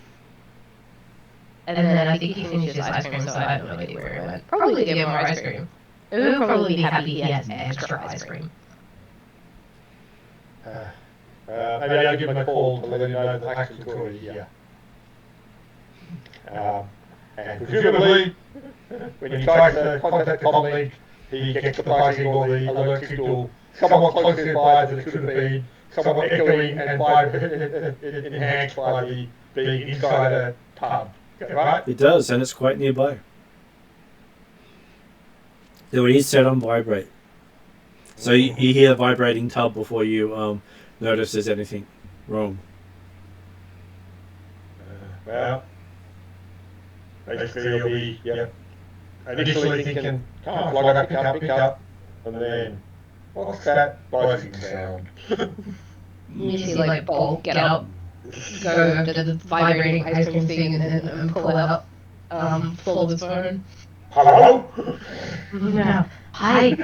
And then I think he finished his ice cream, so I have no idea where he went. Probably to get more ice cream. He would probably be happy he has extra ice cream. Maybe I'll give him a call to let him know that Axel's already here. And presumably, when he tries to contact the comlink, he gets the buzzing or the alert signal somewhat closer by than it should have been, somewhat echoing and enhanced by the being inside a tub. Right? It does, and it's quite nearby. So it is set on vibrate. So you hear a vibrating tub before you notice there's anything wrong. Well, basically you'll be, initially thinking, come on, Flogger, pick up, and then, what's that buzzing sound? You see like Bolt get up, go over to the vibrating ice cream thing and pull out Flogger's phone. Hello? No. Hi.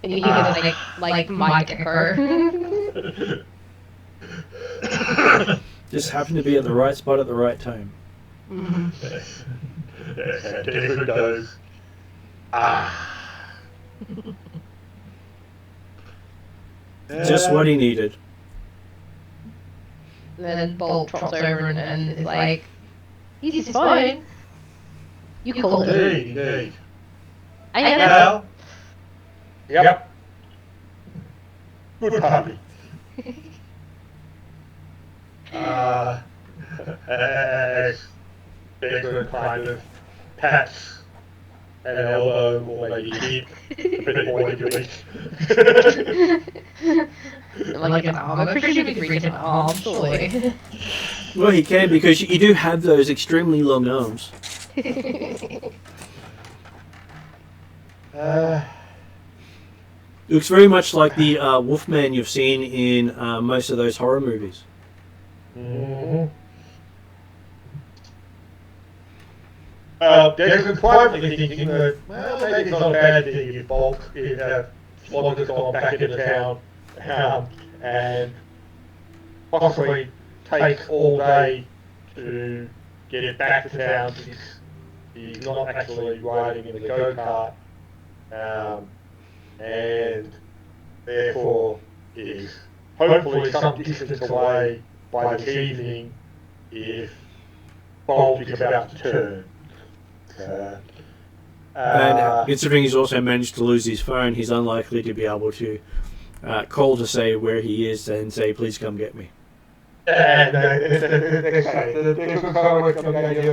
And you hear this like mic echo. Just happened to be at the right spot at the right time. Yes, and Desmond goes, Just what he needed. Then Bolt drops over and is like, he's fine. You called him. Indeed. I know. Well, yep. Good puppy. As Desmond kind of pats an elbow or maybe hip a bit more than you each. Like an arm. I'm pretty sure you could reach an arm, surely. Well, he can because you do have those extremely long arms. Looks very much like the Wolfman you've seen in most of those horror movies. Mm-hmm. Desmond's privately thinking that, well, maybe it's not a bad thing if Bolt Slogger's gone back into town and possibly takes all day to get it back to town since he's not actually riding in the go-kart and therefore is hopefully some distance away by this evening if Bolt is about to turn. And considering he's also managed to lose his phone, he's unlikely to be able to call to say where he is and say, please come get me. And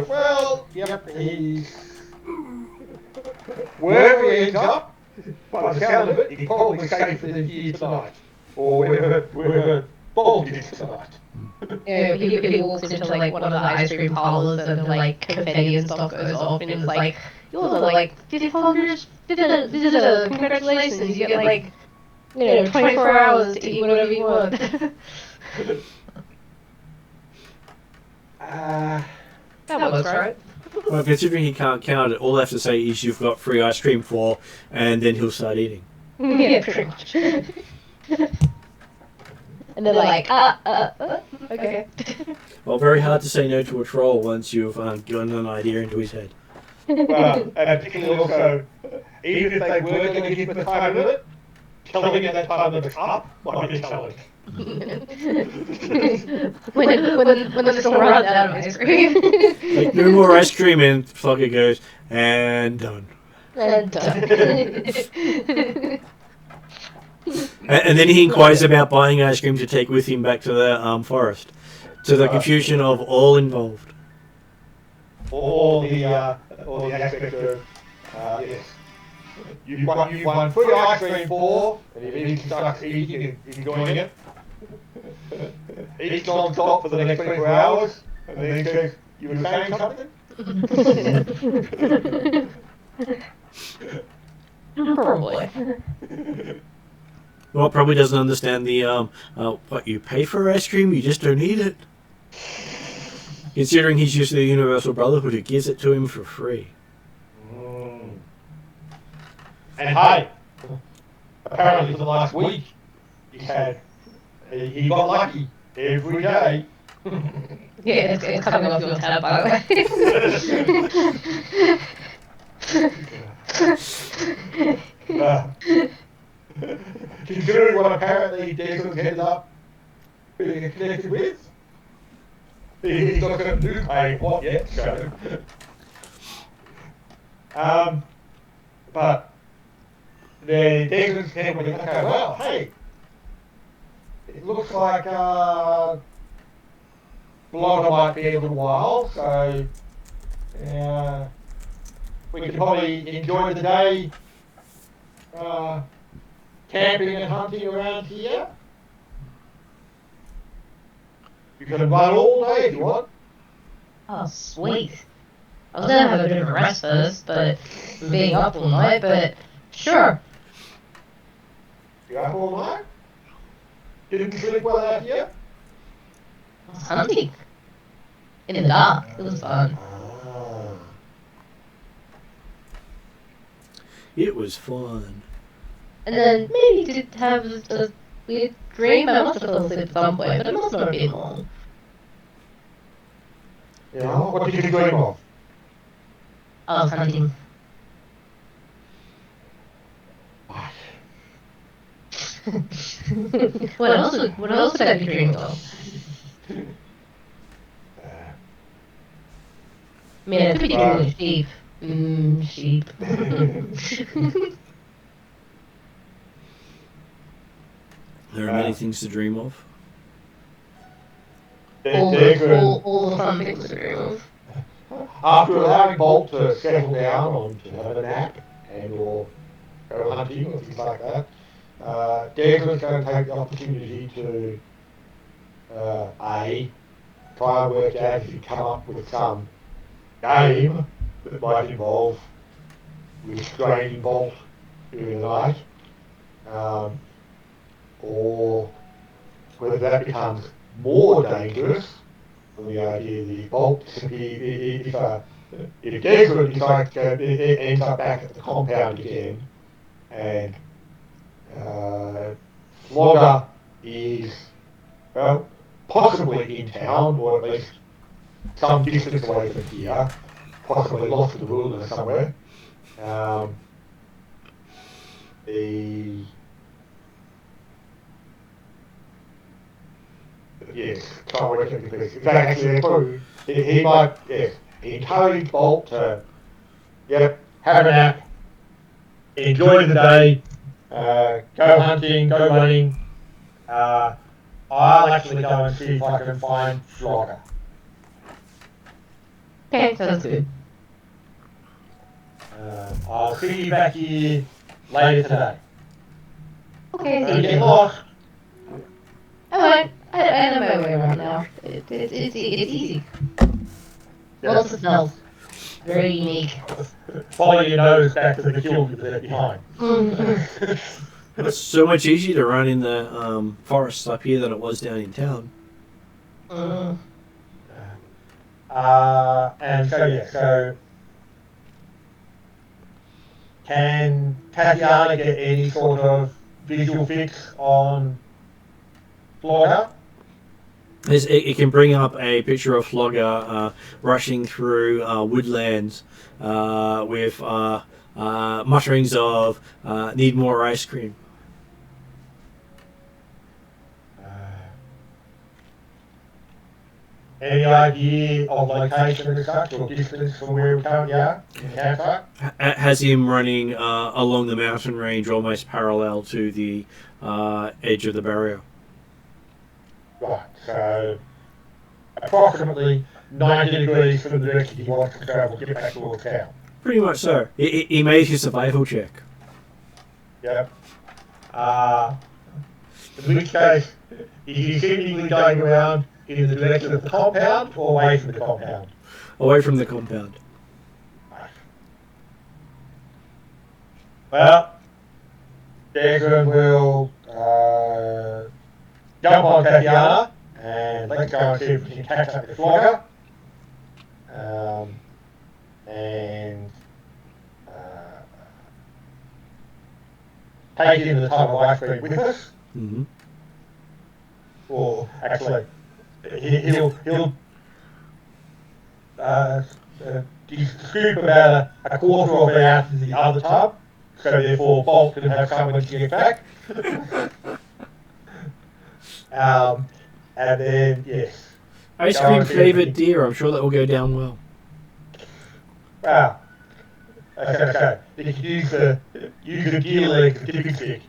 well, yep, he's wherever he ends up, by the sound of it, he's probably safer than he is tonight. Or wherever Bolt is tonight. Yeah, he walks into like one of the ice cream parlors and like confetti and stuff goes off and it's like, yours are like 500, congratulations, you get like, 24 hours to eat whatever you want. That works, right? Well, considering he can't count it, all I have to say is you've got free ice cream for, and then he'll start eating. Yeah, pretty much. And they're like, okay. Well, very hard to say no to a troll once you've gotten an idea into his head. Well, and particularly also, even if they were going to give him a time limit, telling him that time limit's up might be a challenge. when the store runs out of ice cream. Like, no more ice cream, and Flogger goes, and done. And And then he inquires about buying ice cream to take with him back to the forest, to the confusion of all involved. All the aspect of, yes. You won free ice cream for, and if he starts eating and enjoying it, eats non-stop for the next 24 hours, and then he says, you were saying something? Probably. Well, probably doesn't understand the, what, you pay for ice cream, you just don't eat it. Considering he's used to the Universal Brotherhood who gives it to him for free. And hey, apparently for the last week, he got lucky every day. Yeah, it's coming off your tab, by the way. Considering what apparently Desmond ended up being connected with, he's not going to do pay what yet, so. But the Desmond's came with, okay, well, hey, it looks like Blogger might be a little while, so we could probably enjoy the day camping and hunting around here. You can run all day if you want. Oh, sweet. I was gonna have a bit of a rest first, but being up all night, but sure. You up all night? Didn't sleep well out here? I was hunting. In the dark. It was fun. It was fun. And then maybe did have a weird dream. I must have fell asleep at some point, but it must not have been long. Yeah, what did you dream of? I was hunting. What else would I be dreaming of? I mean, I could be dreaming of sheep. Sheep. There are many things to dream of. All the fun things to dream of. After allowing Bolt to settle down on to have a nap and or go hunting or things like that, Desmond's going to take the opportunity to try and work out if you come up with some game that might involve restraining Bolt during the night, or whether that becomes more dangerous than the idea that Bolt simply, if Desmond decides to ends up back at the compound again, and Flogger is, well, possibly in town, or at least some distance away from here, possibly lost in the wilderness somewhere. Yes, try to work everything. In fact, actually, he might, yes, encourage Bolt to, have a nap, enjoy the day, go hunting, go running. I'll actually go and see if I can find Flogger. Okay, sounds good. I'll see you back here later today. Okay, Don't thank get you. lost. Alright, I know my way around now. It's easy. Lots of smells. Very unique. follow your nose back to the kill you left behind. It's so much easier to run in the forests up here than it was down in town. And so can Tatiana get any sort of visual fix on Flogger? It can bring up a picture of Flogger rushing through woodlands with mutterings of need more ice cream. Any idea of location and such, or distance from where we currently are in the campsite? Has him running along the mountain range almost parallel to the edge of the barrier. Right, so approximately 90 degrees from the direction he wants to travel to get back towards town. Pretty much so. He made his survival check. Yep. In which case, is he seemingly going around in the direction of the compound or away from the compound? Away from the compound. Well, Desmond will jump on Tatiana and let's go and see if we can catch up with Flogger. And take him to the time of ice cream with us. Mm-hmm. Or actually, he'll scoop about a quarter of an ounce in the other tub, so therefore Bolt can have some when she gets back. And then, yes. Ice cream flavoured deer, I'm sure that will go down well. Wow. Okay. You can use the gear leg for tipping stick.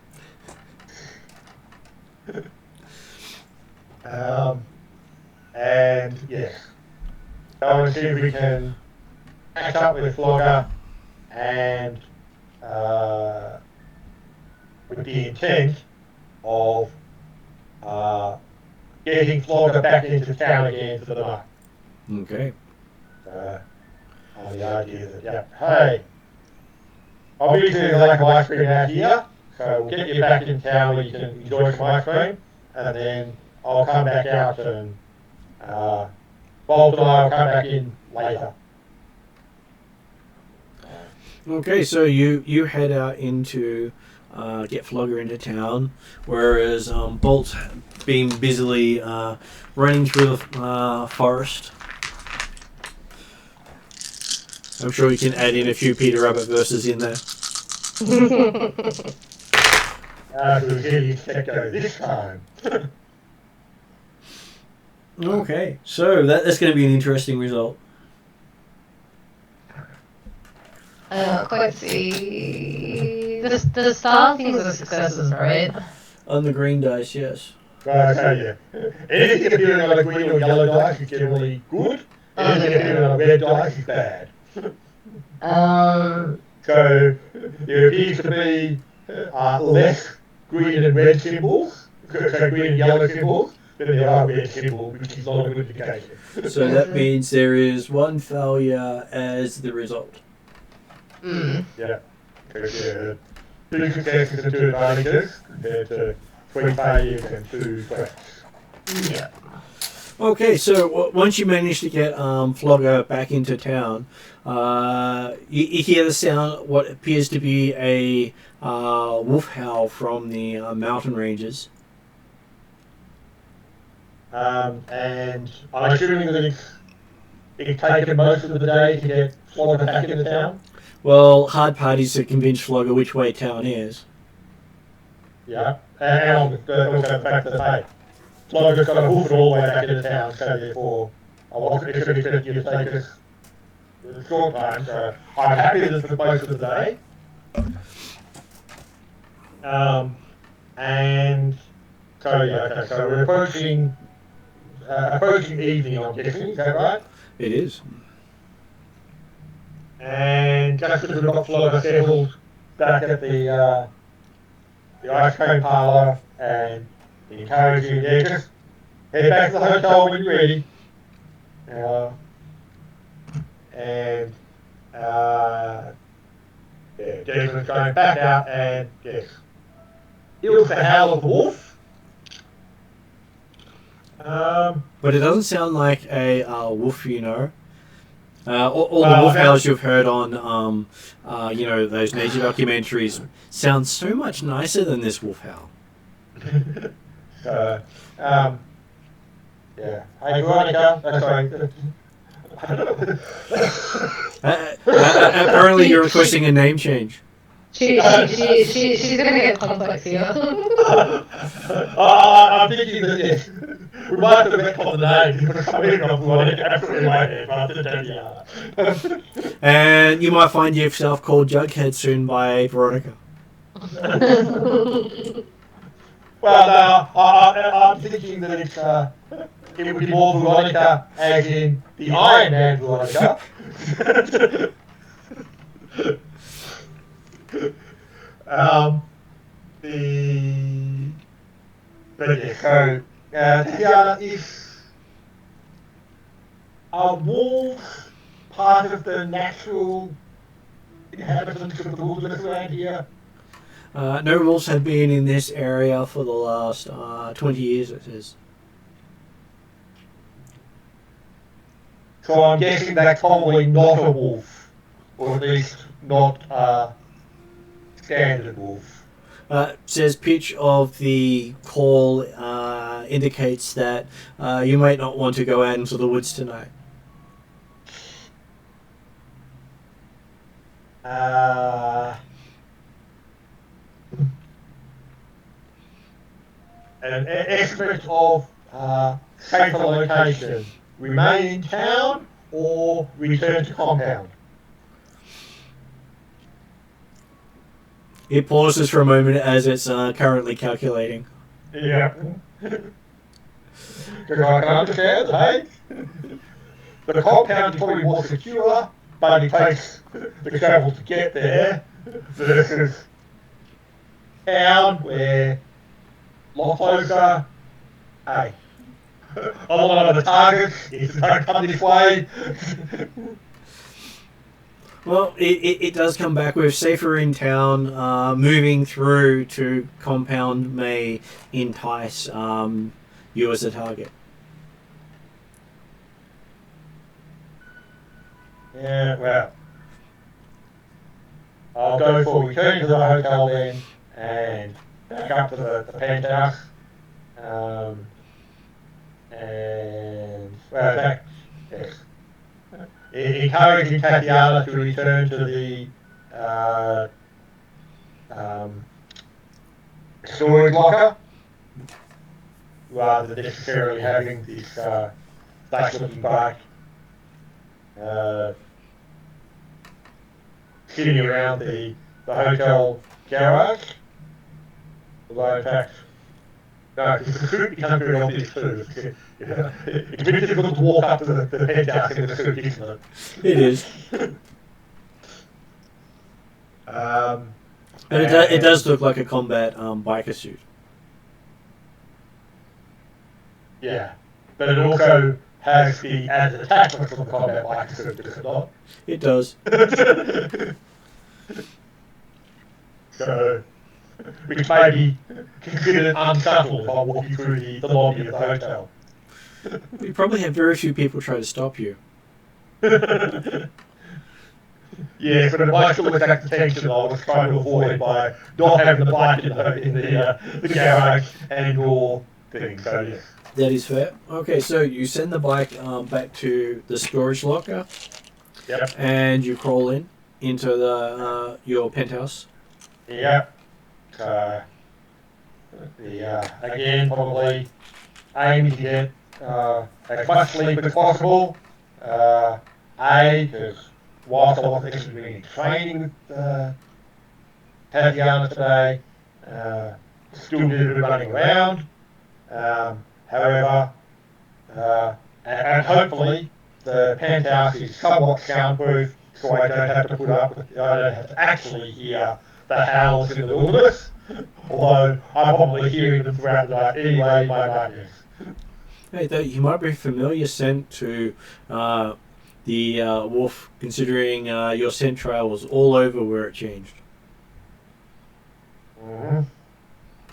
And yes, go and see if we can catch up with Flogger and with the intent of getting Flogger back into town again for the night. Okay. The idea that, hey, obviously there's a lack of ice cream out here, so we'll get you back in town where you can enjoy some ice cream, and then I'll come back out and Bolt and I will come back in later. Okay, so you head out into get Flogger into town, whereas Bolt's been busily running through the forest. I'm sure you can add in a few Peter Rabbit verses in there. Who's getting Secco this time? Okay, so that's going to be an interesting result. I don't quite see. The star things are successes, right? On the green dice, yes. Yeah. Anything appearing on a green or yellow dice is generally good. Anything appearing on a red dice is bad. So there appears to be less green and red symbols, so green and yellow symbols, than there are red symbols, which is not a good indication. So that means there is one failure as the result. Yeah. So, 2 successes and 2 advantages compared to 3 failures and 2 threats. Yeah. Okay, so once you manage to get Flogger back into town, you hear the sound, what appears to be a wolf howl from the mountain ranges. And I'm assuming that it's taken most of the day to get Flogger back into town. Well, hard parties to convince Flogger which way town is. Yeah, and also the fact that, hey, Flogger's got to hoof it all the way back into town, so therefore I wasn't expecting you to take us a short time, so I'm happy that it's for most of the day. And so so we're approaching evening, I'm guessing, is that right? It is. And just as we've got Flogger settled back at the ice cream parlour and encouraging you, just head back to the hotel when you're ready. And Jason's going back out and, yes. Heals the howl of the wolf. But it doesn't sound like a wolf, you know. All the Well, wolf howls you've heard on, you know, those nature documentaries sound so much nicer than this wolf howl. Yeah. Hey, Veronica. Sorry. Apparently, you're requesting a name change. She's gonna get complex here. I'm thinking that, yes. We might have to retcon the name for some reason of Veronica. Absolutely in my head, but I didn't tell. And you might find yourself called Jughead soon by Veronica. Well, no, I'm thinking that it would be more Veronica as in the Iron Man Veronica. But yeah, so Tatiana, is are wolves part of the natural inhabitants of the wilderness around here? No wolves have been in this area for the last 20 years, it says. So I'm guessing that's probably not a wolf, or at least not a standard wolf. Says pitch of the call indicates that you might not want to go out into the woods tonight. An estimate of safer location. Remain in town or return to compound? It pauses for a moment as it's currently calculating. Yeah. Because I can understand, hey? The compound is probably more secure, but it takes the travel to get there versus town where a lot closer. Hey, a lot of the targets, if they don't come this way. Well, it does come back with safer in town. Moving through to compound may entice you as a target. Yeah, well, I'll go for return to the hotel then and back up to the penthouse. And, well, yes. Encouraging Tatiana to return to the storage locker rather than necessarily having this space-looking bike sitting around the hotel garage. Although, in fact, no, because the suit becomes very obvious too. It's very difficult to walk up to the penthouse in the suit, isn't it? It is. And it does look like a combat biker suit. Yeah, but it also has the added attachment from the combat biker suit, does it not? It does. So, which may be considered unsubtle if I walk you through the lobby of the hotel. You probably have very few people try to stop you. Yes, but it might still attract attention I was trying to avoid by not having the bike in the garage and your thing, so yes. That is fair. Okay, so you send the bike back to the storage locker. Yep. And you crawl into the your penthouse. Yep. So, again, probably aim to get as much sleep as possible. Because whilst I wasn't actually doing any training with Tatiana today, still did a bit of running around. However, and hopefully the penthouse is somewhat soundproof, so I don't have to put up with, I don't have to actually hear the howls in the wilderness, although I'm probably hearing them throughout the night anyway in my nightmares. Hey, you might be familiar scent to the wolf, considering your scent trail was all over where it changed. Mm-hmm.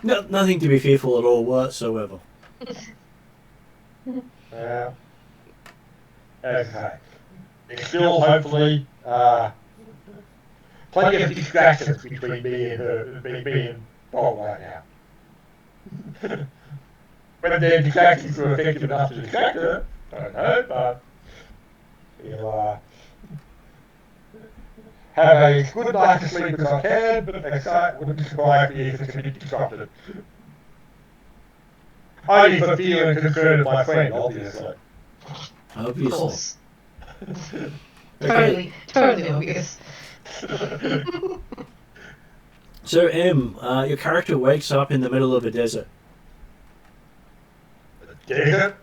No, nothing to be fearful at all whatsoever. Yeah. Okay. There's still hopefully plenty of distractions between me and her, me and Bolt right now. Whether their distractions are effective enough to distract her, I don't know, but we'll have a good night's sleep as I can, but I wouldn't be surprised if it's a bit disrupted. Only for fear and concern of my friend, obviously. Of Obviously. course. Okay. Totally obvious. So, M, your character wakes up in the middle of a desert. Desert?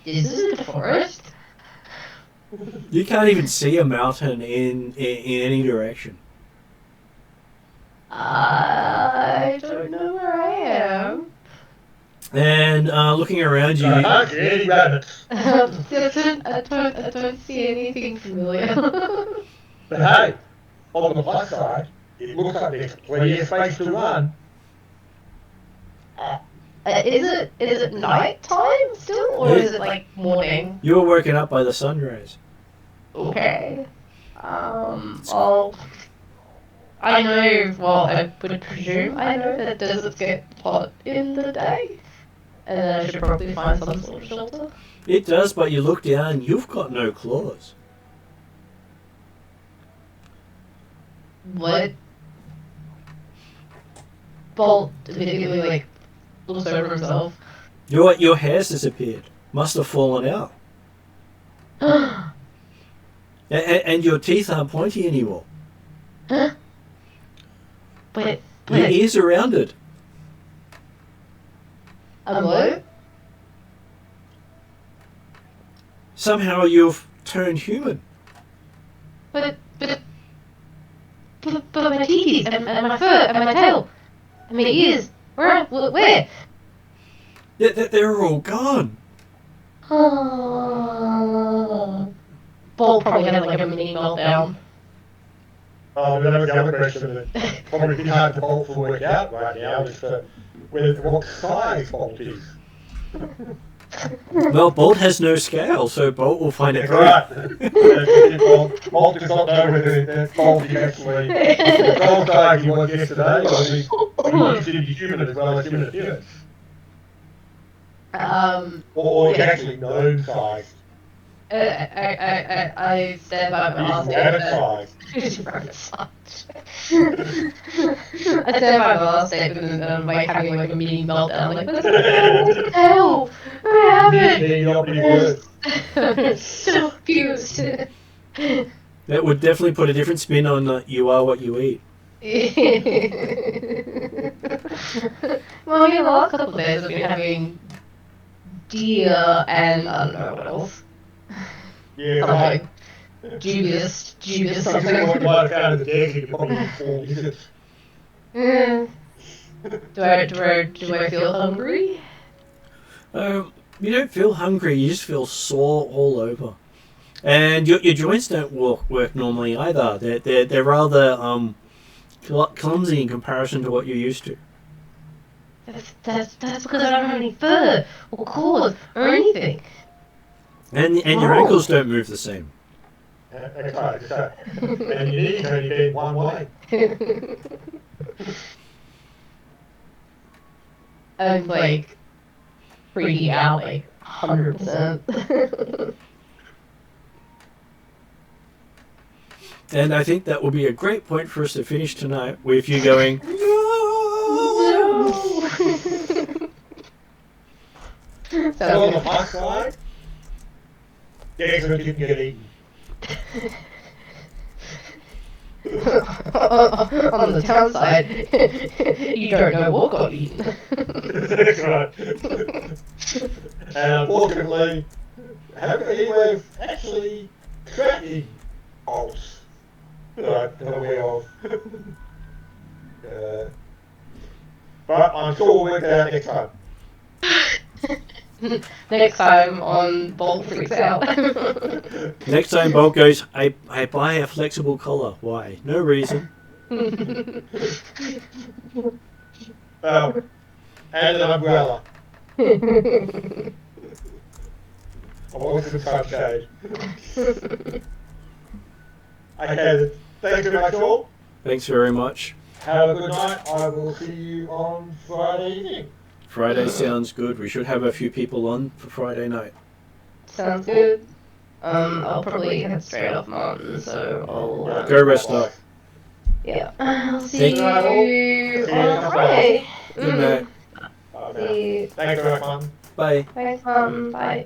Is it a forest? You can't even see a mountain in any direction. I don't know where I am. And looking around you, I can't see any rabbits. I don't see anything familiar. But hey, on the plus side, it looks like there's plenty of space to run. Is it night time still, or is it like morning? you were woken up by the sun rays. Okay. Well, I know. Well, I would presume I know that deserts get hot in the day, and then I should probably find some sort of shelter. It does, but you look down, you've got no claws. What? Bolt immediately like looks over himself. Your hair's disappeared. Must have fallen out. And your teeth aren't pointy anymore. But Your ears are rounded. what? Somehow you've turned human. But my teeth and my fur and my tail and my ears. Where? They're all gone. Bolt probably had like a mini meltdown. That was the other question that probably be hard for Bolt to work out right now is what size Bolt is. Well, Bolt has no scale, so Bolt will find it Right. Bolt does not know whether that Bolt is actually the gold size he was yesterday, or he's in human as well as human appearance. Or he's actually gnome size. I stand by my last Rabbit statement. size. Rabbit size. I stand by my last statement and I'm like having like a mini meltdown. Like, what the hell? I haven't. Maybe not pretty good. I'm so confused. That would definitely put a different spin on you are what you eat. Well, the last couple of days I've been having deer and I don't know what else. Yeah, Something. right. Dubious You something. might have found the deck, you could probably eat 4 lizards. Do I feel hungry? You don't feel hungry, you just feel sore all over. And your joints don't work normally either. They're rather clumsy in comparison to what you're used to. That's because I don't have any fur or claws or anything. And your ankles don't move the same. That's right, so. And your knees only bend one way. I'm like freaking out like 100%. And I think that will be a great point for us to finish tonight with you going, no! So on the plus side, Desmond didn't get eaten. On the town side, you don't know what got eaten. That's right. And unfortunately, haven't got any way of actually tracking Orks that I'm aware of. But I'm sure we'll work it out next time. Next time on Bolt freaks out. Next time Bolt goes, I buy a flexible collar. Why? No reason. And an umbrella. I want some sunshade. Okay, thank you very much all. Thanks very much. Have a good night. I will see you on Friday evening. Friday sounds good. We should have a few people on for Friday night. Sounds good. I'll probably head straight off mountain, so I'll Go rest up. yeah. I'll see Thank you you. on Friday. Good night. See you. Thanks very much, man. Bye. Thanks, Bye.